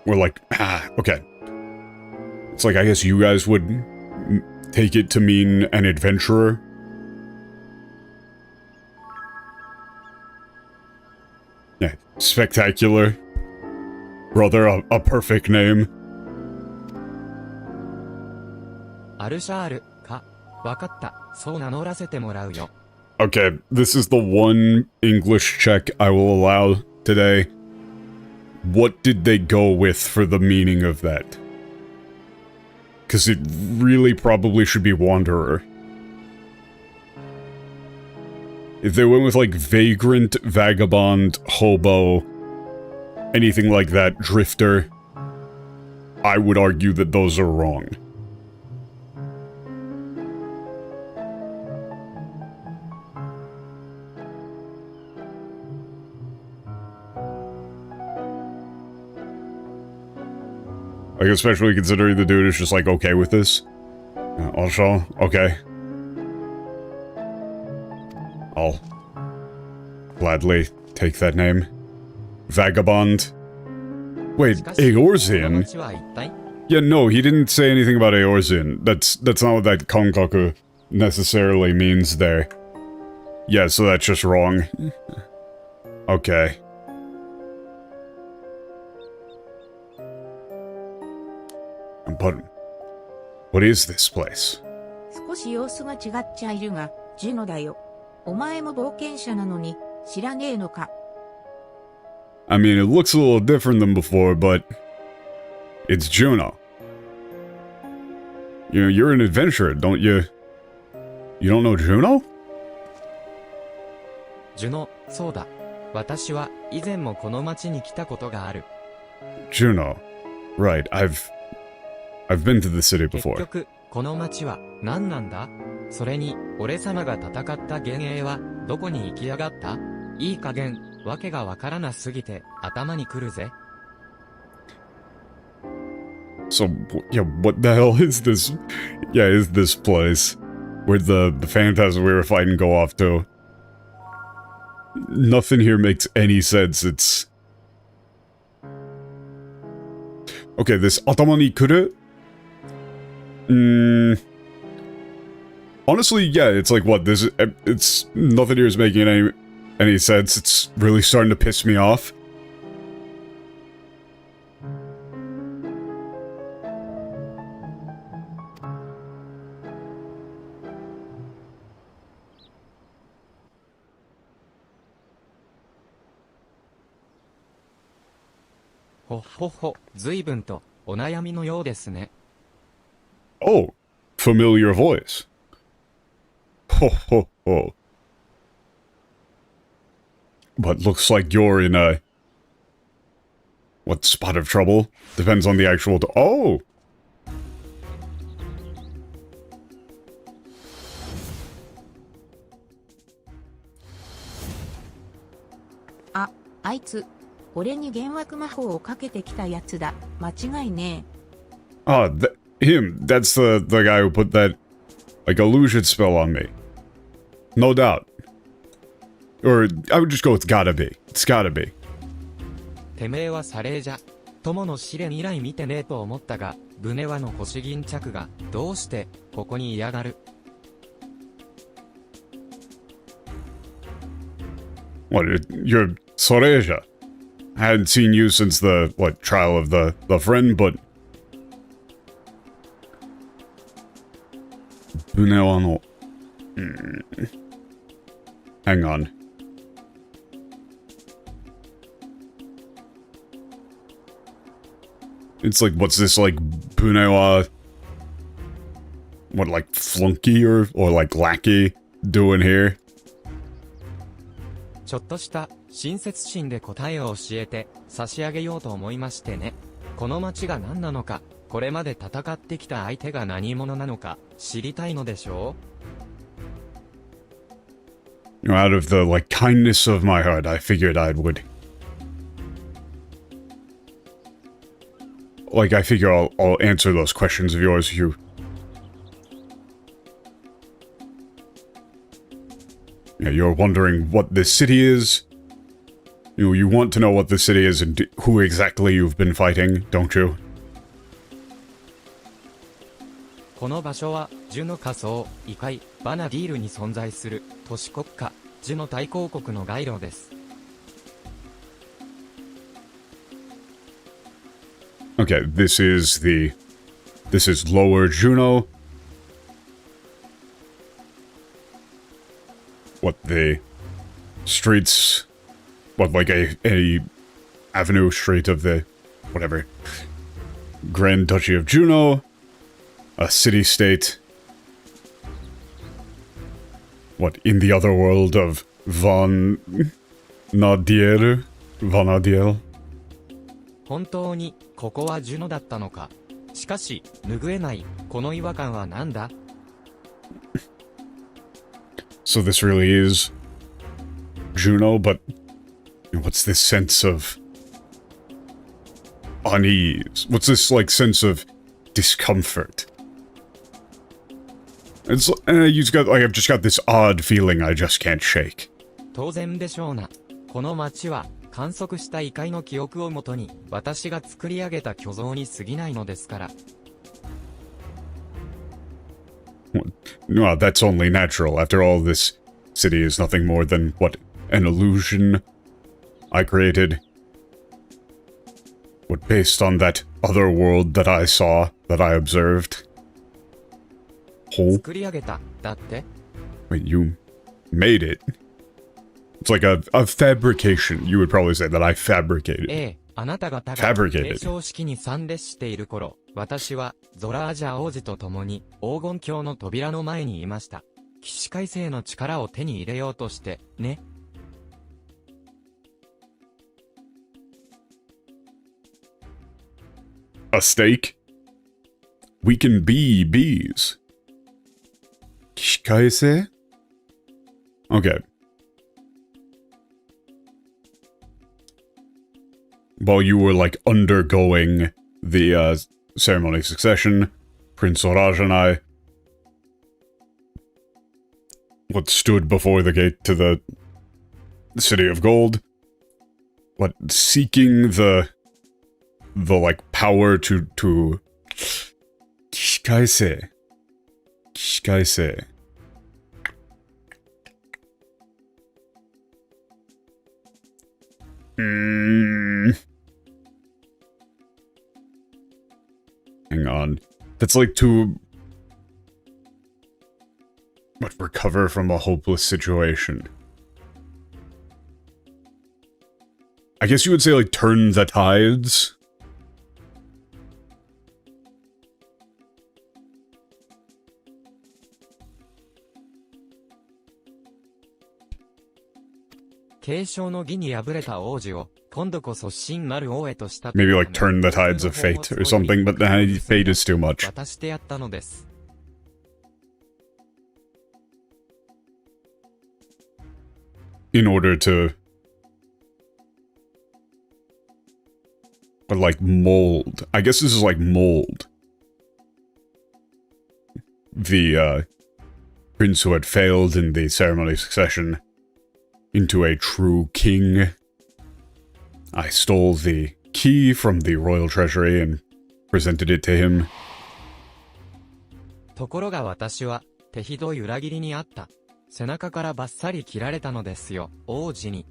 Or, like, okay. It's like, I guess you guys would take it to mean an adventurer. Yeah, spectacular. Brother, a perfect name. アルシャールか。わかった。そう名乗らせてもらうよ。Okay, this is the one English check I will allow today. What did they go with for the meaning of that? Because it really probably should be wanderer. If they went with, like, vagrant, vagabond, hobo, anything like that, drifter, I would argue that those are wrong. Like, especially considering the dude is just, like, okay with this. Also, okay. I'll gladly take that name. Vagabond. Wait, しかしこの Eorzean? 町は一体 Yeah, no, he didn't say anything about Eorzean. That's not what that Konkaku necessarily means there. Yeah, so that's just wrong. Okay. But what is this place? 少し様子が違っちゃいるが、ジュノだよ。お前も冒険者なのに、知らねえのか。I mean, it looks a little different than before, but it's Juno. You know, you're an adventurer, don't you? You don't know Juno? ジュノ、そうだ。私は以前もこの町に来たことがある。 Juno. Right, I've been to the city 結 before. 局、この町は何なんだ？それに、俺様が戦った幻影はどこに行きやがった？いい加減、わけがわからなすぎて頭にくるぜ。 So, yeah, what the hell is this? Yeah, is this place? Where'd the phantasm we were fighting go off to? Nothing here makes any sense, it's... Okay, this Atama ni kuru? Honestly, yeah, it's like, what, this... It's... Nothing here is making any sense, it's really starting to piss me off. OHOHO、随分とお悩みのようですね。 Oh, familiar voice. Ho ho ho. But looks like you're in a... What spot of trouble? Depends on the actual... Oh! あ、あいつ、俺に幻惑魔法をかけてきたやつだ。間違いねえ。 Ah, him. That's the guy who put that, like, illusion spell on me. No doubt. Or, I would just go with gotta be. It's gotta be. てめえはサレージャ。友の試練以来見てねえと思ったが、ブネワの星巾着がどうしてここに嫌がる？ What, you're Soreja? I hadn't seen you since the, what, trial of the friend, but... Bunewa no... Hang on. It's like, what's this, like, Bunewa... What, like, flunky or like, lackey doing here? ちょっとした親切心で答えを教えて差し上げようと思いましてね。この町が何なのか、これまで戦ってきた相手が何者なのか知りたいのでしょう？ Out of the, like, kindness of my heart, I figured I would... Like, I figure I'll answer those questions of yours. You're wondering what this city is? You want to know what the city is and who exactly you've been fighting, don't you? この場所はジュノ仮想異界バナディールに存在する都市国家ジュノ大公国の街路です。 Okay, this is Lower Juno. What, the streets, what, like a avenue street of the, whatever, Grand Duchy of Juno, a city-state, what, in the other world of Vanadiel? 本当にここはジュノだったのか。しかし拭えないこの違和感はなんだ？ So this really is Juno, but what's this sense of unease? What's this, like, sense of discomfort? It's, I've just got this odd feeling I just can't shake. 当然でしょうな。この街は観測した異界の記憶をもとに私が作り上げた虚像に過ぎないのですから。Well, that's only natural. After all, this city is nothing more than, what, an illusion I created? What, based on that other world that I saw, that I observed? Oh. 作り上げた。だって Wait, you made it? It's like a fabrication. You would probably say that I fabricated. ええ、あなた方が Fabricated. 継承式に参列している頃、私はゾラージャ王子と共に黄金鏡の扉の前にいました。起死回生の力を手に入れようとして、ね。A steak? We can be bees. Kishikaise? Okay. While you were, like, undergoing the, ceremony of succession, Prince Oraj and I, what, stood before the gate to the City of Gold, what, seeking the like, power to Kishikaise. Kishikaise. Hang on. That's like to... What, recover from a hopeless situation. I guess you would say, like, turn the tides?継承の儀に敗れた王子を今度こそ真なる王へとした。 Maybe like turn the tides of fate or something, but fate is too much. 渡してやったのです。In order to... But like mold. I guess this is like mold. The, prince who had failed in the ceremony of succession into a true king. I stole the key from the royal treasury and presented it to him. ところが私は手ひどい裏切りにあった。背中からバッサリ切られたのですよ、王子に。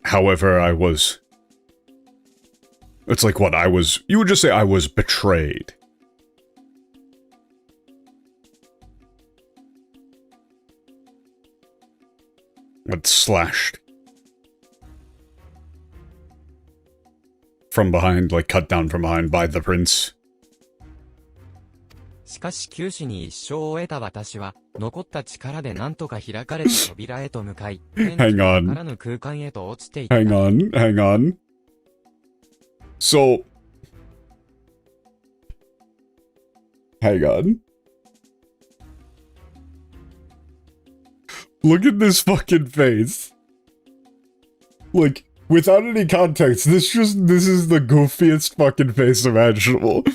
However, I was... It's like what I was... You would just say I was betrayed. What, slashed? From behind, like cut down from behind by the prince. しかし九死に一生を得た私は、残った力で何とか開かれた扉へと向かい、天地からぬ空間へと落ちていった。Hang on. So... Hang on. Look at this fucking face. Like, without any context, this is the goofiest fucking face imaginable.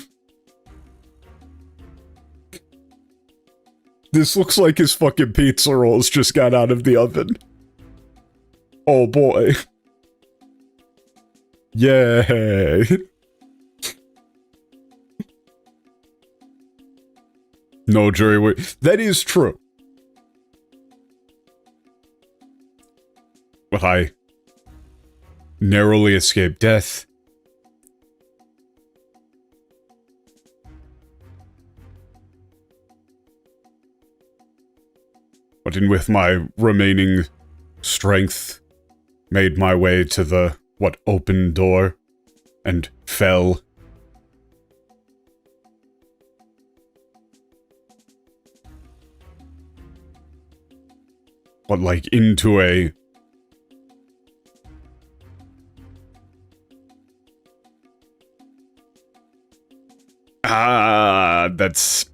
This looks like his fucking pizza rolls just got out of the oven. Oh boy. Yay. No jury, that is true. But I narrowly escaped death. But in with my remaining strength, made my way to the, what, open door, and fell. But like into a... That's...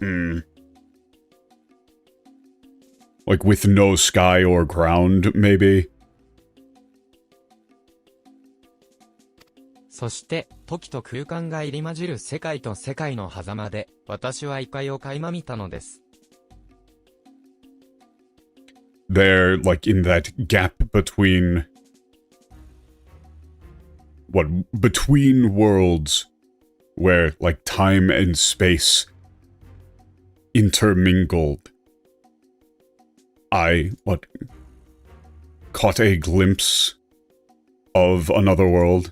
Like, with no sky or ground, maybe? そして、時と空間が入り混じる世界と世界の狭間で、私は異界を垣間見たのです。They're, like, in that gap between... What? Between worlds, where, like, time and space intermingled. I, what? Caught a glimpse of another world.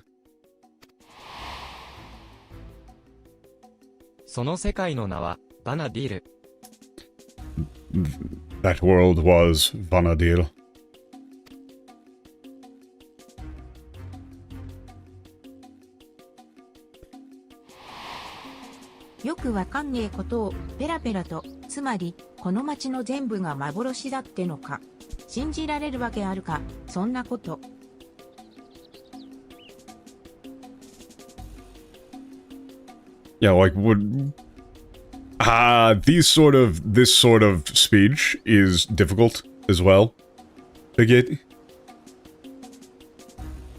その世界の名は、バナディール。That world was Vanadil. よくわかんねえことをペラペラと、つまりこの街の全部が幻だってのか。信じられるわけあるか、そんなこと。Yeah, like, would... this sort of speech is difficult as well to get.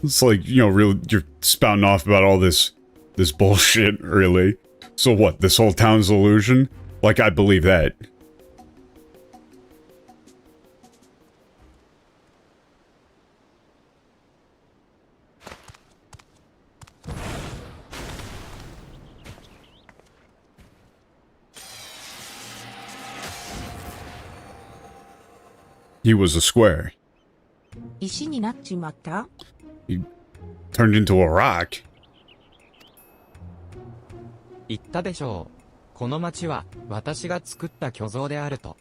It's like, you know, really, you're spouting off about all this bullshit, really. So what, this whole town's illusion? Like, I believe that. He was a square. 石になっちまった？ He turned into a rock. 言ったでしょう。この町は私が作った巨像であると。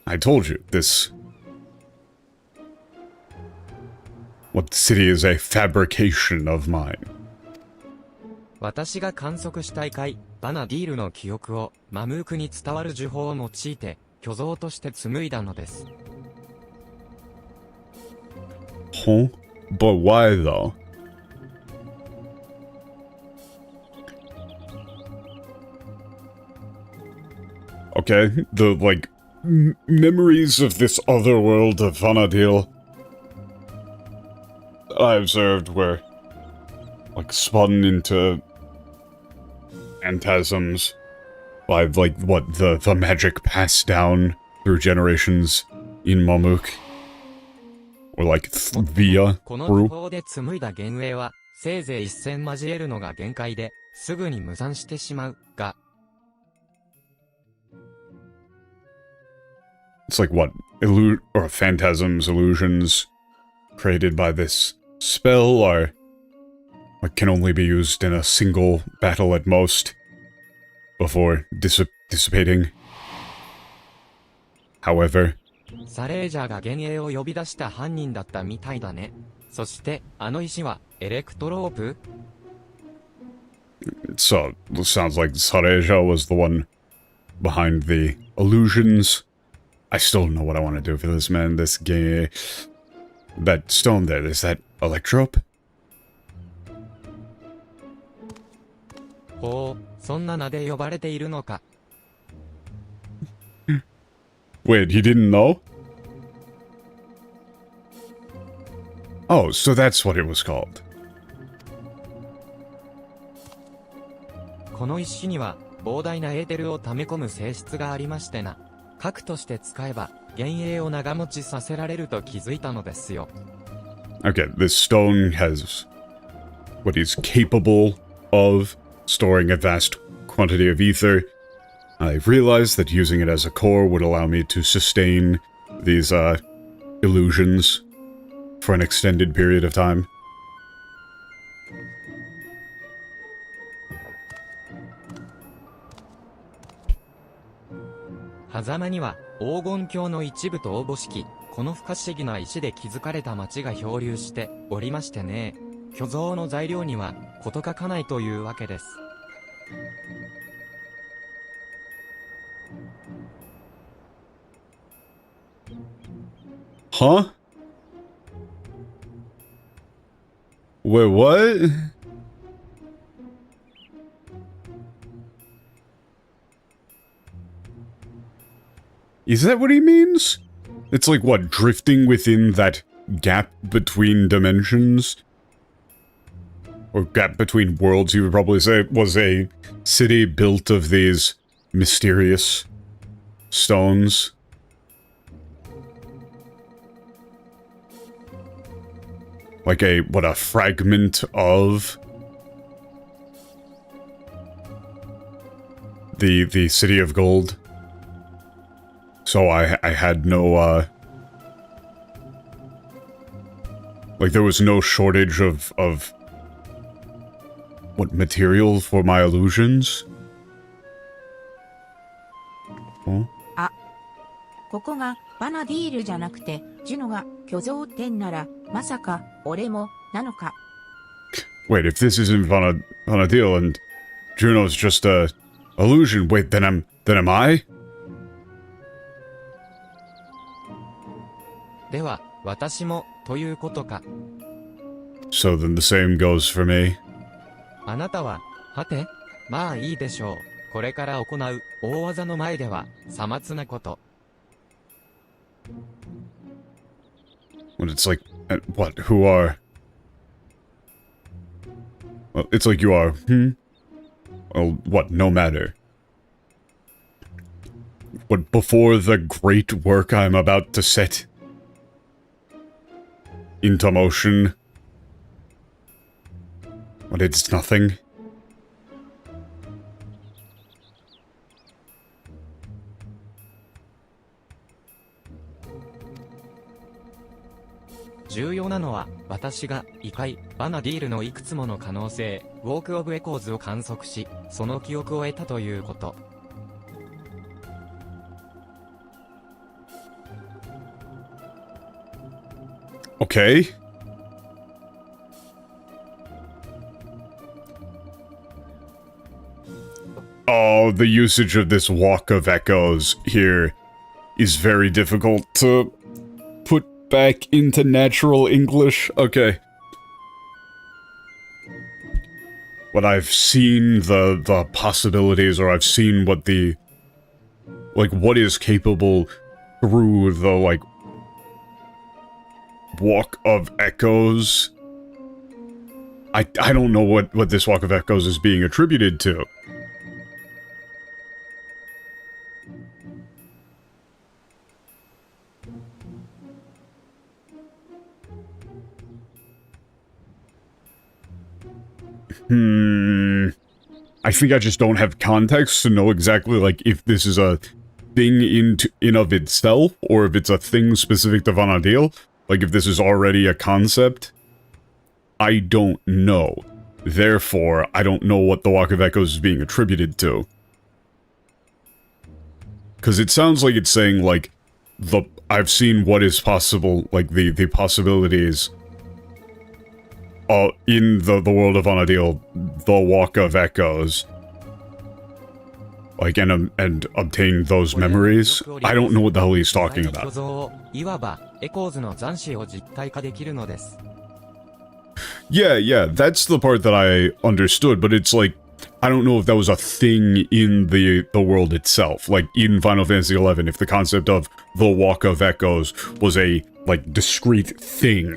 I told you, this... What city is a fabrication of mine. 私が観測した異界、バナディールの記憶をマムークに伝わる呪法を用いて巨像として紡いだのです。Huh? But why though? Okay, the, like, memories of this other world of Vanadil that I observed were, like, spun into phantasms by, like, what, the magic passed down through generations in Mamuk. Or, like, via この呪 through. 法で紡いだ幻影はせいぜい一線交えるのが限界ですぐに無残してしまうが。It's like what? Or phantasms, illusions created by this spell are... Like, can only be used in a single battle at most before dissipating. However... サレージャーが幻影を呼び出した犯人だったみたいだね。そして、あの石はエレクトロープ？ So, it sounds like Sareja was the one behind the illusions. I still don't know what I want to do for this, man. This game... That stone there, is that Electrope? ほう、そんな名で呼ばれているのか。Wait, he didn't know? Oh, so that's what it was called. この石には膨大なエーテルを溜め込む性質がありましてな。核として使えば幻影を長持ちさせられると気づいたのですよ。Okay, this stone has what is capable of storing a vast quantity of ether. I realized that using it as a core would allow me to sustain these illusions for an extended period of time. 狭間には黄金鏡の一部とおぼしきこの不可思議な石で築かれた町が漂流しておりましてね。巨像の材料には事欠かないというわけです。Huh? Wait, what? Is that what he means? It's like, what, drifting within that gap between dimensions? Or gap between worlds, you would probably say, was a city built of these mysterious stones. Like a, what, a fragment of the City of Gold. So I had no, like there was no shortage of what, material for my illusions? Oh? ここがバナディールじゃなくて、ジュノが巨像天なら、まさか俺もなのか。Wait, if this isn't Vanadil and Juno's just a illusion, wait, then am I? では、私も、ということか。So then the same goes for me. あなたは、はて、まあいいでしょう。これから行う、大技の前では、さまつなこと。When it's like, what, who are... Well, it's like you are, Well, what, no matter. What, before the great work I'm about to set into motion, but it's nothing.「重要なのは、私が異界、バナディールのいくつもの可能性、ウォーク・オブ・エコーズを観測し、その記憶を得たということ。」Okay. Oh, the usage of this Walk of Echoes here is very difficult to put back into natural English. Okay. But I've seen the possibilities, or I've seen what the... like, what is capable through the, like, Walk of Echoes. I don't know what this Walk of Echoes is being attributed to. I think I just don't have context to know exactly, like, if this is a thing in of itself, or if it's a thing specific to Vanadil. Like, if this is already a concept. I don't know. Therefore, I don't know what the Walk of Echoes is being attributed to. Because it sounds like it's saying, like, I've seen what is possible, like, the possibilities in the world of Vanadil, the Walk of Echoes. Like, and obtain those memories. I don't know what the hell he's talking about. Yeah, that's the part that I understood, but it's like, I don't know if that was a thing in the world itself. Like, in Final Fantasy XI, if the concept of the Walk of Echoes was a, like, discrete thing.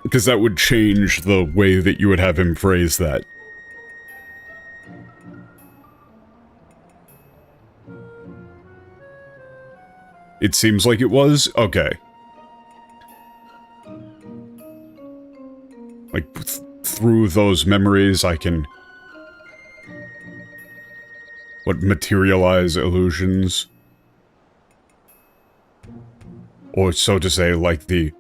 Because that would change the way that you would have him phrase that. It seems like it was? Okay. Like, through those memories, I can... what, materialize illusions? Or so to say, like the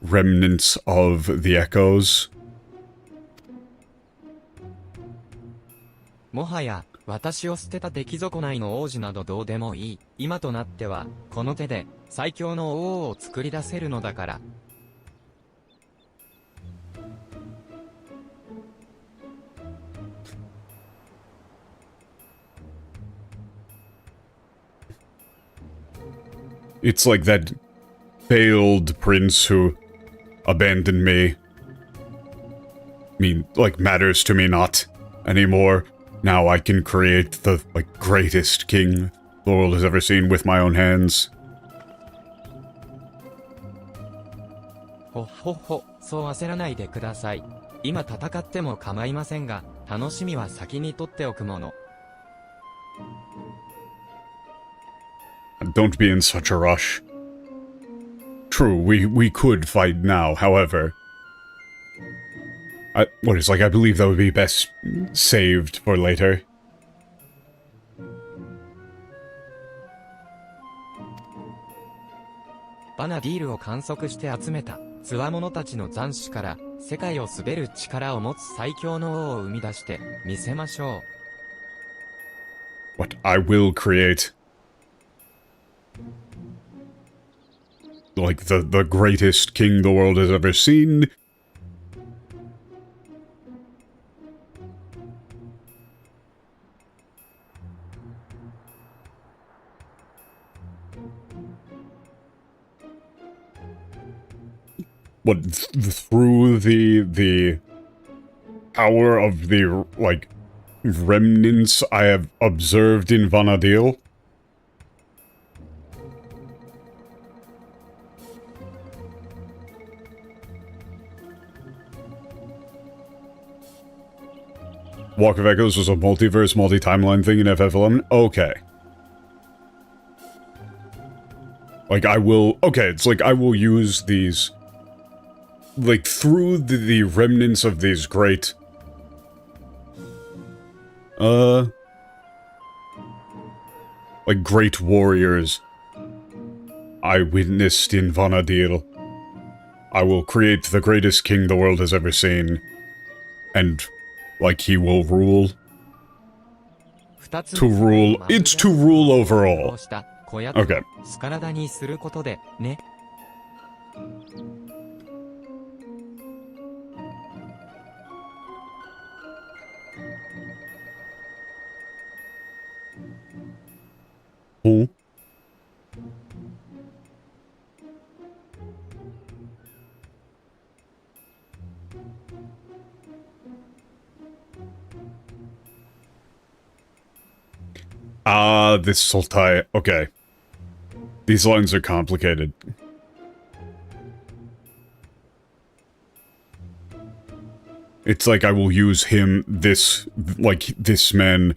remnants of the echoes? もはや、私を捨てた出来損ないの王子などどうでもいい。今となっては、この手で、最強の王を作り出せるのだから。It's like that failed prince who abandoned me. I mean, like, matters to me not anymore. Now I can create the, like, greatest king the world has ever seen with my own hands. ほっほっほ、そう焦らないでください。今戦っても構いませんが、楽しみは先に取っておくもの。Don't be in such a rush. True, we could fight now, however. I believe that would be best saved for later. バナディールを観測して集めた、強者たちの残滓から、世界を滑る力を持つ最強の王を生み出して、見せましょう。What I will create. Like the greatest king the world has ever seen. What, through the power of the, like, remnants I have observed in Vana'diel? Walk of Echoes was a multiverse, multi-timeline thing in FF11? Okay. Like, I will... Okay, it's like I will use these... Like, through the remnants of these great... Like, great warriors I witnessed in Vana'diel. I will create the greatest king the world has ever seen. And, like, he will rule. To rule... It's to rule overall. Okay. スカラダにすることで、ね。Oh. This Sultai. Okay. These lines are complicated. It's like I will use him, this man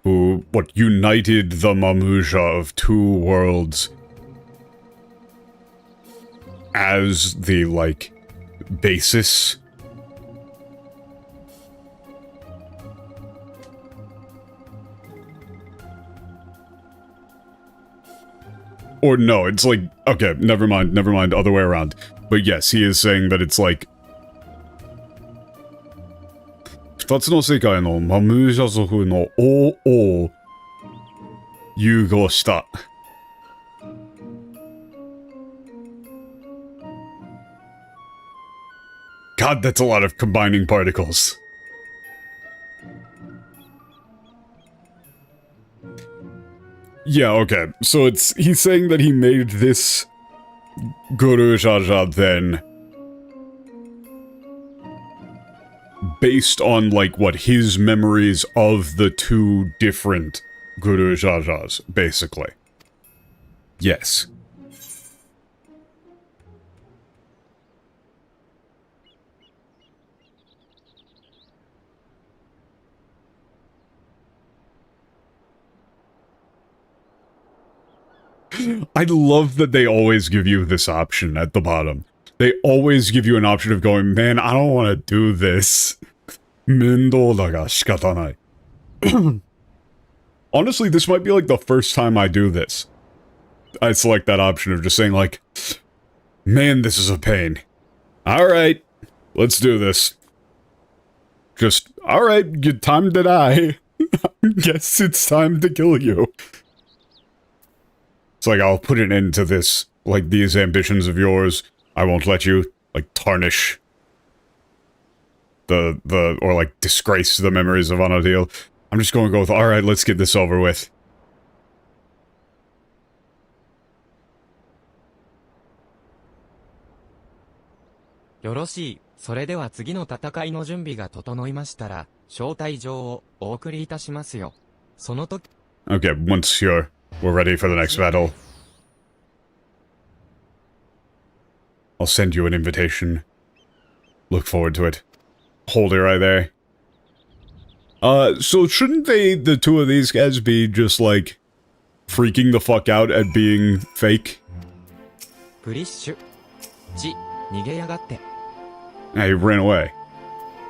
who, united the Mimuja of two worlds as the, basis. Or no, it's like, okay, never mind, other way around. But yes, he is saying that it's like... 二つの世界のマムージャ族の王を融合した。God, that's a lot of combining particles. Yeah, okay. So he's saying that he made this Guru Jaja then based on, his memories of the two different Guru Jajas, basically. Yes. I love that they always give you this option at the bottom. They always give you an option of going, man, I don't want to do this. 面倒だが仕方ない. Honestly, this might be the first time I do this. I select that option of just saying man, this is a pain. Alright, let's do this. Just, alright, good time to die. Guess it's time to kill you. It's I'll put an end to this, these ambitions of yours. I won't let you, tarnish or disgrace the memories of Vana'diel. I'm just going to go with, alright, let's get this over with. よろしい。それでは次の戦いの準備が整いましたら、招待状をお送りいたしますよ。その時。Okay, once you're We're ready for the next battle. I'll send you an invitation. Look forward to it. Hold it right there. So shouldn't the two of these guys be just, like, freaking the fuck out at being fake? プリッシュ。逃げやがって。He ran away.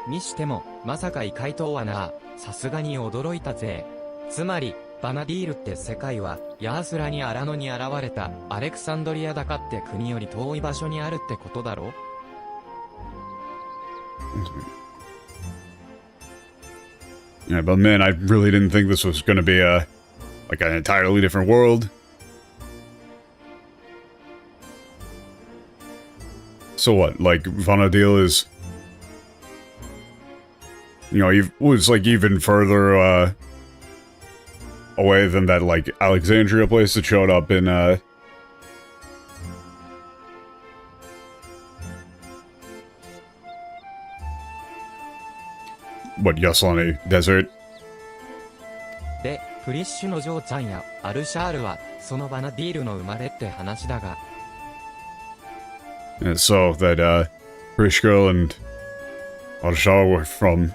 にしても、まさか異界とはな。さすがに驚いたぜ。つまり、バナディールって世界は、ヤースラにアラノに現れた、アレクサンドリアだかって国より遠い場所にあるってことだろ? Yeah, but man, I really didn't think this was gonna be like an entirely different world. So what, like, Vanadil is... You know, he was, like, even further, away than that, like, Alexandria place that showed up in, what, Yaslani Desert? で、プリッシュの嬢ちゃんや、アルシャールは、そのバナディールの生まれって話だが。And so that, Prishe and Arshar were from...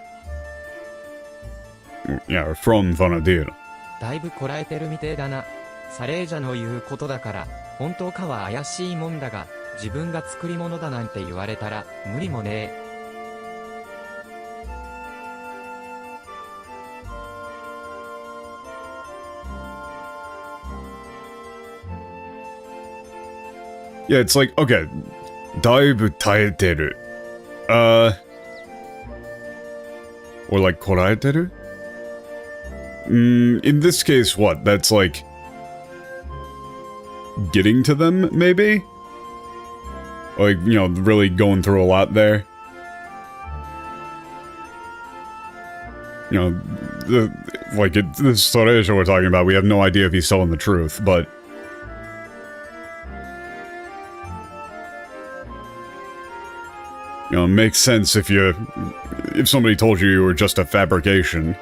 Yeah, from Vanadil. だいぶこらえてるみてえだな。サレージャの言うことだから、本当かは怪しいもんだが、自分が作り物だなんて言われたら、無理もねえ。Yeah, it's like, okay, だいぶ耐えてる. Or like, こらえてる? In this case, what? That's like... getting to them, maybe? Like, you know, really going through a lot there. You know, this Soreja we're talking about, we have no idea if he's telling the truth, but... You know, it makes sense if somebody told you were just a fabrication.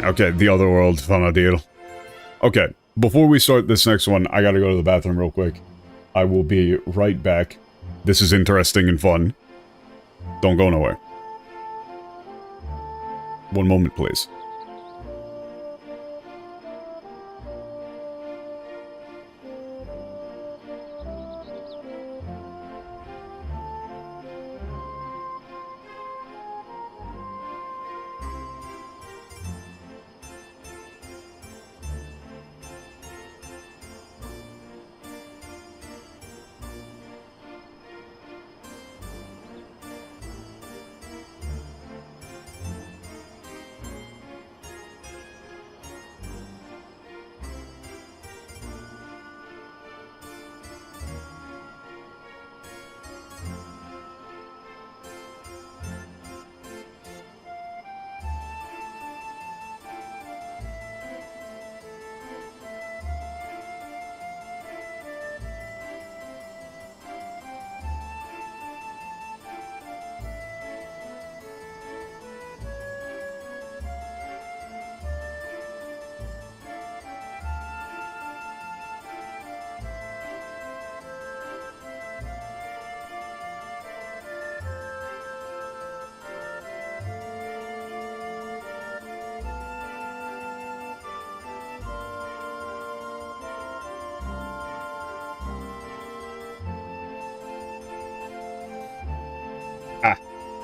Okay, the other world, Vanadil. Okay, before we start this next one, I gotta go to the bathroom real quick. I will be right back. This is interesting and fun. Don't go nowhere. One moment, please.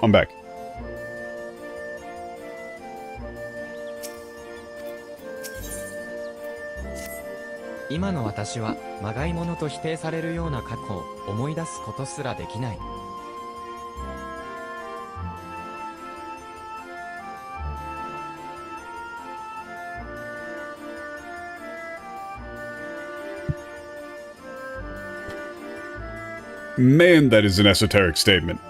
I'm back.「今の私はまがいものと否定されるような過去を思い出すことすらできない」Man, that is an esoteric statement.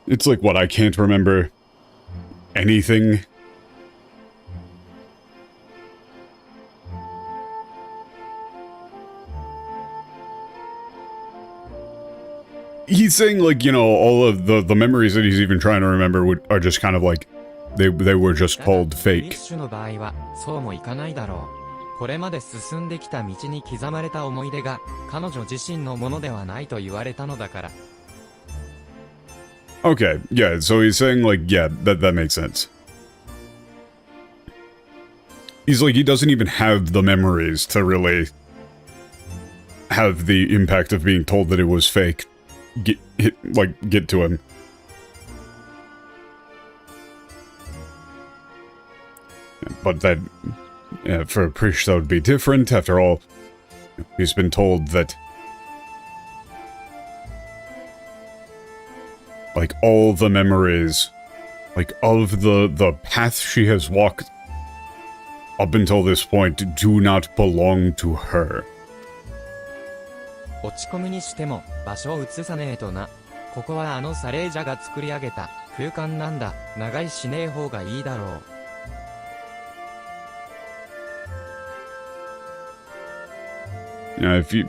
It's like, what, I can't remember anything he's saying, like, you know, all of the memories that he's even trying to remember are just kind of like, they were just ただ called プ fake. リッシュの場合はそうもいかないだろう。これまで進んできた道に刻まれた思い出が彼女自身のものではないと言われたのだから。Okay, yeah, so he's saying, like, yeah, that makes sense. He's like, he doesn't even have the memories to really have the impact of being told that it was fake get to him. But that, yeah, for Prishe, that would be different. After all, he's been told that, like, all the memories, like, of the path she has walked up until this point do not belong to her. 落ち込むにしても場所を移さねえとな。ここはあのサレージャが作り上げた空間なんだ。長居しねえ方がいいだろう。If you...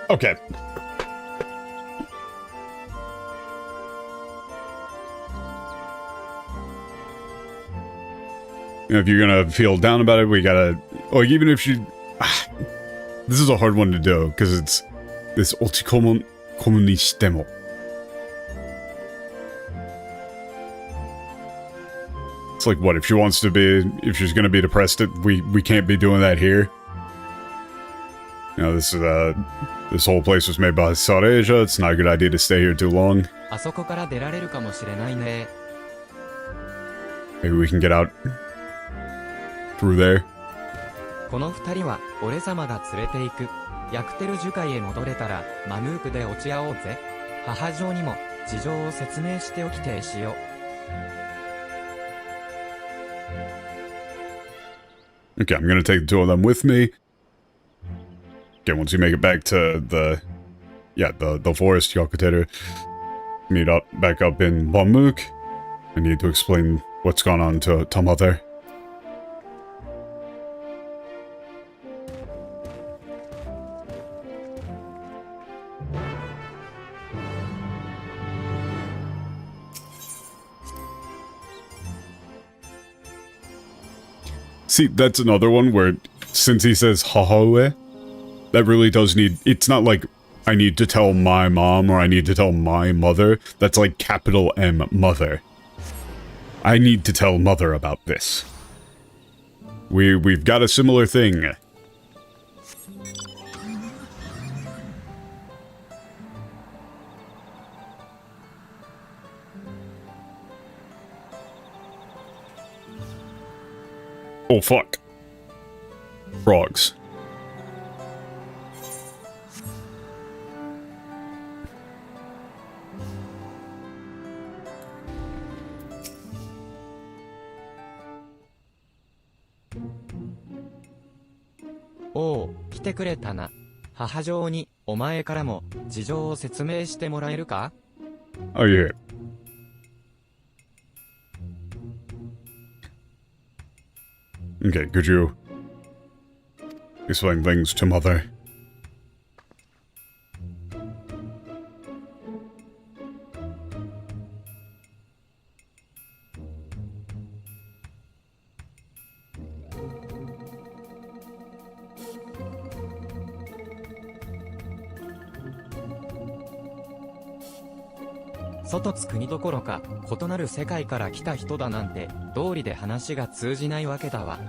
Okay. If you're gonna feel down about it, we gotta... Like, even if you... This is a hard one to do, because it's... This Ochikomo ni shitemo. It's like, what, if she wants to be... If she's gonna be depressed, we can't be doing that here. You know, this whole place was made by Sareja. It's not a good idea to stay here too long. あそこから出られるかもしれないね。 Maybe we can get out through there. この二人は俺様が連れて行く。ヤクテル樹海へ戻れたらマムークで落ち合おうぜ。母上にも事情を説明しておきてしよう。 Okay, I'm gonna take the two of them with me. Okay, once you make it back to the forest, Yakuteru, meet up back up in Bamuk. I need to explain what's gone on to Mother. See, that's another one where, since he says hahaue, that really does need... It's not like, I need to tell my mom or I need to tell my mother. That's like capital M, mother. I need to tell mother about this. We've got a similar thing. Oh, fuck. Frogs. Oh, 来てくれたな。母上にお前からも事情を説明してもらえるか? Oh, yeah. Okay, could you explain things to Mother? "外つ国どころか異なる世界から来た人だなんて道理で話が通じないわけだわ。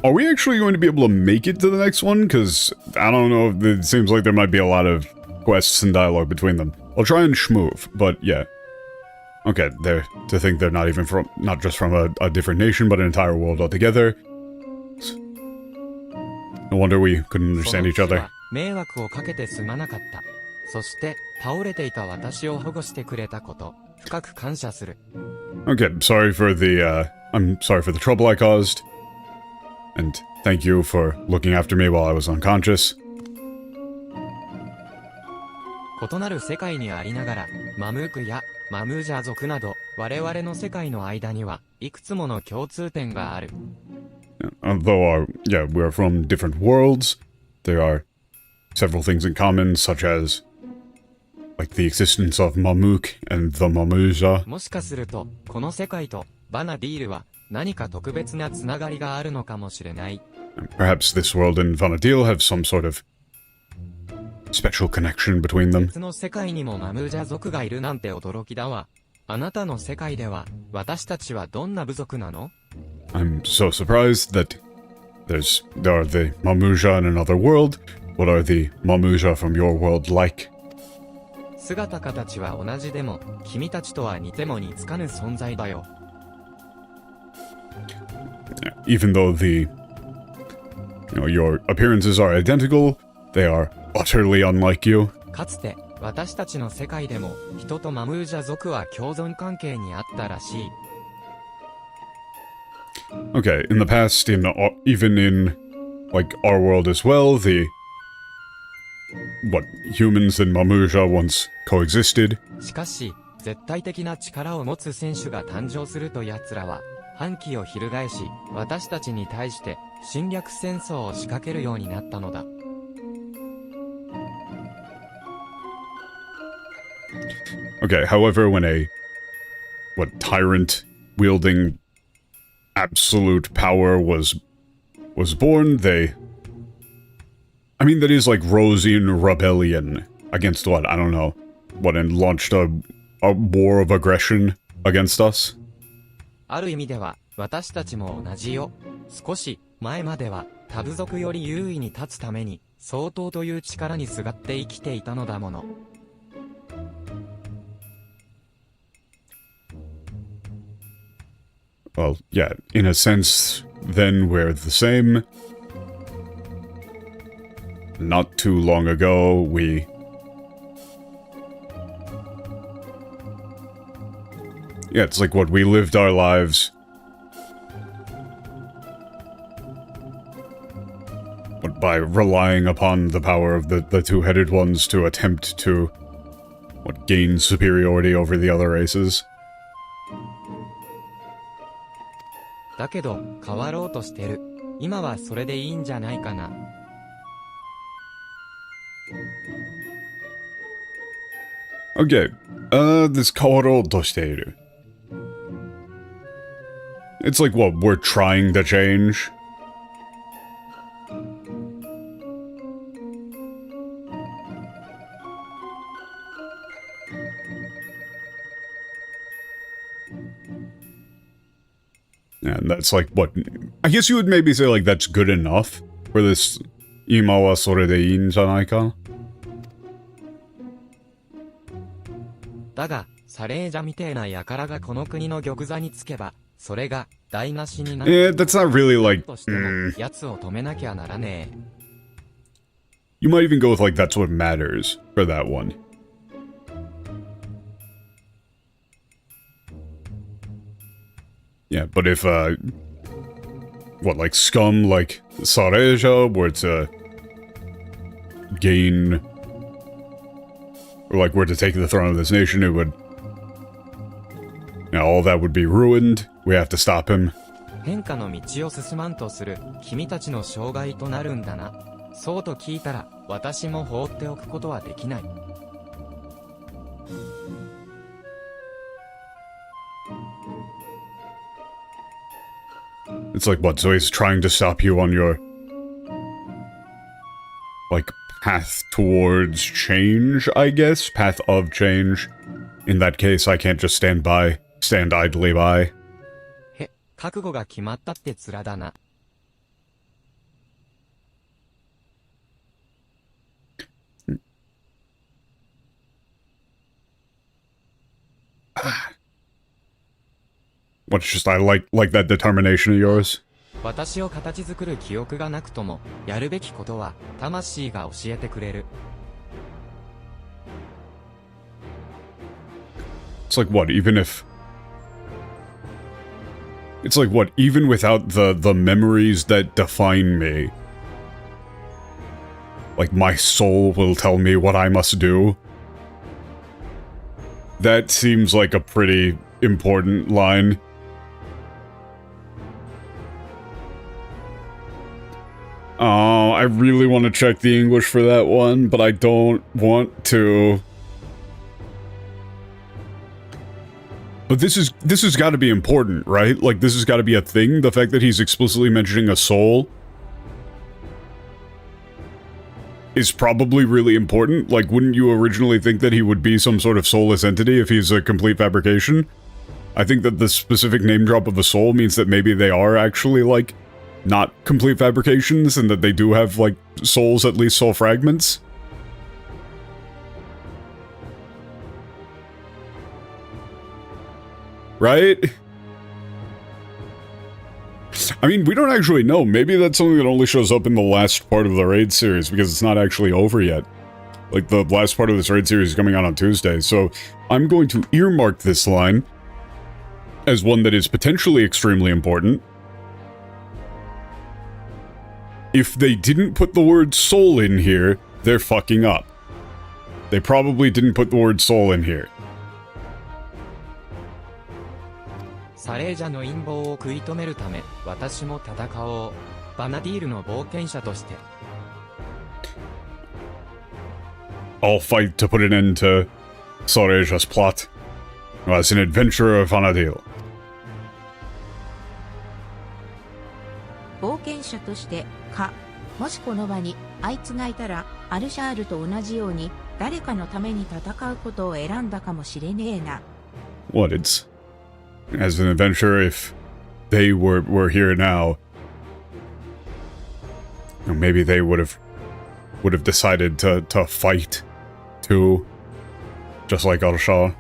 Are we actually going to be able to make it to the next one? Because I don't know, it seems like there might be a lot of quests and dialogue between them. I'll try and schmoove, but yeah. Okay, to think they're not even from, not just from a different nation, but an entire world altogether. No wonder we couldn't understand each other. 迷惑をかけてすまなかった。そして倒れていた私を保護してくれたこと、深く感謝する。 Okay, I'm sorry for the trouble I caused. And thank you for looking after me while I was unconscious. 異なる世界にありながら、マムークやマムージャ族など、我々の世界の間にはいくつもの共通点がある。 Although, we're from different worlds, there are several things in common, such as like the existence of Mamuk and the Mimuja. もしかすると、この世界とバナディールは何か特別なつながりがあるのかもしれない。Perhaps this world and Vanadil have some sort of special connection between them. 別の世界にもマムージャ族がいるなんて驚きだわ。あなたの世界では、私たちはどんな部族なの？ I'm so surprised that there are the Mimuja in another world. What are the Mimuja from your world like? 姿形は同じでも、君たちとは似ても似つかぬ存在だよ。Even though your appearances are identical, they are utterly unlike you. かつて、私たちの世界でも、人とマムージャ族は共存関係にあったらしい。Okay, in the past, even in, like, our world as well, humans and Mimuja once coexisted. しかし、絶対的な力を持つ選手が誕生すると奴らは、反旗を翻し、私たちに対して侵略戦争を仕掛けるようになったのだ。Okay, however, when tyrant wielding absolute power was born, that is like Rosian rebellion against what? I don't know. And launched a war of aggression against us? ある意味では、私たちも同じよ。少し前までは、他部族より優位に立つために、相当という力にすがって生きていたのだもの。Well, yeah, in a sense, then we're the same. Not too long ago, Yeah, it's like we lived our lives. But by relying upon the power of the two-headed ones to attempt to, gain superiority over the other races. だけど、変わろうとしてる。今はそれでいいんじゃないかな。Okay, this 変わろうとしている. It's like, we're trying to change? And that's like, I guess you would maybe say, like, that's good enough for this 今はそれでいいんじゃないか? だが、サレージャみてえな輩がこの国の玉座につけば、それが台無しになる。Yeah, that's not really like, としても、奴を止めなきゃならねえ。You might even go with, like, that's what matters for that one. Yeah, but if, like, scum like Sareja were to gain, or, like, were to take the throne of this nation, it would, all that would be ruined. We have to stop him. 変化の道を進まんとする、君たちの障害となるんだな。そうと聞いたら、私も放っておくことはできない。It's like, so he's trying to stop you on your, like, path towards change, I guess? Path of change. In that case, I can't just stand idly by. へ、覚悟が決まったって面だな。What's just, I like that determination of yours. 私を形作る記憶がなくとも、やるべきことは、魂が教えてくれる。It's like, even without the memories that define me, like, my soul will tell me what I must do. That seems like a pretty important line. Oh, I really want to check the English for that one, but I don't want to. But this has got to be important, right? Like, this has got to be a thing. The fact that he's explicitly mentioning a soul is probably really important. Like, wouldn't you originally think that he would be some sort of soulless entity if he's a complete fabrication? I think that the specific name drop of a soul means that maybe they are actually, like, not complete fabrications, and that they do have, like, souls, at least soul fragments. Right? I mean, we don't actually know. Maybe that's something that only shows up in the last part of the raid series, because it's not actually over yet. Like, the last part of this raid series is coming out on Tuesday, so I'm going to earmark this line as one that is potentially extremely important. If they didn't put the word soul in here, they're fucking up. They probably didn't put the word soul in here. サレージャの陰謀を食い止めるため、私も戦おう。バナディールの冒険者として。I'll fight to put an end to Sareja's plot as an adventurer of Vanadil. 冒険者としてか、もしこの場にあいつがいたらアルシャールと同じように誰かのために戦うことを選んだかもしれねえな。What, it's as an adventurer, if they were here now, maybe they would have decided to fight too, just like Al-Shah.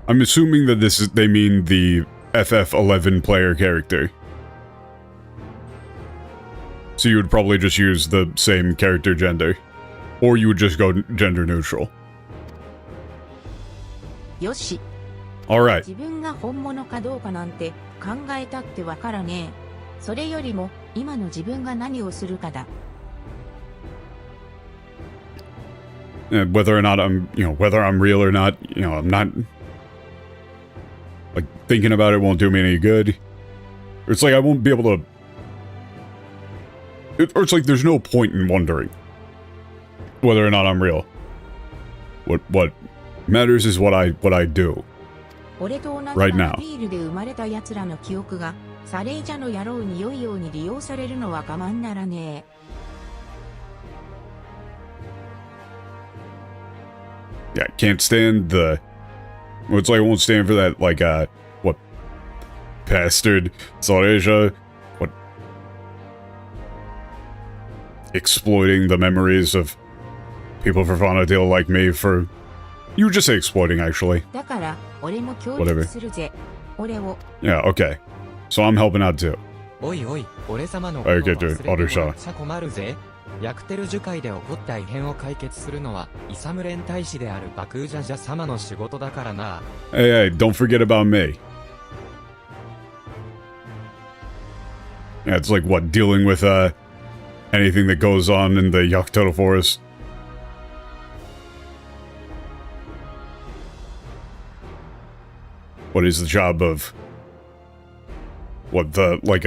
I'm assuming that they mean the FF11 player character. So you would probably just use the same character gender. Or you would just go gender neutral. よし。 Alright. 自分が本物かどうかなんて考えたってわからねえ。それよりも今の自分が何をするかだ。Whether or not I'm, whether I'm real or not, I'm not, like, thinking about it won't do me any good. Or it's like I won't be able to, or it's like there's no point in wondering whether or not I'm real. What matters is what I do. 俺と同じ Right now. ビールで生まれた奴らの記憶がサレージャの野郎に良いように利用されるのは我慢ならねYeah, I can't stand the, well, it's like I won't stand for that, like, what, bastard, Sareja, what, exploiting the memories of people for Vanadil like me for, you would just say exploiting, actually. え。だから俺も協力するぜ。俺を。 Yeah, okay. So I'm helping out too. おいおい、俺様のことを忘れてもらっちゃ困るぜ。ヤクテル樹海で起こった異変を解決するのはイサムレン大使であるバクージャジャ様の仕事だからな。Hey, don't forget about me. Yeah, it's like, what, dealing with, anything that goes on in the Shantotto forest. What is the job of, what, the, like,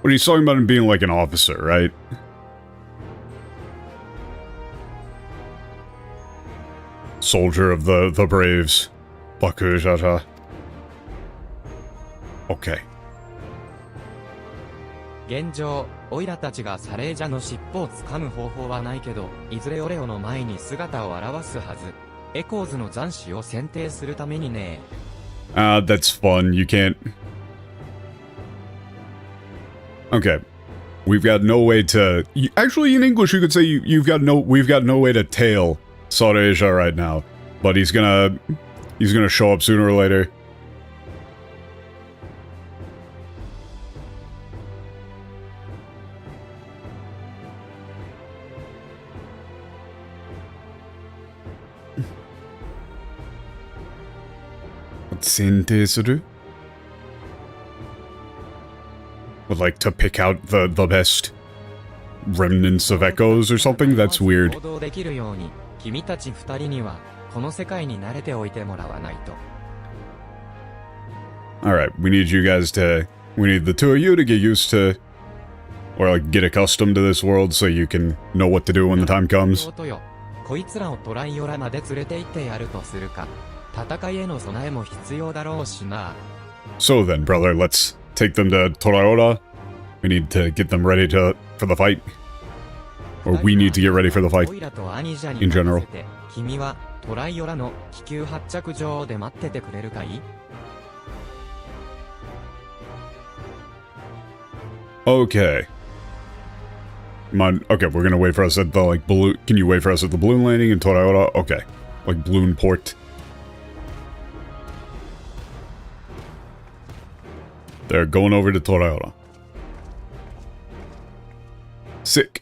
what he's talking about him being like an officer, right? Soldier of the Braves. Bakujaja. Okay. 現状、オイラたちがサレージャの尻尾を掴む方法はないけど、いずれオレオの前に姿を現すはず。エコーズの残滓を選定するためにね。That's fun. You can't... Okay. We've got no way to... Actually, in English, you could say we've got no way to tail Sareja right now. But he's gonna show up sooner or later. Sente suru? Would like to pick out the best remnants of echoes or something? That's weird. 行動できるように、君たち二人にはこの世界に慣れておいてもらわないと。Alright, we need you guys to We need the two of you to get used to, or like get accustomed to this world so you can know what to do when the time comes. 弟よ、こいつらをトライオラまで連れて行ってやるとするか。戦いへの備えも必要だろうしな。So then, brother, let's take them to Toraora. We need to get them ready for the fight. Or we need to get ready for the fight オイラとアニジャに in general. 任せて君はトライオラの気球発着場で待っててくれるかい？ Okay. Come on. Okay, we're gonna wait for us at the, like, balloon. Can you wait for us at the balloon landing in Toraora? Okay. Like, balloon port. They're going over to Toraora. Sick.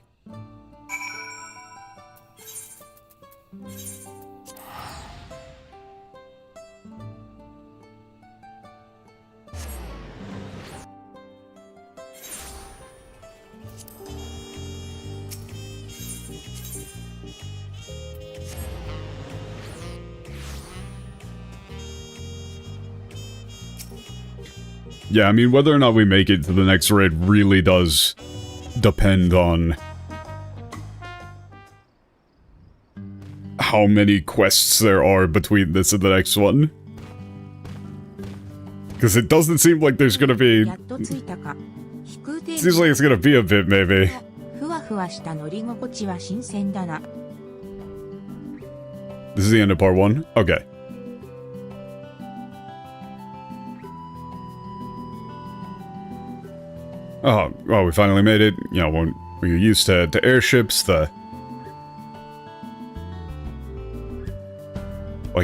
Yeah, I mean, whether or not we make it to the next raid really does depend on how many quests there are between this and the next one. Because it doesn't seem like there's gonna be... やっと着いたか。飛空艇 Seems like it's gonna be a bit, maybe. ふわふわした乗り心地は新鮮だな。 This is the end of part 1? Okay. Oh, well, we finally made it. You know, when you're used to airships, like,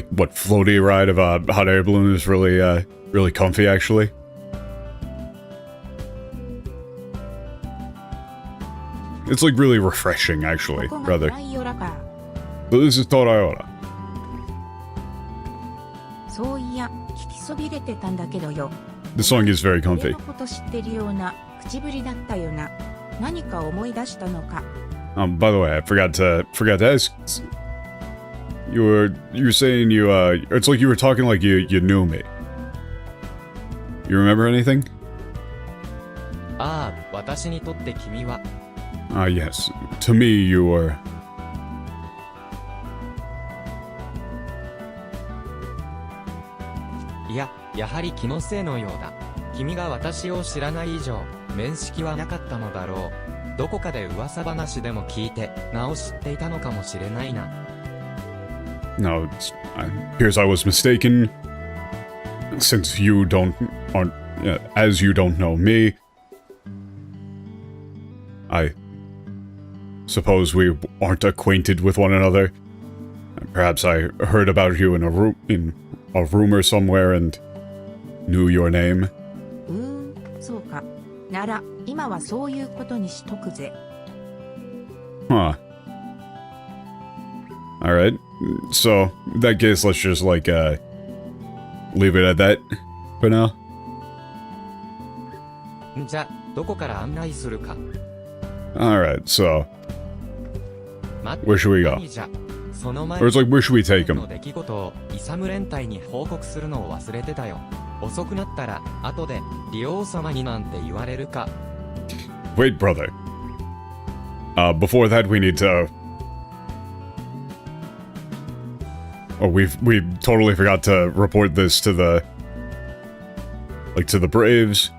what floaty ride of a hot air balloon is really, really comfy, actually. It's, like, really refreshing, actually, ここがト rather. ライオラか。 But this is Toraora. そういや、聞きそびれてたんだけどよ。 The song is very 俺 comfy. のこと知ってるような口ぶりだったよな。何か思い出したのか。 By the way, I forgot to ask. You were saying you, it's like you were talking like you knew me. You remember anything? ああ、私にとって君は Yes. To me, you were... いや、やはり気のせいのようだ。君が私を知らない以上、面識はなかったのだろう。どこかで噂話でも聞いて、名を知っていたのかもしれないな。No, here's I was mistaken. Since you aren't, as you don't know me, I suppose we aren't acquainted with one another. Perhaps I heard about you in a rumor somewhere and knew your name. そうか。なら、今はそういうことにしとくぜ。 Huh. Alright. So, in that case, let's just, like, leave it at that for now. じゃ、どこから案内するか。 Alright, so, 待って where should we go? 何じゃ。その前 Or it's like, where should we take の him? 出来事をイサム連隊に報告するのを忘れてたよ。遅くなったら後でリオ王様になんて言われるか。 Wait, brother. Before that, we need to... Oh, we totally forgot to report this to the... Like, to the Braves.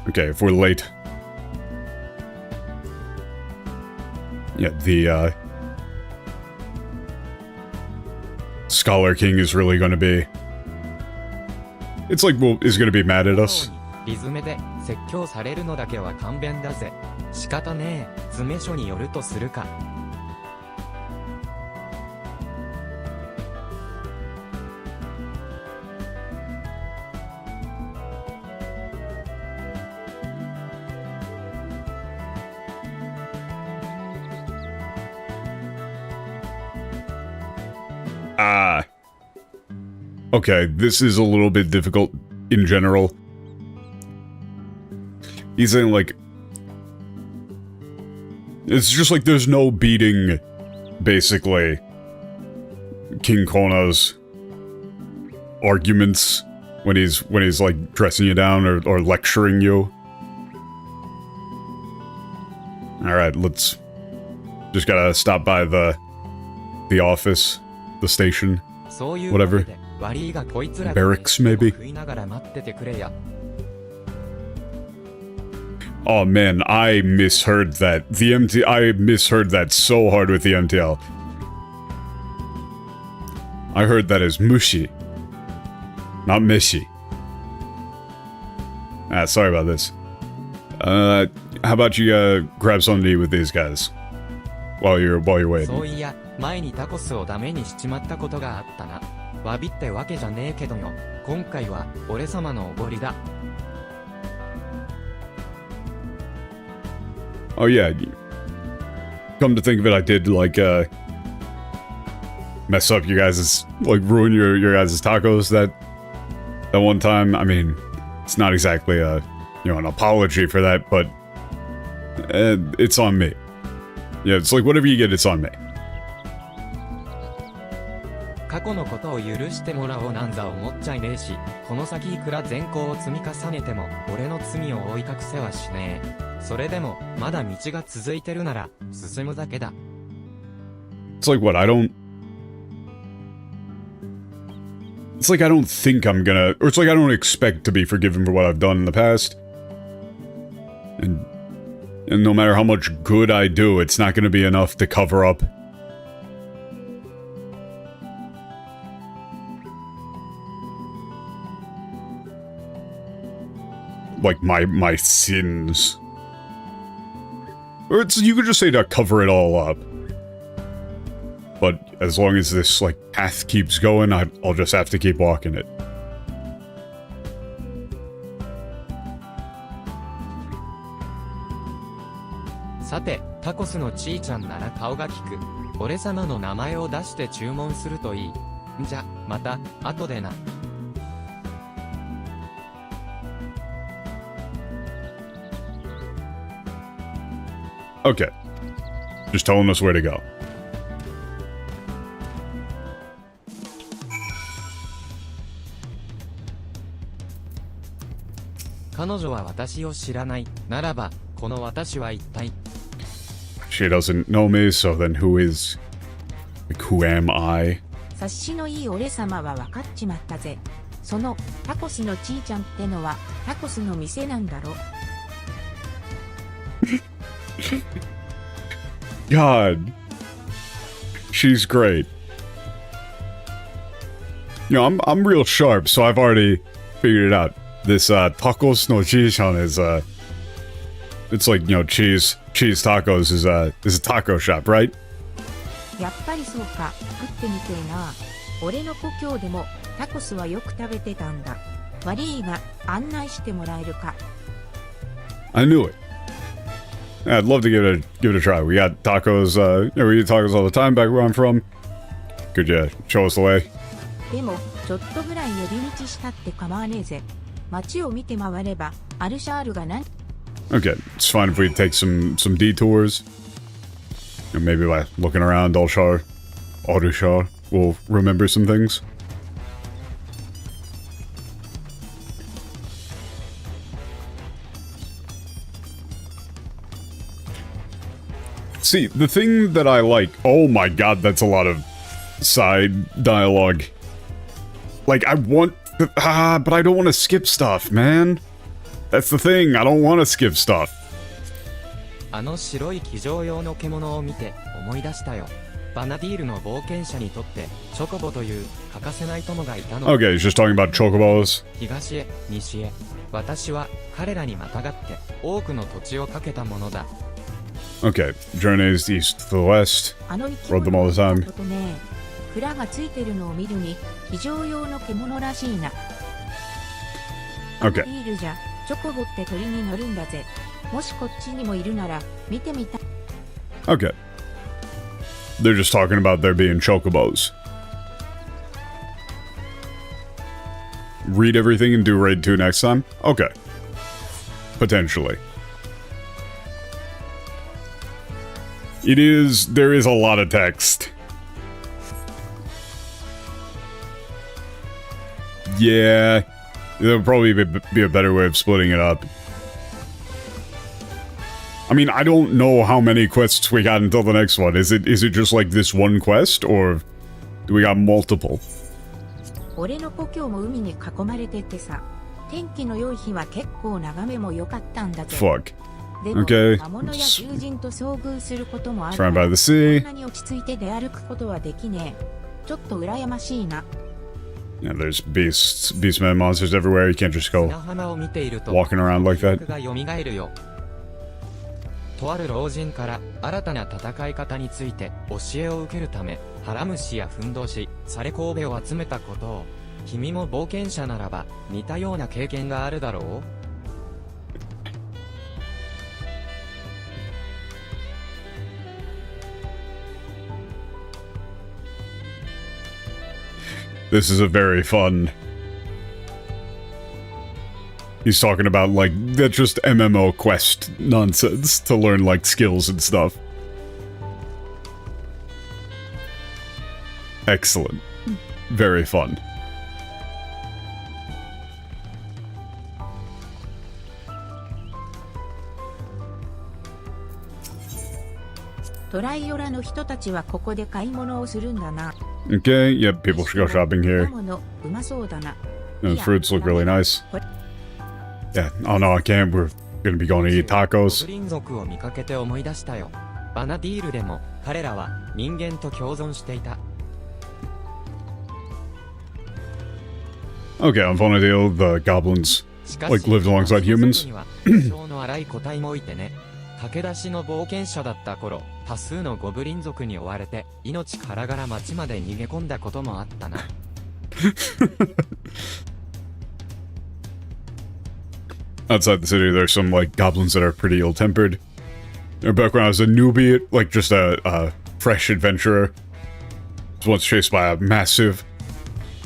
Okay, if we're late... Yeah, the, Scholar King is really gonna be... It's like, well, is gonna be mad at us. リズメで説教されるのだけは勘弁だぜ。仕方ねえ。詰め所によるとするか。Okay, this is a little bit difficult in general. He's saying, like... It's just like there's no beating, basically, King Kona's arguments when he's like dressing you down or lecturing you. Alright, let's just gotta stop by the office, the station, whatever. Barracks, maybe? Oh man, I misheard that. I misheard that so hard with the MTL. I heard that as mushi, not mishi. Ah, sorry about this. How about you grab something to eat with these guys while you're waiting. そういや、前にタコスをダメにしちまったことがあったな。詫びってわけじゃねえけどよ。今回は俺様のおごりだ。Oh yeah. Come to think of it, I did like mess up you guys' like ruin your guys' tacos that one time. I mean, it's not exactly a an apology for that, but it's on me. Yeah, it's like whatever you get, it's on me. 過去のことを許してもらおうなんざ思っちゃいねえし、この先いくら善行を積み重ねても俺の罪を覆い隠せはしねえ。それでもまだ道が続いてるなら進むだけだ。It's like what It's like I don't think I'm gonna, or it's like I don't expect to be forgiven for what I've done in the past. And no matter how much good I do, it's not gonna be enough to cover up like my sins. Or you could just say to cover it all up. But as long as this like path keeps going, I'll just have to keep walking it. さて、タコスのちーちゃんなら顔が利く。俺様の名前を出して注文するといい。じゃ、また後でな。Okay. Just telling us where to go. 彼女は私を知らない。ならば、この私は一体。She doesn't know me, so then who is... Like, who am I? 察しのいい俺様は分かっちまったぜ。そのタコスのちーちゃんってのはタコスの店なんだろ。God. She's great. You know, I'm real sharp, so I've already figured it out. This tacos no Chi-chan is it's like, you know, cheese tacos is a taco shop, right? やっぱりそうか。食ってみてえな。俺の故郷でもタコスはよく食べてたんだ。悪いが案内してもらえるか。I knew it. I'd love to give it a try. We got tacos, we eat tacos all the time back where I'm from. Could you show us the way? でもちょっとぐらい寄り道したって構わねえぜ。街を見て回ればアルシャールが何 Okay, it's fine if we take some detours. And maybe by looking around Alshar, we'll remember some things. See, the thing that I like... Oh my god, that's a lot of side dialogue. Like, I want... but I don't want to skip stuff, man. That's the thing, I don't want to skip stuff. あの白い騎乗用の獣を見て思い出したよ。バナディールの冒険者にとってチョコボという欠かせない友がいたの。Okay, he's just talking about chocobos. 東へ、西へ。私は彼らにまたがって多くの土地をかけたものだ。Okay, journeys east to the west. あの生き Rode them all the 物 time. のことね。蔵がついてるのを見るに非常用の獣らしいな。 Okay. ビールじゃチョコボって鳥に乗るんだぜ。もしこっちにもいるなら見てみた。 Okay. They're just talking about there being chocobos. Read everything and do raid 2 next time? Okay. Potentially. There is a lot of text. Yeah. There would probably be a better way of splitting it up. I mean, I don't know how many quests we got until the next one. Is it just like this one quest, or do we got multiple? 俺の故郷も海に囲まれててさ、天気の良い日は結構眺めも良かったんだぜ。Fuck. でも、 Okay. 魔物や獣人と遭遇することもある Surrounded から、 by the sea. こんなに落ち着いて出歩くことはできねえ。ちょっと羨ましいな。 Yeah, there's beastmen, monsters everywhere. You can't just go 砂浜を見ていると walking around like 記 that. 憶が蘇るよ。とある老人から新たな戦い方について教えを受けるため、腹虫やふんどし、サレ神戸を集めたことを、君も冒険者ならば似たような経験があるだろう。This is a very fun... He's talking about, like, that's just MMO quest nonsense to learn, like, skills and stuff. Excellent. Very fun. トライオラの人たちはここで買い物をするんだな。 Okay, yep, people should go shopping 果 here. 物うまそうだな。 And the fruits look really nice. Yeah, oh no, I can't. We're gonna be going to eat ゴ tacos. ブリン族を見かけて思い出したよ。バナディールでも彼らは人間と共存していた。 Okay, on Vonadale, the goblins しか like lived alongside humans. には多少の荒い個体もいてね。駆け出しの冒険者だった頃、多数のゴブリン族に追われて命からがら町まで逃げ込んだこともあったな。Outside the city, there's some like goblins that are pretty ill-tempered. Back when I was a newbie, like just a fresh adventurer, was once chased by a massive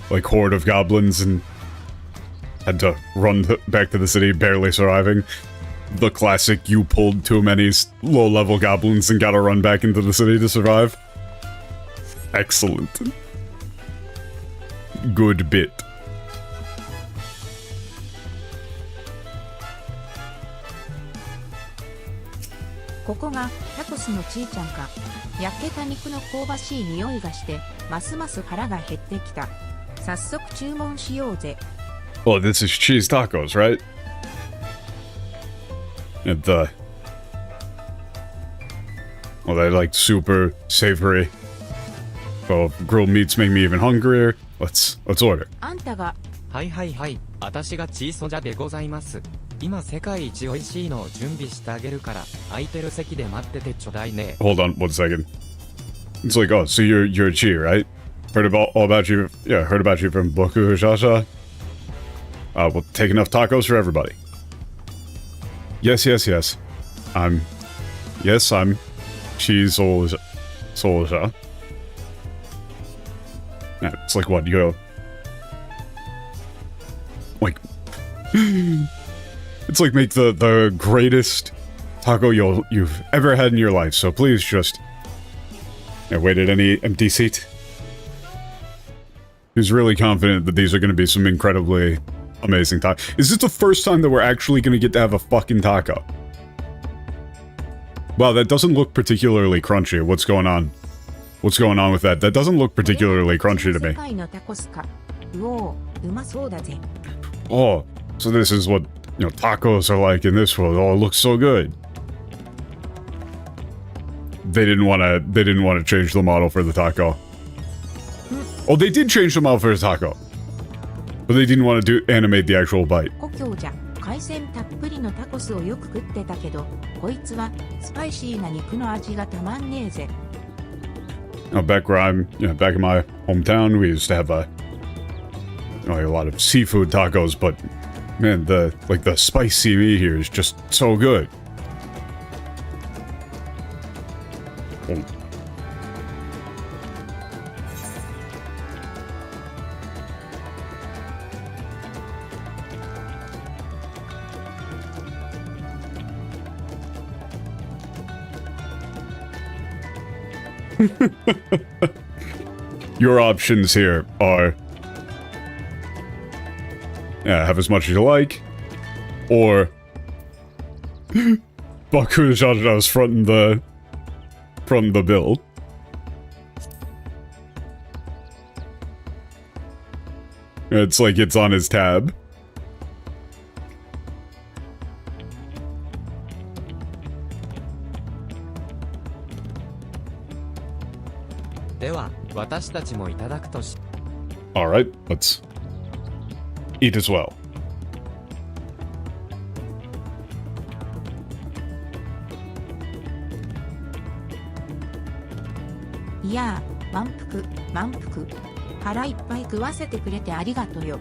like horde of goblins and had to run back to the city, barely surviving. The classic, you pulled too many low-level goblins and gotta run back into the city to survive. Excellent. Good bit. ここがタコスのちーちゃんか。焼けた肉の香ばしい匂いがして、ますます腹が減ってきた。早速注文しようぜ。 Oh, this is cheese tacos, right? And well, they're like super savory. Well, grilled meats make me even hungrier. Let's order. あんたがはいはいはい、私がチーソジャでございます。今世界一美味しいのを準備してあげるから、空いてる席で待っててちょだいね。 Hold on 1 second. It's like, oh, so you're a Chi, right? Heard all about you. Yeah, heard about you from Boku Shasha. We'll take enough tacos for everybody. Yes. I'm Cheese Soulja. Yeah, it's like what, you go... Like... It's like make the greatest taco you've ever had in your life, so please just... Yeah, wait at any empty seat. He's really confident that these are going to be some incredibly amazing tacos. Is this the first time that we're actually going to get to have a fucking taco? Wow, that doesn't look particularly crunchy. What's going on? What's going on with that? That doesn't look particularly crunchy to me. 世界のタコスか。うおう、うまそうだぜ。 Oh, so this is what, you know, tacos are like in this world. Oh, it looks so good. They didn't want to change the model for the taco. Oh, they did change the model for the taco. But they didn't want to animate the actual bite. 故郷じゃ、海鮮たっぷりのタコスをよく食ってたけど、こいつはスパイシーな肉の味がたまんねえぜ。Back where I'm, back in my hometown, we used to have a lot of seafood tacos, but man, the spicy meat here is just so good. Oh. Your options here are Yeah, have as much as you like. Or Bakujaja's fronting the bill. It's like it's on his tab. Alright, let's eat as well. Yeah, 満腹、満腹。腹いっぱい食わせてくれてありがとよ。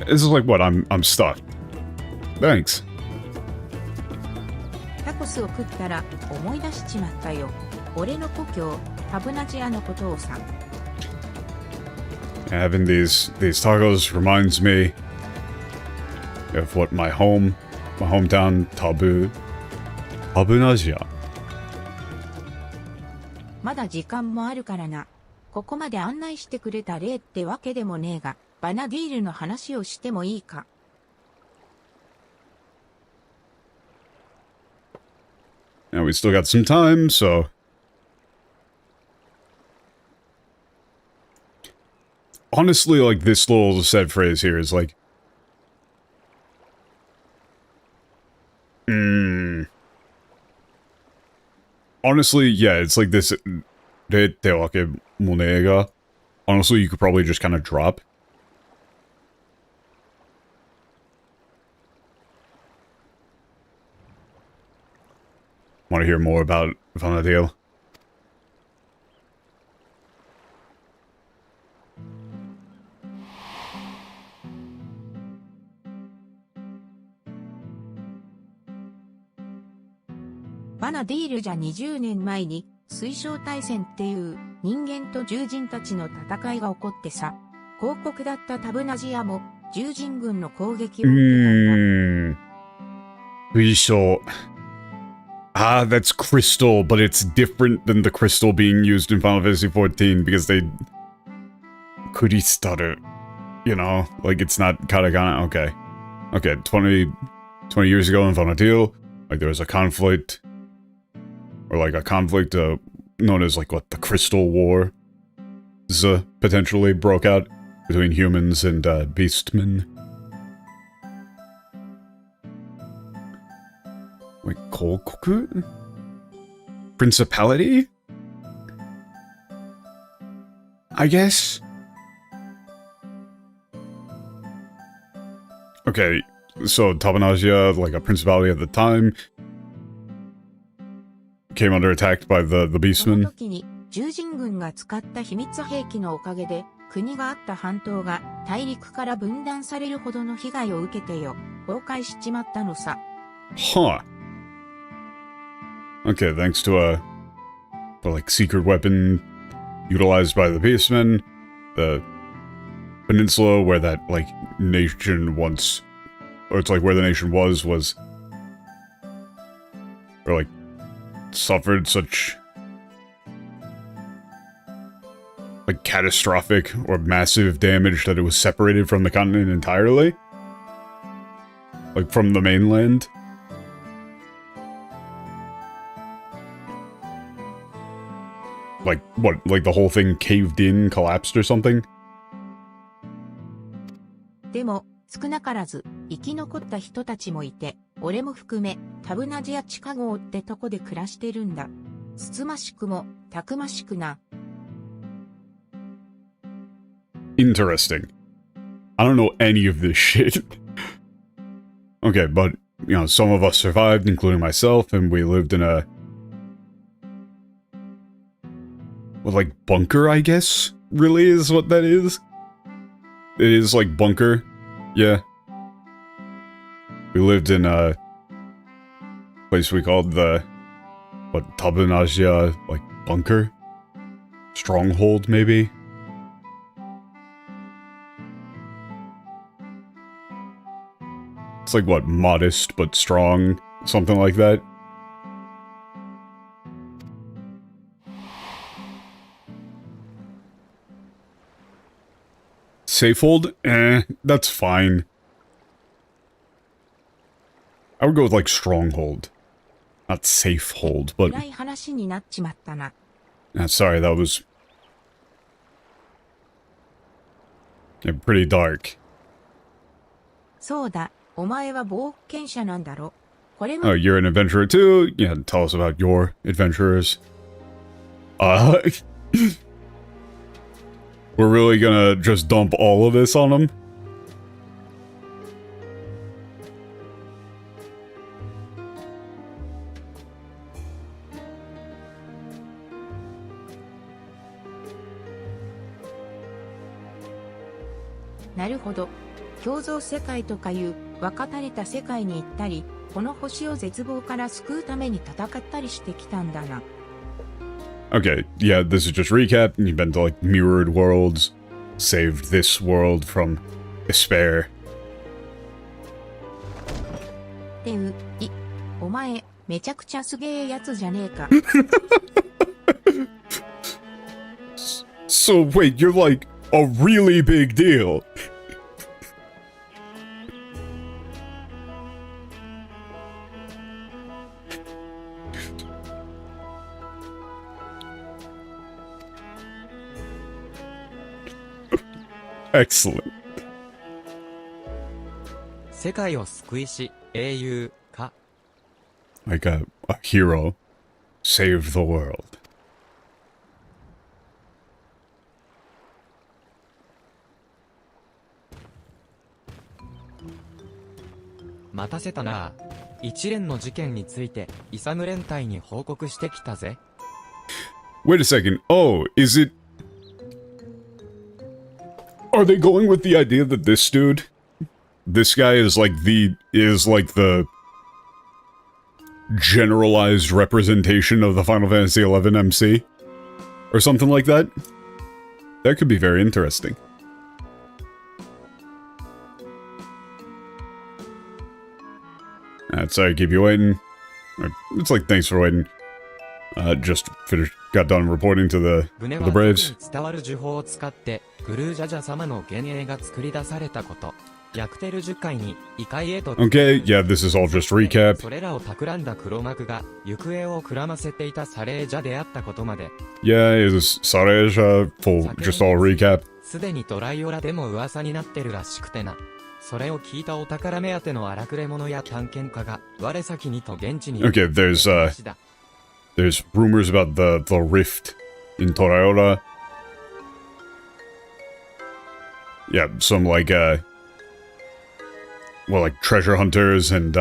This is like what? I'm stuck. Thanks. タコスを食ったら思い出しちまったよ。俺の故郷、タブナジアのことをさ。Having these tacos reminds me of what my hometown, Tabunasia. まだ時間もあるからな。ここまで案内してくれた例ってわけでもねえが、バナディールの話をしてもいいか。Now we still got some time, so... Honestly, like, this little set phrase here is like... Honestly, yeah, it's like this... Honestly, you could probably just kind of drop. Want to hear more about Vanadil?バナディールじゃ20年前に水晶大戦っていう人間と獣人たちの戦いが起こってさ、広告だったタブナジアも獣人軍の攻撃を受けたんだ。水晶. Ah, that's crystal, but it's different than the crystal being used in Final Fantasy XIV because they... Kuristaru. You know? Like, it's not katakana. Okay. Okay, 20 years ago in Vanadil, like, there was a conflict... Or, like, a conflict known as, like, what, the Crystal War? Potentially broke out between humans and beastmen. Wait, Kokoku? Principality? I guess? Okay, so Tabanagia, like a principality at the time, came under attack by the その beastmen. 時に獣人軍が使った秘密兵器のおかげで国があった半島が大陸から分断されるほどの被害を受けてよ、崩壊しちまったのさ。Huh. Okay, thanks to a like secret weapon utilized by the beastmen, the peninsula where that like nation once, or it's like where the nation was, or like suffered such like catastrophic or massive damage that it was separated from the continent entirely, like from the mainland. Like, what, like the whole thing caved in, collapsed or something? でも、少なからず、生き残った人たちもいて、俺も含め、タブナジア地下壕ってとこで暮らしてるんだ。つつましくも、たくましくな。Interesting. I don't know any of this shit. Okay, but, you know, some of us survived, including myself, and we lived in a... well, like, bunker, I guess? Really is what that is? It is, like, bunker. Yeah. We lived in a place we called the... what, Tabunagia, like, bunker? Stronghold, maybe? It's like, what, modest but strong? Something like that? Safe hold? That's fine. I would go with, like, stronghold. Not safe hold, but... 暗い話になっちまったな。 sorry, that was... yeah, pretty dark. そうだ、お前は冒険者なんだろ。これも Oh, you're an adventurer too? Yeah, tell us about your adventurers. We're really gonna just dump all of this on them? .なるほど。共造世界とかいう分かたれた世界に行ったり、この星を絶望から救うために戦ったりしてきたんだな。Okay, yeah, this is just recap. You've been to, like, mirrored worlds, saved this world from despair. てう、お前、めちゃくちゃすげえやつじゃねえか。So wait, you're like a really big deal. Excellent. 世界を救いし、英雄か。 Like a hero saved the world. 待たせたな。一連の事件について、イサム連隊に報告してきたぜ。Wait a second. Oh, is it... Are they going with the idea that this dude... This guy is like the generalized representation of the Final Fantasy XI MC? Or something like that? That could be very interesting. Sorry, keep you waiting. It's like, thanks for waiting. Just got done reporting to the Braves. 伝わる呪法を使って、グルージャジャ様の幻影が作り出されたこと。ヤクテル樹海に異界へと Okay, yeah, this is all just recap. それらを企んだ黒幕が行方をくらませていたサレージャであったことまで Yeah, it was Sareja, full, just all recap. すでにトライオラでも噂になってるらしくてな。それを聞いたお宝目当ての荒くれ者や探検家が我先にと現地に Okay, there's rumors about the rift in Toraora. Yeah, some like well, like treasure hunters and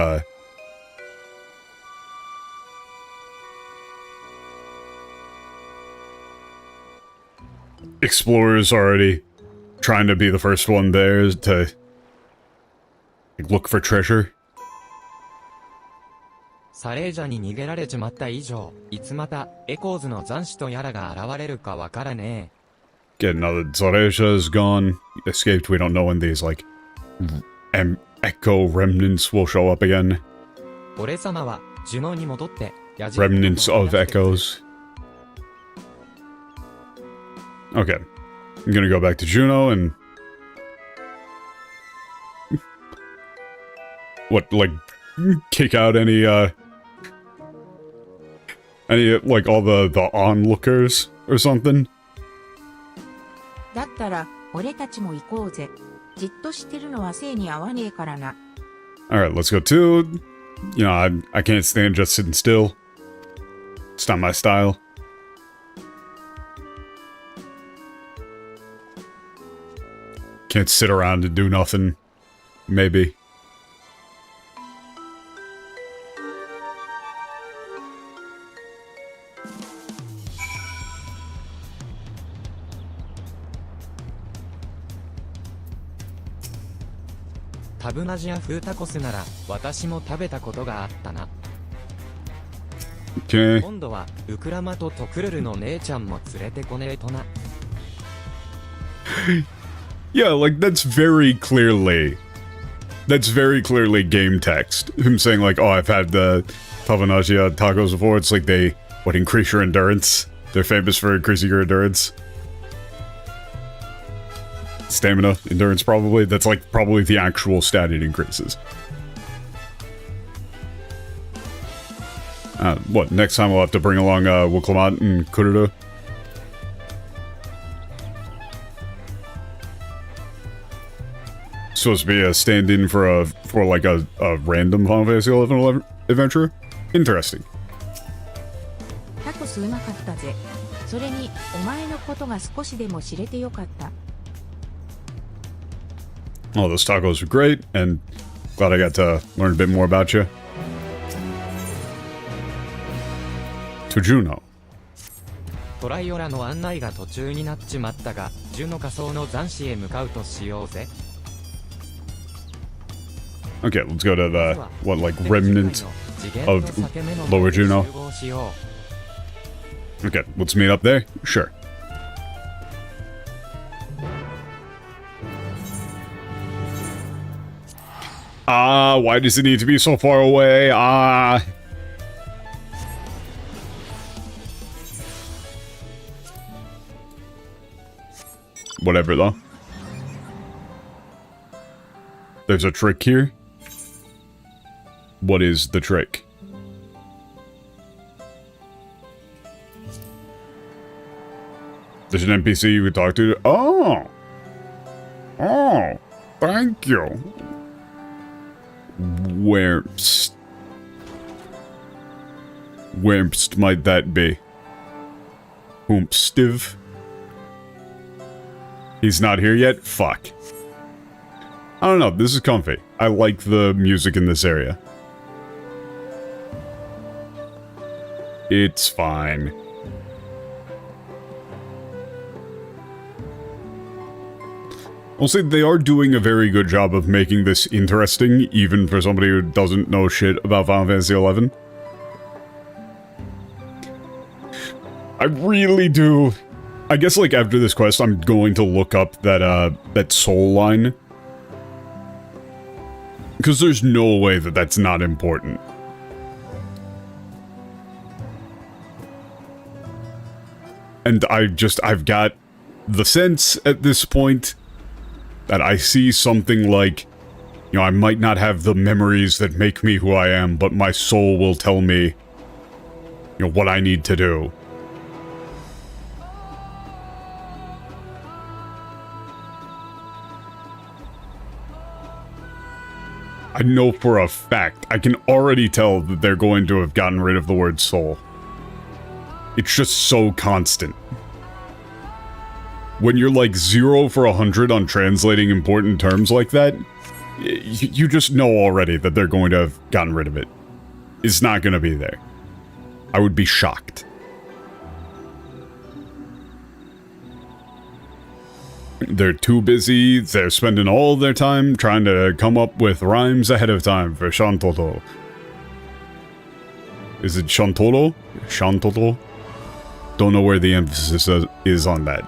explorers already trying to be the first one there to look for treasure. サレージャに逃げられちまった以上、いつまたエコーズの残滓とやらが現れるかわからねえ。 Okay, now that Zaresha is gone, escaped, we don't know when these, like, echo remnants will show up again. 俺様はジュノに戻って矢印 Remnants of echoes. Okay. I'm gonna go back to Juno and... What, like, kick out any, like, all the onlookers or something? だったら、俺たちも行こうぜ。じっとしてるのは生に合わねえからな。Alright, let's go too. You know, I can't stand just sitting still. It's not my style. Can't sit around and do nothing. Maybe. タブナジア風タコスなら私も食べたことがあったな。 Okay. 今度はウクラマとトクルルの姉ちゃんも連れてこねえとな。 Yeah, like, that's very clearly game text. Him saying, like, oh, I've had the Pavanagia tacos before. It's like they, increase your endurance. They're famous for increasing your endurance. stamina, endurance probably. That's like probably the actual stat it increases. What, next time we'll have to bring along Wuklamat and Kuruda? Supposed to be a stand-in for like a random Final Fantasy XI adventure? Interesting. タコスうまかったぜ。それに、お前のことが少しでも知れてよかった。Oh, those tacos were great, and glad I got to learn a bit more about you. To Juno. トライオラの案内が途中になっちまったが、ジュノ仮想の残死へ向かうとしようぜ。Okay, let's go to the, what, like, remnant of Lower Juno. Okay, let's meet up there? Sure. Ah, why does it need to be so far away? Ah. Whatever, though. There's a trick here. What is the trick? There's an NPC you could talk to. Oh! Oh! Thank you! Where's might that be? Stiv? He's not here yet? Fuck. I don't know, this is comfy. I like the music in this area. It's fine. I'll say they are doing a very good job of making this interesting, even for somebody who doesn't know shit about Final Fantasy XI. I really do. I guess, like, after this quest, I'm going to look up that soul line. Because there's no way that that's not important. And I've got the sense at this point that I see something like, you know, I might not have the memories that make me who I am, but my soul will tell me, you know, what I need to do. I know for a fact, I can already tell that they're going to have gotten rid of the word soul. It's just so constant. When you're like 0 for 100 on translating important terms like that, you just know already that they're going to have gotten rid of it. It's not going to be there. I would be shocked. They're too busy, they're spending all their time trying to come up with rhymes ahead of time for Shantotto. Is it Shantotto? Shantotto? Don't know where the emphasis is on that.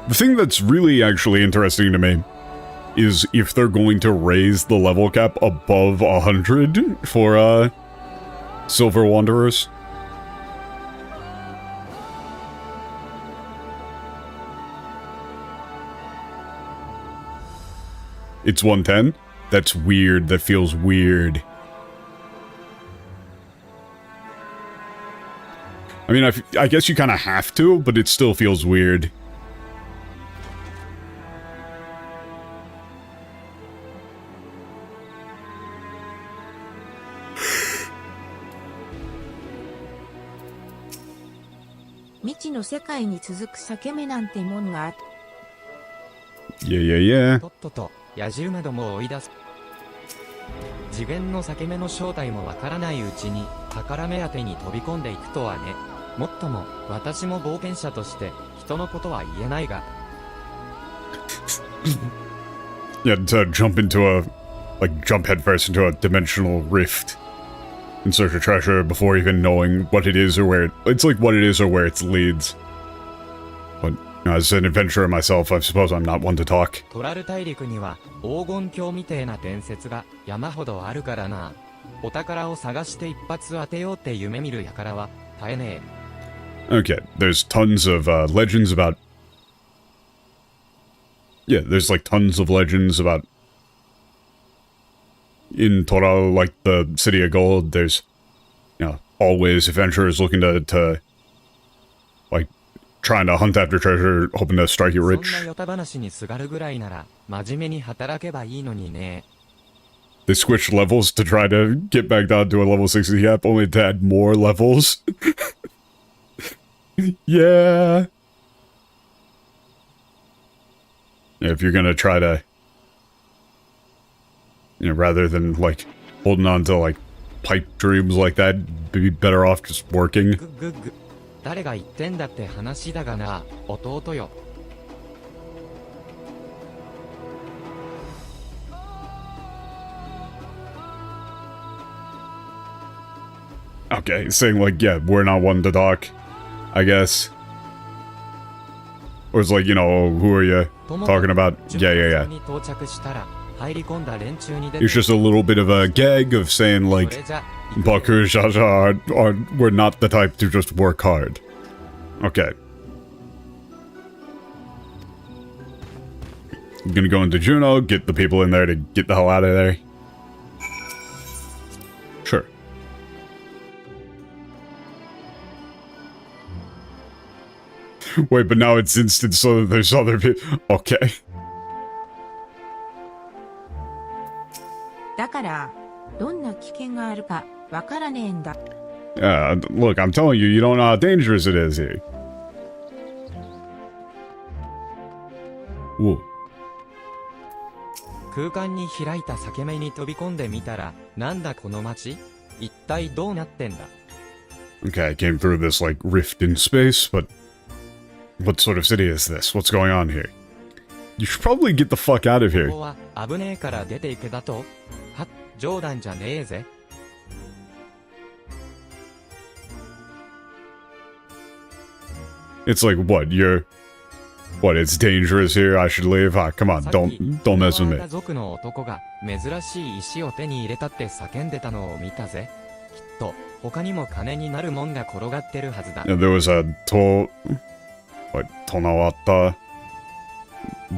The thing that's really actually interesting to me is if they're going to raise the level cap above 100 for, Silver Wanderers. It's 110? That's weird. That feels weird. I mean, I guess you kind of have to, but it still feels weird. Yeah. とっとと野獣なども追い出す。次元の裂け目の正体もわからないうちに宝目当てに飛び込んでいくとはね。もっとも私も冒険者として人のことは言えないが。Yeah, to jump headfirst into a dimensional rift in search of treasure before even knowing what it is or where it's like what it is or where it leads. But you know, as an adventurer myself, I suppose I'm not one to talk. トラル大陸には黄金鏡みてえな伝説が山ほどあるからな。お宝を探して一発当てようって夢見る輩は絶えねえ。 Okay, there's tons of legends about... Yeah, there's like tons of legends about... In Toral, like the City of Gold, there's, you know, always adventurers looking to like, trying to hunt after treasure, hoping to strike it そん rich. なヨタ話にすがるぐらいなら真面目に働けばいいのにね。 They switched levels to try to get back down to a level 60 cap, only to add more levels. Yeah. Yeah, if you're gonna try to, you know, rather than like holding on to like pipe dreams like that, be better off just working. ぐぐぐ。誰が言ってんだって話だがな、弟よ。 Okay, saying like, yeah, we're not one to talk, I guess. Or it's like, you know, who are you talking about? Yeah, yeah, yeah. に到着したら入り込んだ連中に出て It's just a little bit of a gag of saying そ like, れじゃ Bakushaja we're not the type to just work hard. Okay. I'm gonna go into Juno, get the people in there to get the hell out of there. Sure. Wait, but now it's instant so that there's other people. Okay. だから、どんな危険があるかわからねえんだ。Look, I'm telling you, you don't know how dangerous it is here. Whoa. 空間に開いた裂け目に飛び込んでみたら、なんだこの街？一体どうなってんだ？ Okay, I came through this, like, rift in space, but... What sort of city is this? What's going on here? You should probably get the fuck out of こ here. こは危ねえから出ていけだと？はっ、冗談じゃねえぜ。 It's like, what, you're... What, it's dangerous here, I should leave? Ah, come on, さっき don't mess with ワ me. ーダ族の男が珍しい石を手に入れたって叫んでたのを見たぜ。きっと他にも金になるもんが転がってるはずだ。 Yeah, there was a Tonawata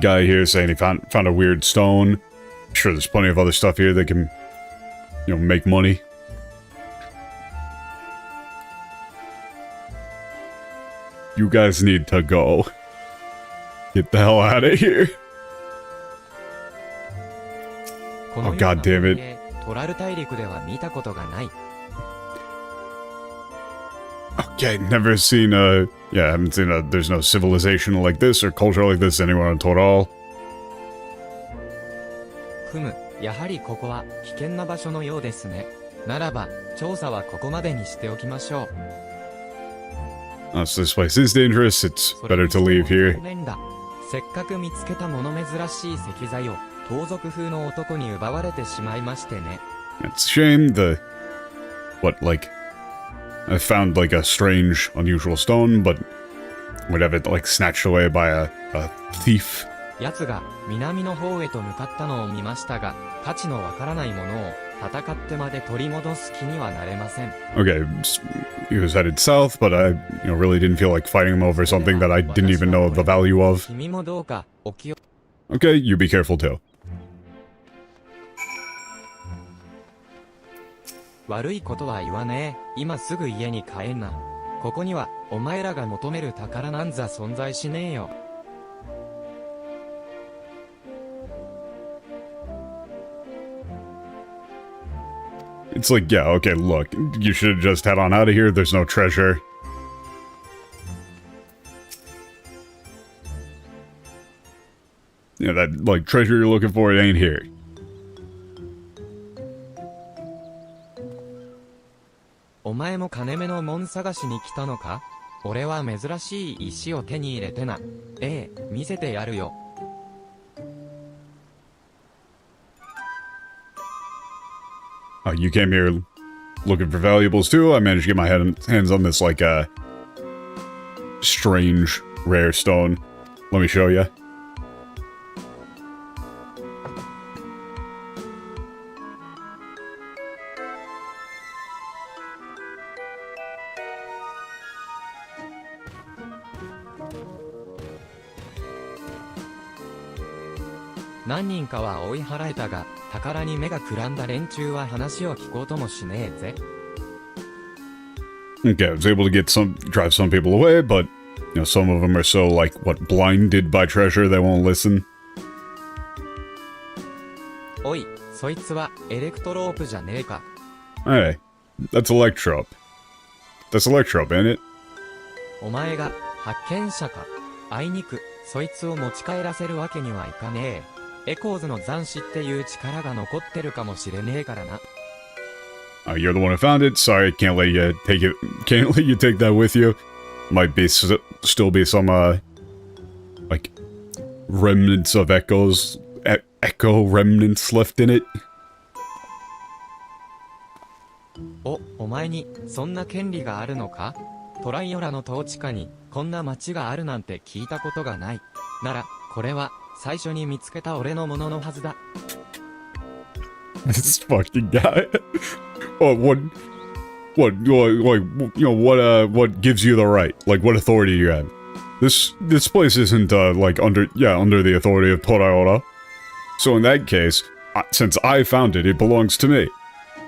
guy here saying he found a weird stone. Sure, there's plenty of other stuff here that can, you know, make money. You guys need to go. Get the hell out of here. このよう Oh, な God damn it. 光景トラル大陸では見たことがない。 Okay, never seen yeah, I haven't seen there's no civilization like this or culture like this anywhere on Toral. ふむ、やはりここは危険な場所のようですね。ならば、調査はここまでにしておきましょう。 So this place is dangerous, it's それ better にして to も leave here. ごめんだ。せっかく見つけたもの珍しい石材を盗賊風の男に奪われてしまいましてね。 It's a shame what, like, I found, like, a strange, unusual stone, but would have it, like, snatched away by a thief. 奴が南の方へと向かったのを見ましたが、価値のわからないものを戦ってまで取り戻す気にはなれません。 Okay, he was headed south, but I, really didn't feel like fighting him over something that I didn't even know the value of. 君もどうかお気を。 Okay, you be careful too. 悪いことは言わねえ。今すぐ家に帰んな。ここにはお前らが求める宝なんざ存在しねえよ。 It's like, yeah, okay, look, you should just head on out of here, there's no treasure. Yeah, that, like, treasure you're looking for, it ain't here. お前も金目のもん探しに来たのか？俺は珍しい石を手に入れてな。ええ、見せてやるよ。 You came here looking for valuables too? I managed to get my hands on this, like, strange, rare stone. Let me show you. 何人かは追い払えたが、宝に目がくらんだ連中は話を聞こうともしねえぜ。Okay, I was able to drive some people away, but, some of them are so, blinded by treasure they won't listen. おい、そいつはエレクトロープじゃねえか。Hey, that's Electrope. That's Electrope, ain't it? お前が発見者か。あいにく、そいつを持ち帰らせるわけにはいかねえ。エコーズの残死っていう力が残ってるかもしれねえからな。You're the one who found it. Sorry, can't let you take it. Can't let you take that with you. Might be still be some remnants of echo remnants left in it. お前にそんな権利があるのか？トライオラの統治下にこんな町があるなんて聞いたことがない。なら、これは最初に見つけた俺のもののはずだ。This fucking guy. What gives you the right? What authority do you have? This place isn't, under the authority of Toraora. So in that case, since I found it, it belongs to me.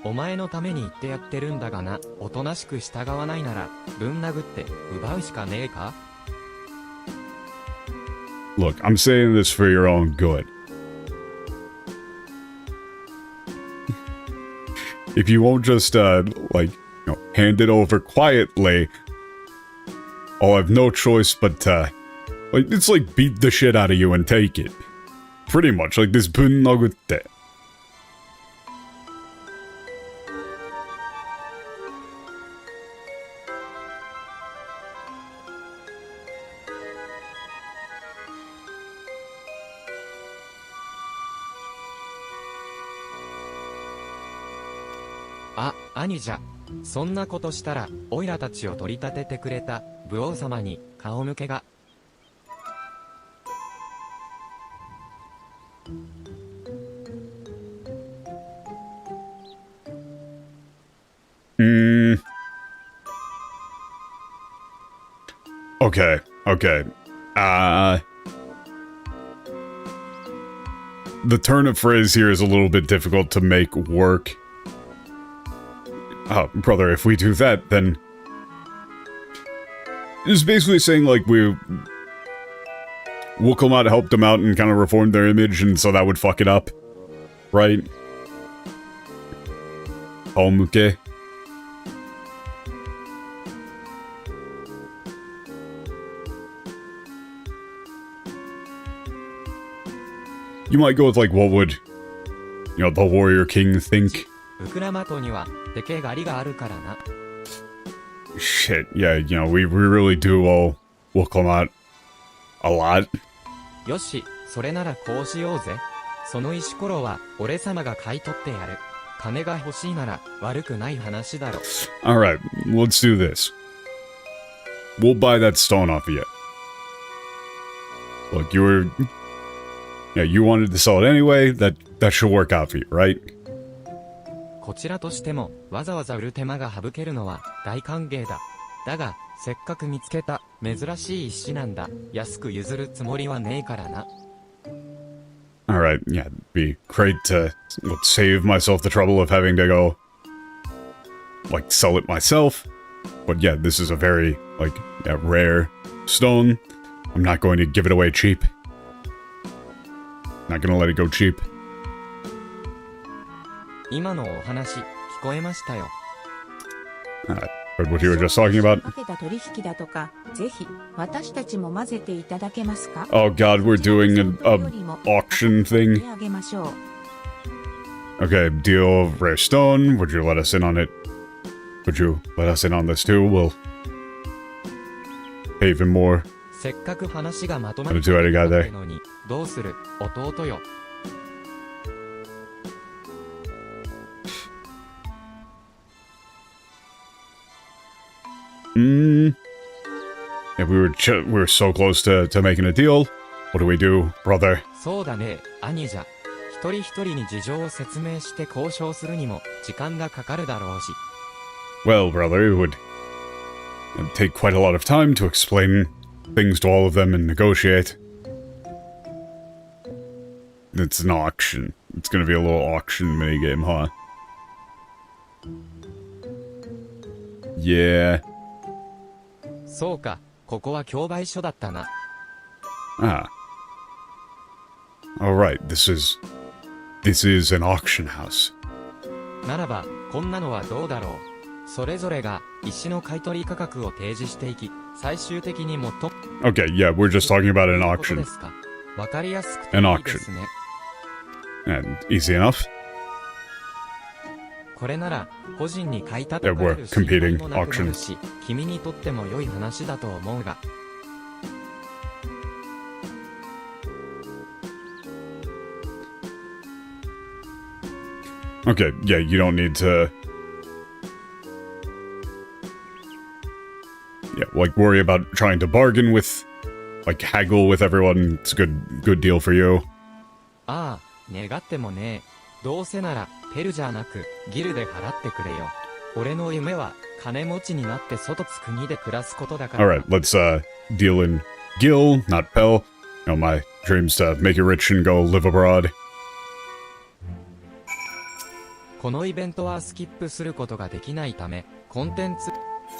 お前のために言ってやってるんだがな。おとなしく従わないなら、ぶん殴って奪うしかねえか？ Look, I'm saying this for your own good. If you won't just, hand it over quietly, I'll have no choice but, it's like beat the shit out of you and take it. Pretty much, like this bun nagutte. Ah, 兄じゃ。そんなことしたら、オイラたちを取り立ててくれた、武王様に、顔向けが。Okay. The turn of phrase here is a little bit difficult to make work. Brother, if we do that, then... It's basically saying, we'll come out, help them out, and kind of reform their image, and so that would fuck it up. Right? Homuke. You might go with, what would, the warrior king think? ウクラマトには、でけえ狩りがあるからな。Shit, yeah, we really do owe Wokomat a lot. よし、それならこうしようぜ。その石ころは、俺様が買い取ってやる。金が欲しいなら、悪くない話だろ。Alright, let's do this. We'll buy that stone off of you. Look, you wanted to sell it anyway, that should work out for you, right? こちらとしても、わざわざ売る手間が省けるのは大歓迎だ。だが、せっかく見つけた珍しい石なんだ。安く譲るつもりはねえからな。Alright, yeah, it'd be great to save myself the trouble of having to go, sell it myself. But yeah, this is a very, rare stone. I'm not going to give it away cheap. Not gonna let it go cheap. 今のお話、聞こえましたよ。Heard what you were just talking about. かけた取引だとか、ぜひ私たちも混ぜていただけますか？ Oh god, we're doing an auction thing. あげましょう。 Okay, deal of rare stone. Would you let us in on it? Would you let us in on this too? We'll pay even more. せっかく話がまとまってどうありがたいのに、どうする、弟よ。Yeah, we were so close to making a deal. What do we do, brother? そうだね、兄じゃ。一人一人に事情を説明して交渉するにも時間がかかるだろうし。Well, brother, it would take quite a lot of time to explain things to all of them and negotiate. it's an auction. It's gonna be a little auction minigame, huh? Yeah. そうか、ここは競売所だったな。Ah. Alright, this is an auction house. ならば、こんなのはどうだろう。それぞれが石の買取価格を提示していき、最終的に最も Okay, yeah, we're just talking about an こと auction. ですか。わかりやすくて An いいですね。 And easy enough. これなら、個人に買い立 Yeah, てら we're れる心 competing 配もなくなる auction. し、君にとっても良い話だと思うが。Okay, yeah, you don't need to... Yeah, like, worry about trying to bargain with... Like, haggle with everyone. It's a good deal for you. ああ、願ってもね。どうせなら、ペルじゃなく、ギルで払ってくれよ。俺の夢は、金持ちになって外つ国で暮らすことだから。 Alright, let's, deal in Gil, not Pel. You know, my dreams to make you rich and go live abroad. このイベントはスキップすることができないため、コンテンツ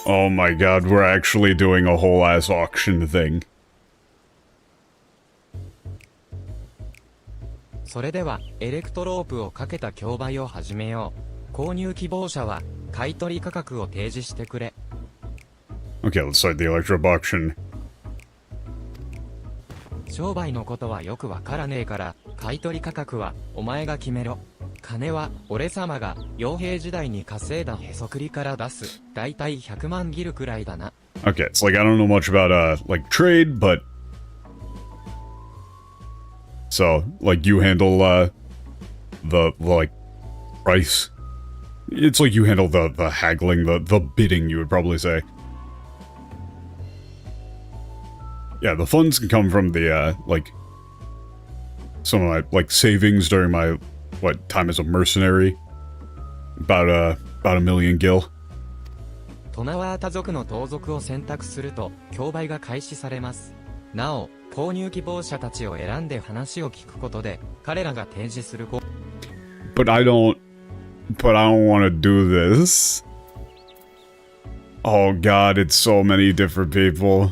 Oh my god, we're actually doing a whole ass auction thing. それでは、エレクトロープをかけた競売を始めよう。購入希望者は、買取価格を提示してくれ。Okay, let's start the electro auction. 商売のことはよくわからねえから、買取価格は、お前が決めろ。金は、俺様が、傭兵時代に稼いだへそくりから出す。だいたい100万ギルくらいだな。Okay, it's like, I don't know much about, like, trade, but... So, like, you handle, the like, price. It's like you handle the haggling, the bidding, you would probably say. Yeah, the funds can come from the, like, some of my, like, savings during my, what, time as a mercenary. About a million gil. トナワータ族の盗賊を選択すると、競売が開始されます。なお、購入希望者たちを選んで話を聞くことで、彼らが提示するBut I don't want to do this. Oh god, it's so many different people.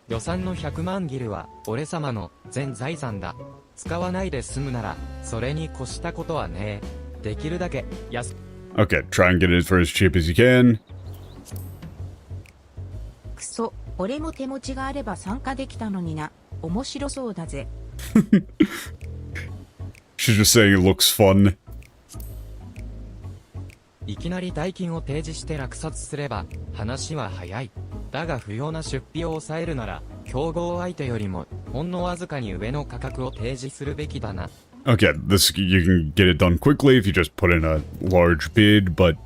予算の100万ギルは、俺様の全財産だ。使わないで済むなら、それに越したことはねえ。できるだけ、安。Okay, try and get it for as cheap as you can. くそ、俺も手持ちがあれば参加できたのにな。面白そうだぜ。She's just saying it looks fun. いきなり代金を提示して落札すれば、話は早い。だが不要な出費を抑えるなら、競合相手よりも、ほんのわずかに上の価格を提示するべきだな。Okay, this you can get it done quickly if you just put in a large bid, but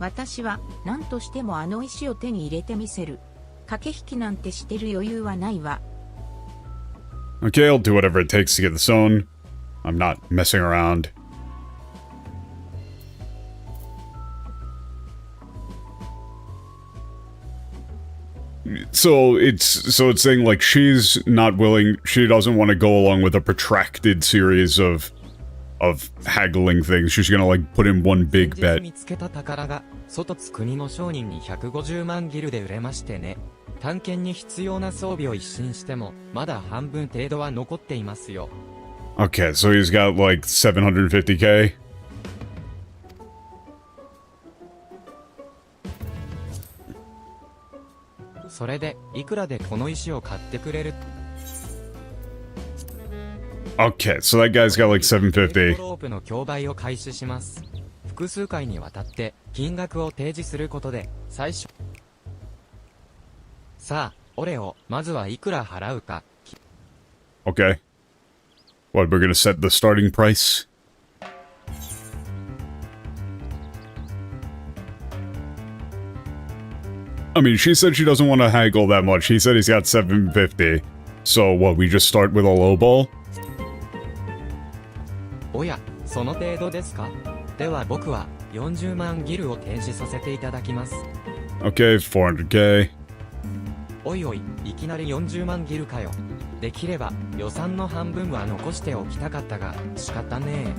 私は何としてもあの石を手に入れてみせる。駆け引きなんてしてる余裕はないわ。okay, I'll do whatever it takes to get the stone. I'm not messing around. So it's saying like she doesn't want to go along with a protracted series of haggling things. She's gonna like put in one big 先日 bet. 見つけた宝が、外津国の商人に150万ギルで売れましてね。探検に必要な装備を一新しても、まだ半分程度は残っていますよ。Okay, so he's got like 750k. それで、いくらでこの石を買ってくれる？ Okay, so that guy's got like 750. ロープの競売を開始します。複数回にわたって金額を提示することで最初。さあ、俺をまずはいくら払うか。Okay. What, we're gonna set the starting price? I mean, she said she doesn't want to haggle that much. He said he's got 750. So what, we just start with a low ball? おや、その程度ですか？では僕は40万ギルを提示させていただきます。 Okay, 400k. おいおい、いきなり40万ギルかよ。できれば予算の半分は残しておきたかったが仕方ね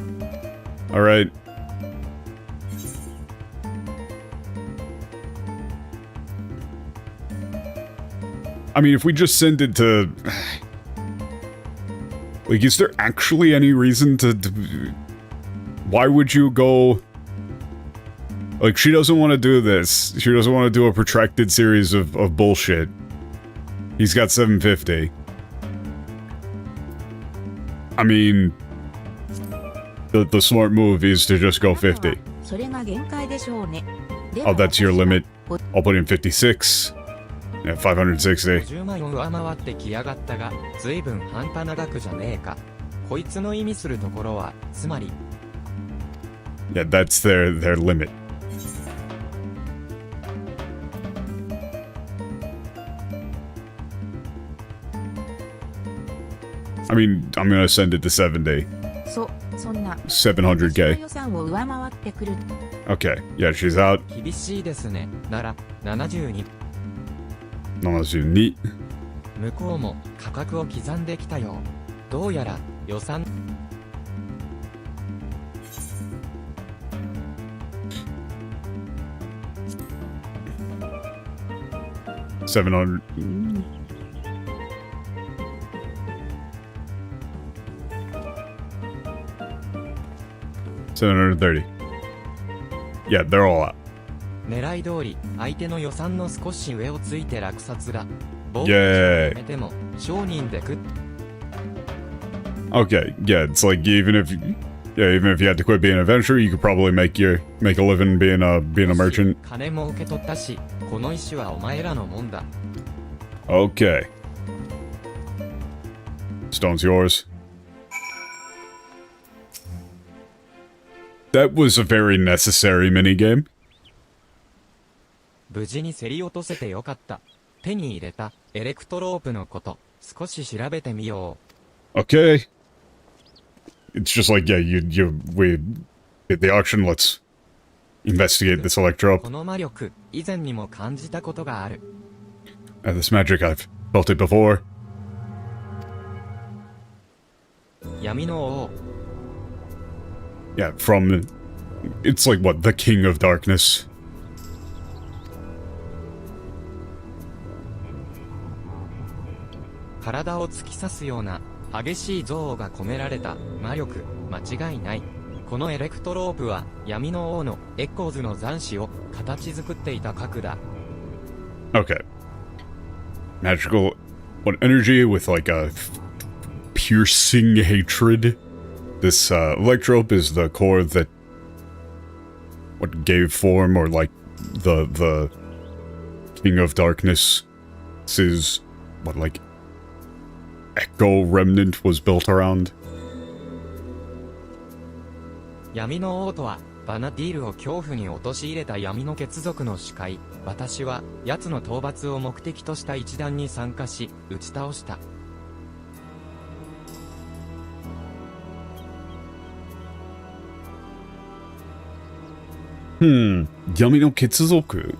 え。 Alright. I mean, if we just send it to... Like, is there actually any reason to... Why would you go... Like, she doesn't want to do this. She doesn't want to do a protracted series of bullshit. He's got 750. I mean... The smart move is to just go 50. それが限界でしょうね。で Oh, も that's your limit. I'll put in 56. Yeah, 560. 50万を上回ってきやがったが、随分半端な額じゃねえか。こいつの意味するところは、つまり。Yeah, that's their limit. I mean, I'm gonna send it to 70. そんな 700k. 予算を上回ってくる。 Okay, yeah, she's out. 厳しいですね。なら、72。72. 向こうも価格を刻んできたよ。どうやら予算 700. $730. Yeah, they're all out. 狙い通り相手の予算の少し上をついて落札だ。イエーイ。やめても商人で食っ Okay, yeah, it's like even if you had to quit being an adventurer, you could probably make a living being a merchant. 金も受け取ったし、この石はお前らのもんだ。 Okay. Stone's yours. That was a very necessary minigame. 無事に競り落とせてよかった。手に入れたエレクトロープのこと少し調べてみよう。 Okay. It's just like, yeah, we did the auction, let's investigate this electro. この魔力以前にも感じたことがある。 This magic, I've felt it before. 闇の王 Yeah, from... It's like, what, the King of Darkness. 体を突き刺すような激しい憎悪が込められた魔力間違いない。このエレクトロープは闇の王のエッコーズの残滓を形作っていた核だ。 Okay. Magical... What, energy with, like, a piercing hatred? This, electrope is the core that... What gave form, or, like, the King of Darkness. This is... What, like... Echo Remnant was built around. 闇の王とはバナディールを恐怖に陥れた闇の血族の使い。私は奴の討伐を目的とした一団に参加し打ち倒した。 Yami no Ketsuzoku?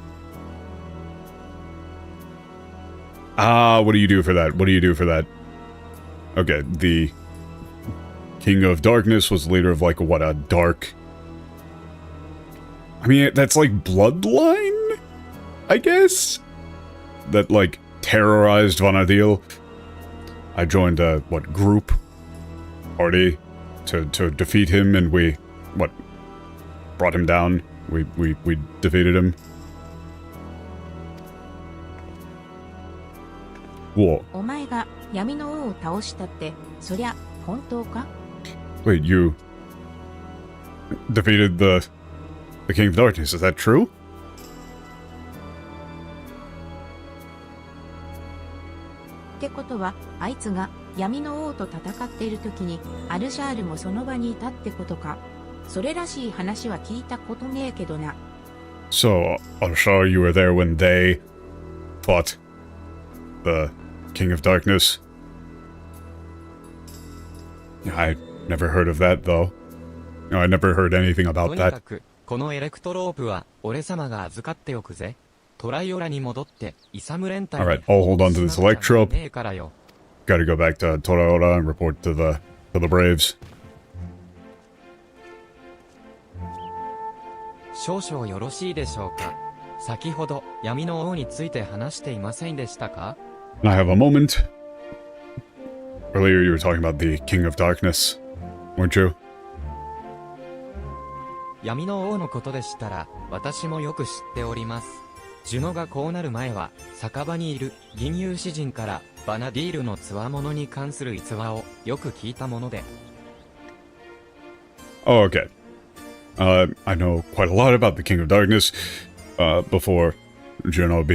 Ah, what do you do for that? What do you do for that? Okay, the King of Darkness was the leader of, like, what, a dark... I mean, that's like bloodline? I guess? That, like, terrorized Vanadil. I joined a, what, group? Party? To defeat him, and we, what, brought him down. We defeated him. Whoa. お前が闇の王を倒したって、そりゃ本当か？ Wait, you defeated the King of Darkness, is that true? ってことは、あいつが闇の王と戦っている時に、アルシャールもその場にいたってことか。それらしい話は聞いたことねえけどな。So, Al-Shar, you were there when they fought the King of Darkness? I never heard of that, though. No, I never heard anything と about にか that. くこのエレクトロープは俺様が預かっておくぜ。トライオラに戻ってイサム連隊 Alright, I'll hold on to this electrope. ねえからよ。gotta go back to Toraora and report to the Braves. 少々よろしいでしょうか。先ほど闇の王について話していませんでしたか？ Can I have a moment? Earlier you were talking about the King of Darkness, weren't you? 闇の王のことでしたら私もよく知っております。ジュノがこうなる前は酒場にいる銀融詩人からバナディールの強者に関する逸話をよく聞いたもので。 Oh, okay. I know quite a lot about the King of Darkness, before Juno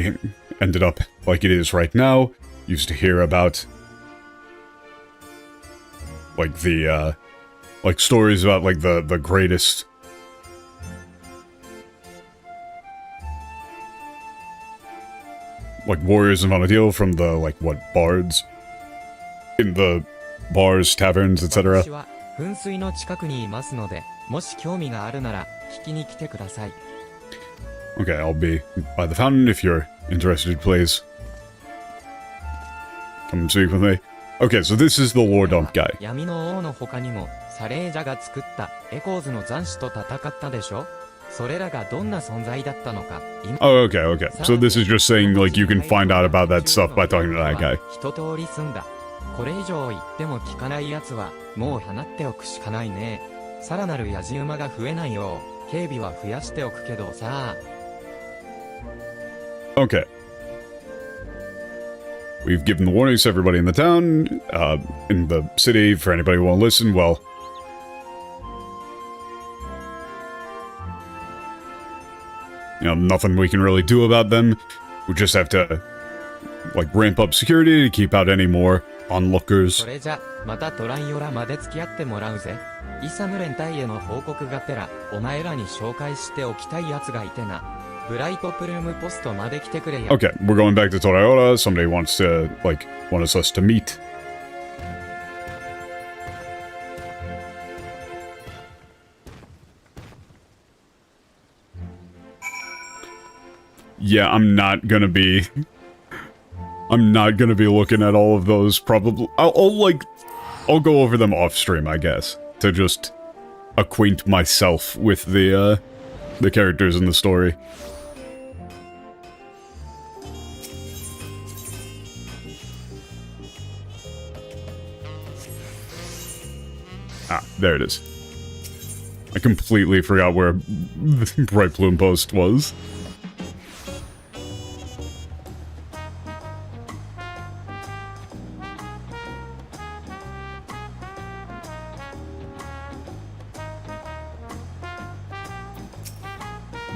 ended up like it is right now. Used to hear about, like, the, like, stories about, like, the greatest, like, warriors in Vanadil from the, like, what, bards? In the bars, taverns, etc. 私は噴水の近くにいますので、もし興味があるなら聞きに来てください。 Okay, I'll be by the fountain if you're interested, please. Come and speak with me. Okay, so this is the lore dump guy. 闇の王の他にもサレージャが作ったエコーズの残滓と戦ったでしょ。それらがどんな存在だったのか。 Oh, okay, okay. So this is just saying, like, you can find out about that stuff by talking to that guy. 一通り済んだ。これ以上言っても聞かない奴はもう放っておくしかないね。さらなるヤジ馬が増えないよう警備は増やしておくけどさ。 Okay. We've given the warnings to everybody in the town, in the city, for anybody who won't listen, well... You know, nothing we can really do about them. We just have to, like, ramp up security to keep out any more onlookers. それじゃまたトライオラまで付き合ってもらうぜ。イサム連隊への報告がてらお前らに紹介しておきたい奴がいてな。ブライトプルームポストまで来てくれよ。 Okay, we're going back to Toraora. Somebody wants to, like, wants us to meet. Yeah, I'm not gonna be looking at all of those, probably. I'll go over them off stream, I guess, to just acquaint myself with the characters in the story. Ah, there it is. I completely forgot where the Bright Plume Post was.「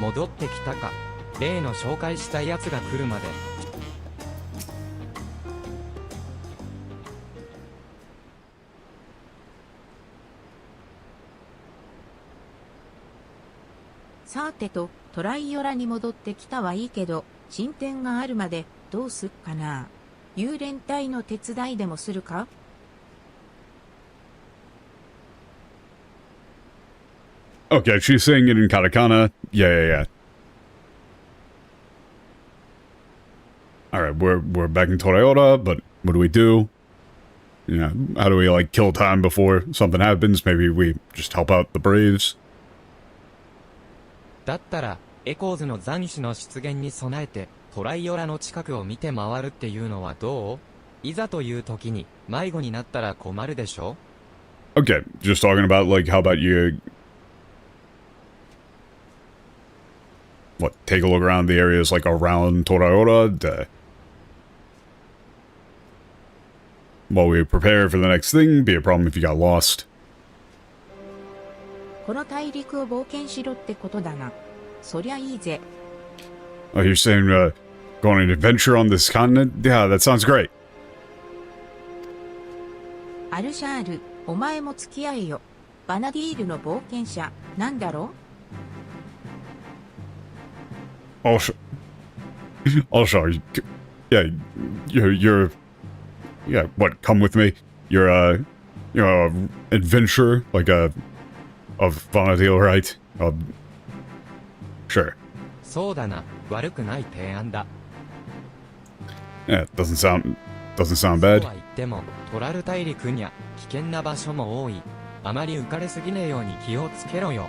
戻ってきたか。例の紹介したやつが来るまで。 さてと、トライオラに戻ってきたはいいけど、進展があるまでどうすっかな。幽連隊の手伝いでもするか？ Okay, she's saying it in katakana. Yeah. Alright, we're back in Toraora, but what do we do? You know, how do we, like, kill time before something happens? Maybe we just help out the Braves? だったらエコーズの残滓の出現に備えてトライオラの近くを見て回るっていうのはどう？いざという時に迷子になったら困るでしょ？ Okay, just talking about, like, how about you... What, take a look around the areas, like, around Toraora, while we prepare for the next thing, be a problem if you got lost. この大陸を冒険しろってことだな。そりゃいいぜ。 Oh, you're saying, go on an adventure on this continent? Yeah, that sounds great. アルシャール、お前も付き合えよ。バナディールの冒険者、なんだろ？ Oh, sure. Yeah, you're... Yeah, what, come with me? You're a adventurer, like of Vanadil, right? Sure. そうだな、悪くない提案だ。Yeah, it doesn't Doesn't sound そう bad. は言っても、トラル大陸にゃ、危険な場所も多い。あまり浮かれすぎねえように気をつけろよ。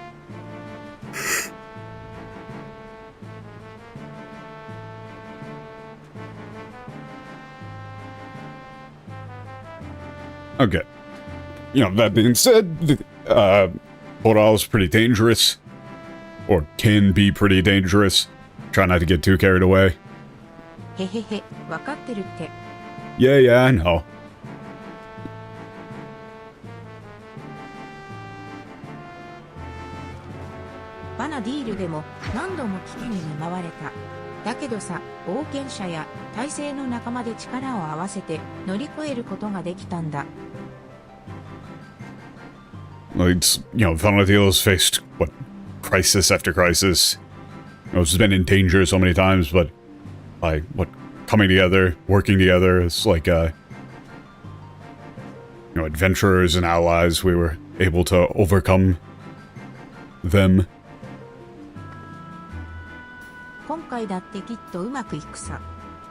Okay. That being said, Boral's pretty dangerous. Or can be pretty dangerous. Try not to get too carried away. へへへ、わかってるって。Yeah, I know. バナディールでも何度も危機に見舞われた。だけどさ、冒険者や体制の仲間で力を合わせて乗り越えることができたんだ。It's, Vanadil's faced, crisis after crisis. It's been in danger so many times, but by, coming together, working together, it's like, adventurers and allies, we were able to overcome them. 今回だってきっとうまくいくさ。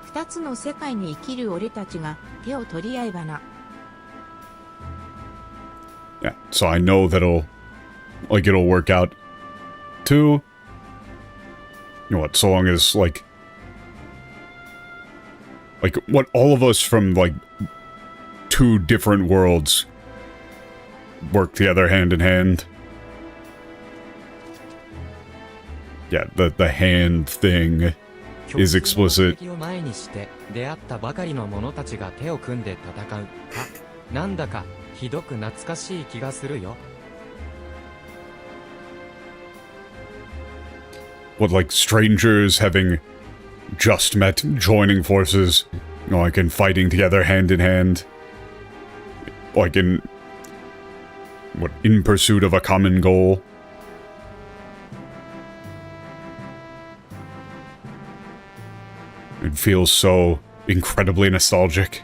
二つの世界に生きる俺たちが手を取り合えばな。Yeah, so I know that'll work out too. So long as, all of us from, two different worlds work together hand in hand. Yeah, the hand thing is explicit. を前にして出会ったばかりの者たちが手を組んで戦うか。なんだかひどく懐かしい気がするよ。Strangers having just met, joining forces, and fighting together hand in hand. In pursuit of a common goal. It feels so incredibly nostalgic.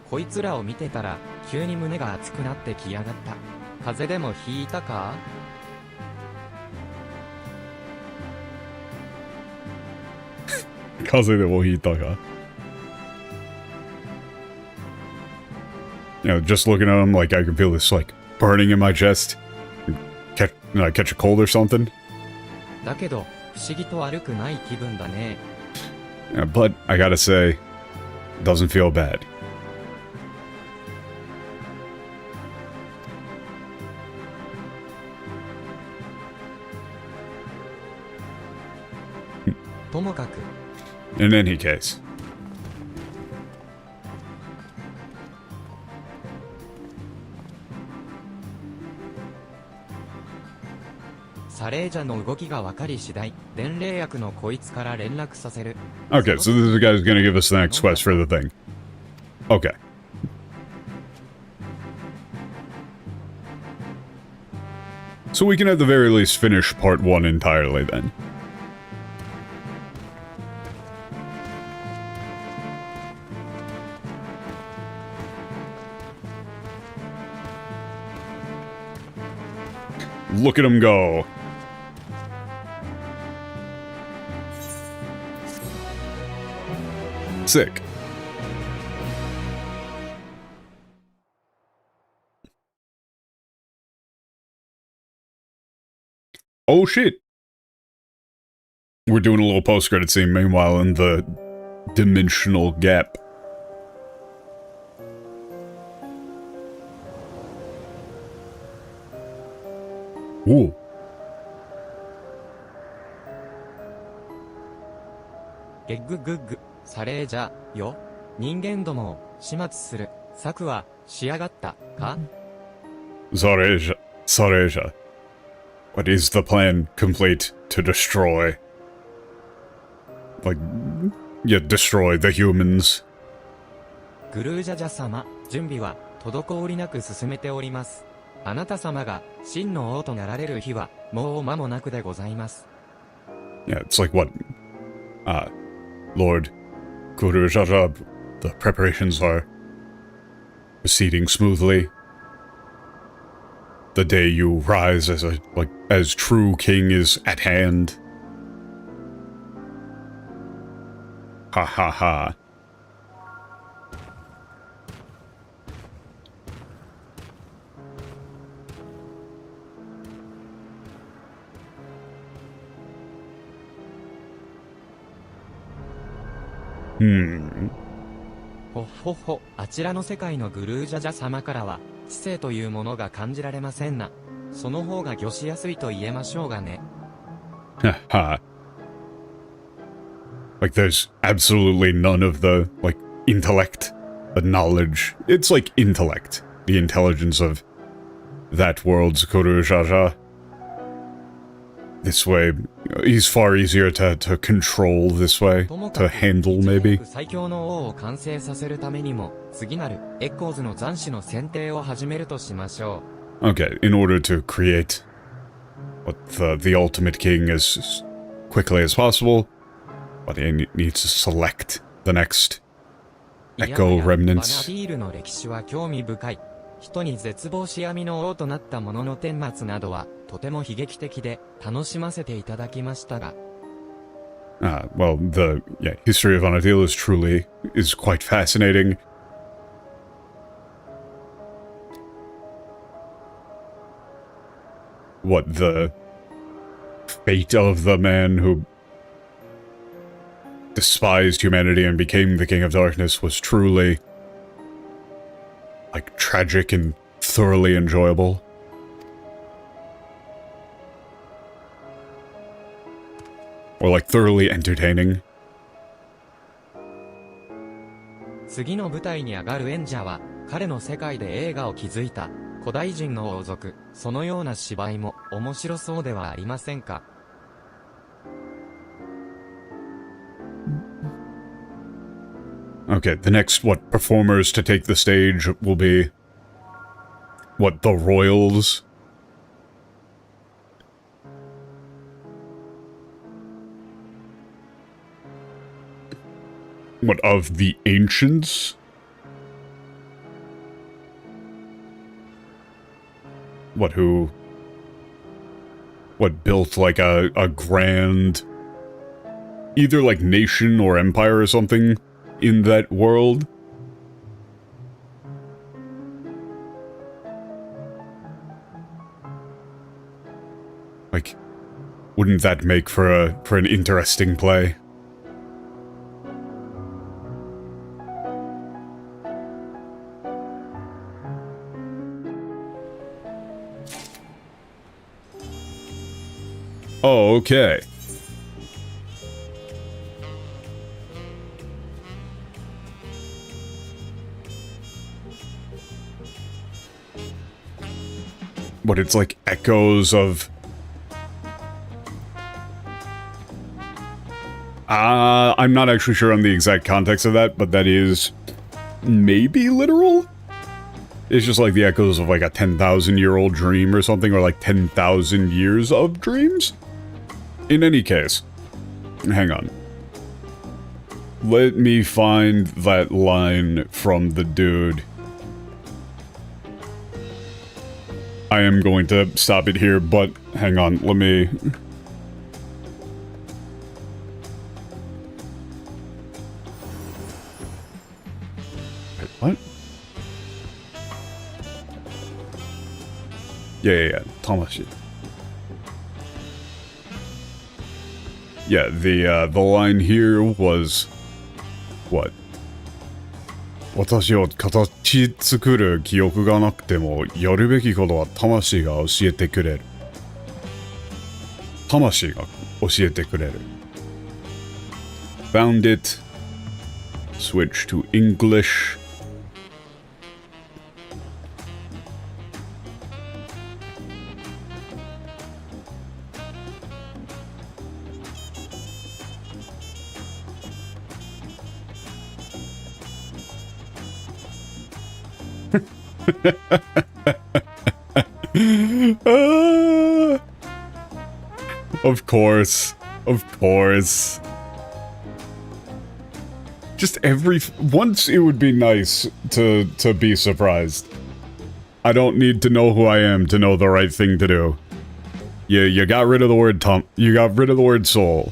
こいつらを見てたら急に胸が熱くなってきやがった。風邪でもひいたか風邪でもひいたか just looking at him, I can feel this, burning in my chest. Catch a cold or something? だけど、不思議と悪くない気分だね。Yeah, but, I gotta say, doesn't feel bad. In any case. サレージャの動きが分かり次第、伝令役のこいつから連絡させる。Okay, so this guy's gonna give us the next quest for the thing. Okay. So we can at the very least finish part 1 entirely then. Look at him go. Sick. Oh shit. We're doing a little post-credit scene meanwhile in the dimensional gap. Ooh. ゲッググッグ、サレージャよ。人間どもを始末する策は仕上がったか Zareja. What is the plan complete to destroy? Destroy the humans. グルージャジャ様、準備は滞りなく進めております。あなた様が真の王となられる日はもう間もなくでございます。Yeah, it's Lord Guru Jajab, the preparations are proceeding smoothly. The day you rise as true king is at hand. Ha ha ha. Hmm. ほっほっほ、あちらの世界のグルージャジャ様からは、知性というものが感じられませんな。その方が御しやすいと言えましょうがね。Haha. Like, there's absolutely none of the, like, intellect, the knowledge. It's like intellect, the intelligence of that world's Kurujaja. This way, he's far easier to control this way, to handle, maybe. 最強の王を完成させるためにも、次なるエッコーズの残滓の選定を始めるとしましょう。Okay, in order to create what the ultimate king as quickly as possible, but he needs to select the next Echo バナ remnants. ビールの歴史は興味深い。人に絶望し闇の王となったものの顛末などは、とても悲劇的で、楽しませていただきましたが。Well, the history of Anadil is quite fascinating. What the fate of the man who despised humanity and became the King of Darkness was truly, like, tragic and thoroughly enjoyable. Or, like, thoroughly entertaining. 次の舞台に上がる演者は、彼の世界で映画を築いた、古代人の王族、そのような芝居も面白そうではありませんか。Okay, the next, performers to take the stage will be, the royals? What, of the ancients? Who built, like, a grand, either, like, nation or empire or something in that world? Like, wouldn't that make for an interesting play? Oh, okay. But it's like echoes of... I'm not actually sure on the exact context of that, but that is maybe literal? It's just like the echoes of like a 10,000-year-old dream or something, or like 10,000 years of dreams? In any case, hang on. Let me find that line from the dude. I am going to stop it here, but hang on, let me... Wait, what? Yeah, Tamashi. Yeah, the line here was... What? 私を形作る記憶がなくても、やるべきことは魂が教えてくれる。魂が教えてくれる。Found it. Switch to English. Of course. Just once it would be nice to be surprised. I don't need to know who I am to know the right thing to do. You got rid of the word you got rid of the word soul.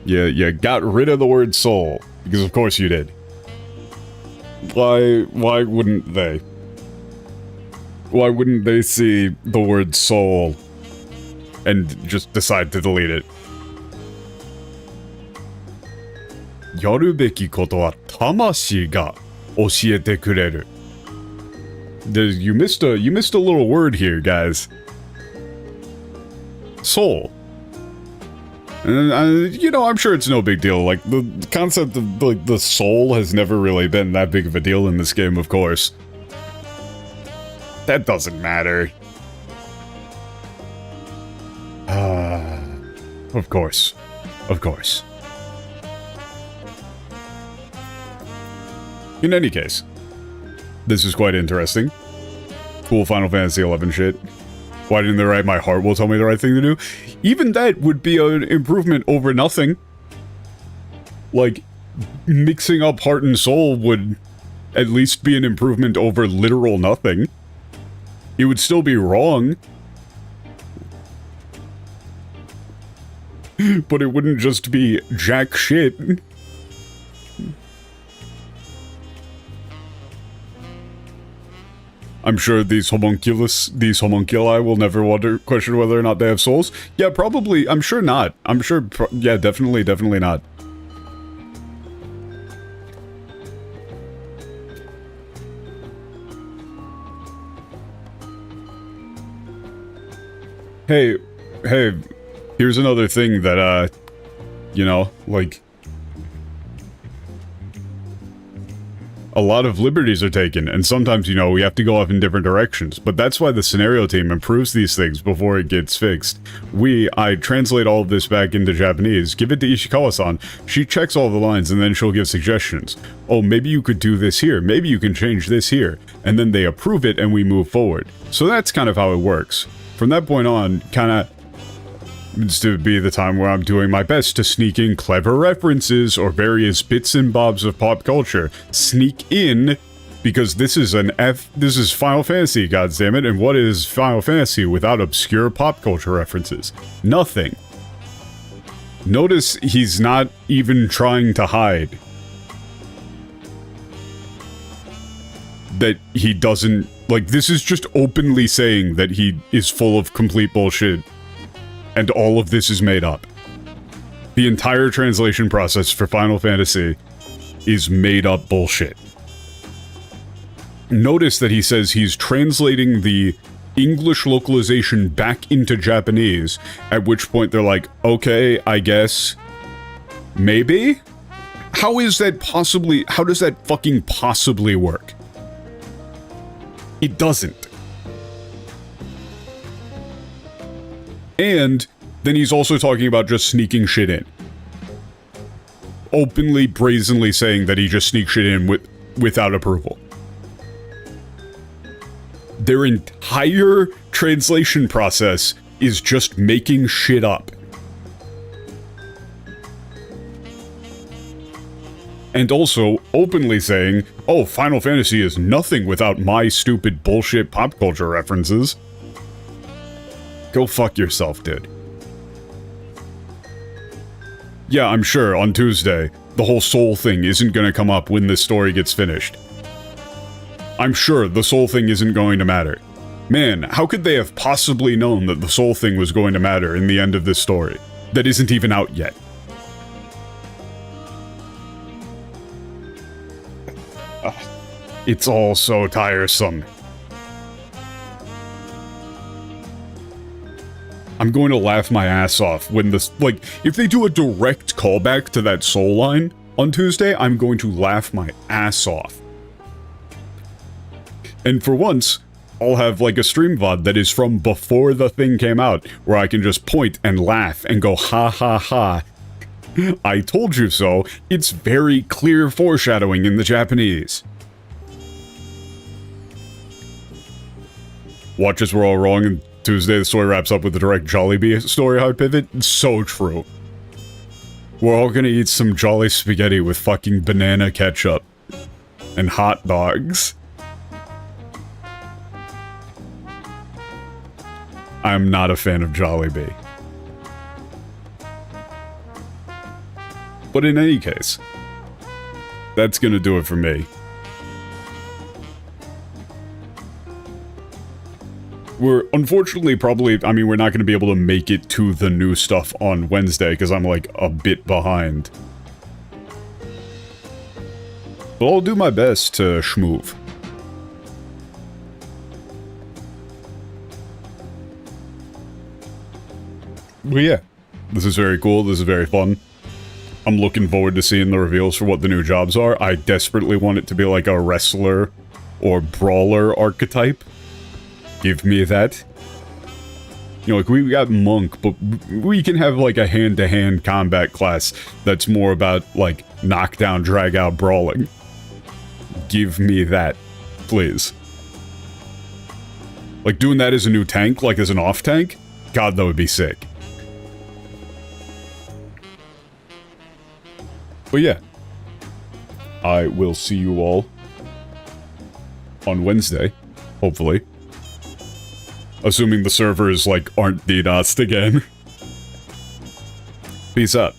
You got rid of the word soul. Because of course you did. Why wouldn't they? Why wouldn't they see the word soul and just decide to delete it? Yarubeki koto wa tamashi ga oshiete kureru. You missed a little word here, guys. Soul. And you know, I'm sure it's no big deal. Like the concept of like the soul has never really been that big of a deal in this game, of course. That doesn't matter. Of course. Of course. In any case, this is quite interesting. Cool Final Fantasy XI shit. Why didn't they write my heart will tell me the right thing to do? Even that would be an improvement over nothing. Like, mixing up heart and soul would at least be an improvement over literal nothing. It would still be wrong. But it wouldn't just be jack shit. I'm sure these homunculi will never question whether or not they have souls. Yeah, probably. I'm sure not. I'm sure. Yeah, definitely not. Hey, here's another thing that, you know, like, a lot of liberties are taken, and sometimes, you know, we have to go off in different directions, but that's why the scenario team improves these things before it gets fixed. I translate all of this back into Japanese, give it to Ishikawa-san, she checks all the lines, and then she'll give suggestions. Oh, maybe you could do this here, maybe you can change this here, and then they approve it and we move forward. So that's kind of how it works. From that point on, kinda, it's to be the time where I'm doing my best to sneak in clever references or various bits and bobs of pop culture. Sneak in, because this is Final Fantasy, goddammit, and what is Final Fantasy without obscure pop culture references? Nothing. Notice he's not even trying to hide that he doesn't, like, this is just openly saying that he is full of complete bullshit. And all of this is made up. The entire translation process for Final Fantasy is made up bullshit. Notice that he says he's translating the English localization back into Japanese, at which point they're like, okay, I guess, maybe? How does that fucking possibly work? It doesn't. And then he's also talking about just sneaking shit in. Openly, brazenly saying that he just sneaks shit in without approval. Their entire translation process is just making shit up. And also openly saying, oh, Final Fantasy is nothing without my stupid bullshit pop culture references. Go fuck yourself, dude. Yeah, I'm sure on Tuesday, the whole soul thing isn't gonna come up when this story gets finished. I'm sure the soul thing isn't going to matter. Man, how could they have possibly known that the soul thing was going to matter in the end of this story? That isn't even out yet. It's all so tiresome. I'm going to laugh my ass off when this, like, if they do a direct callback to that soul line on Tuesday, I'm going to laugh my ass off. And for once, I'll have, like, a stream VOD that is from before the thing came out, where I can just point and laugh and go, ha ha ha. I told you so. It's very clear foreshadowing in the Japanese. Watch us, we're all wrong, and Tuesday the story wraps up with the direct Jollibee story hard pivot. It's so true. We're all gonna eat some Jolly spaghetti with fucking banana ketchup. And hot dogs. I'm not a fan of Jollibee. But in any case, that's gonna do it for me. We're unfortunately probably, I mean, we're not gonna be able to make it to the new stuff on Wednesday because I'm like a bit behind. But I'll do my best to schmoove. But yeah, this is very cool, this is very fun. I'm looking forward to seeing the reveals for what the new jobs are. I desperately want it to be like a wrestler or brawler archetype. Give me that. You know, like, we got Monk, but we can have, like, a hand-to-hand combat class that's more about, like, knockdown, drag-out brawling. Give me that, please. Like, doing that as a new tank, like, as an off-tank? God, that would be sick. But yeah, I will see you all on Wednesday, hopefully. Assuming the servers, like, aren't DDoSed again. Peace out.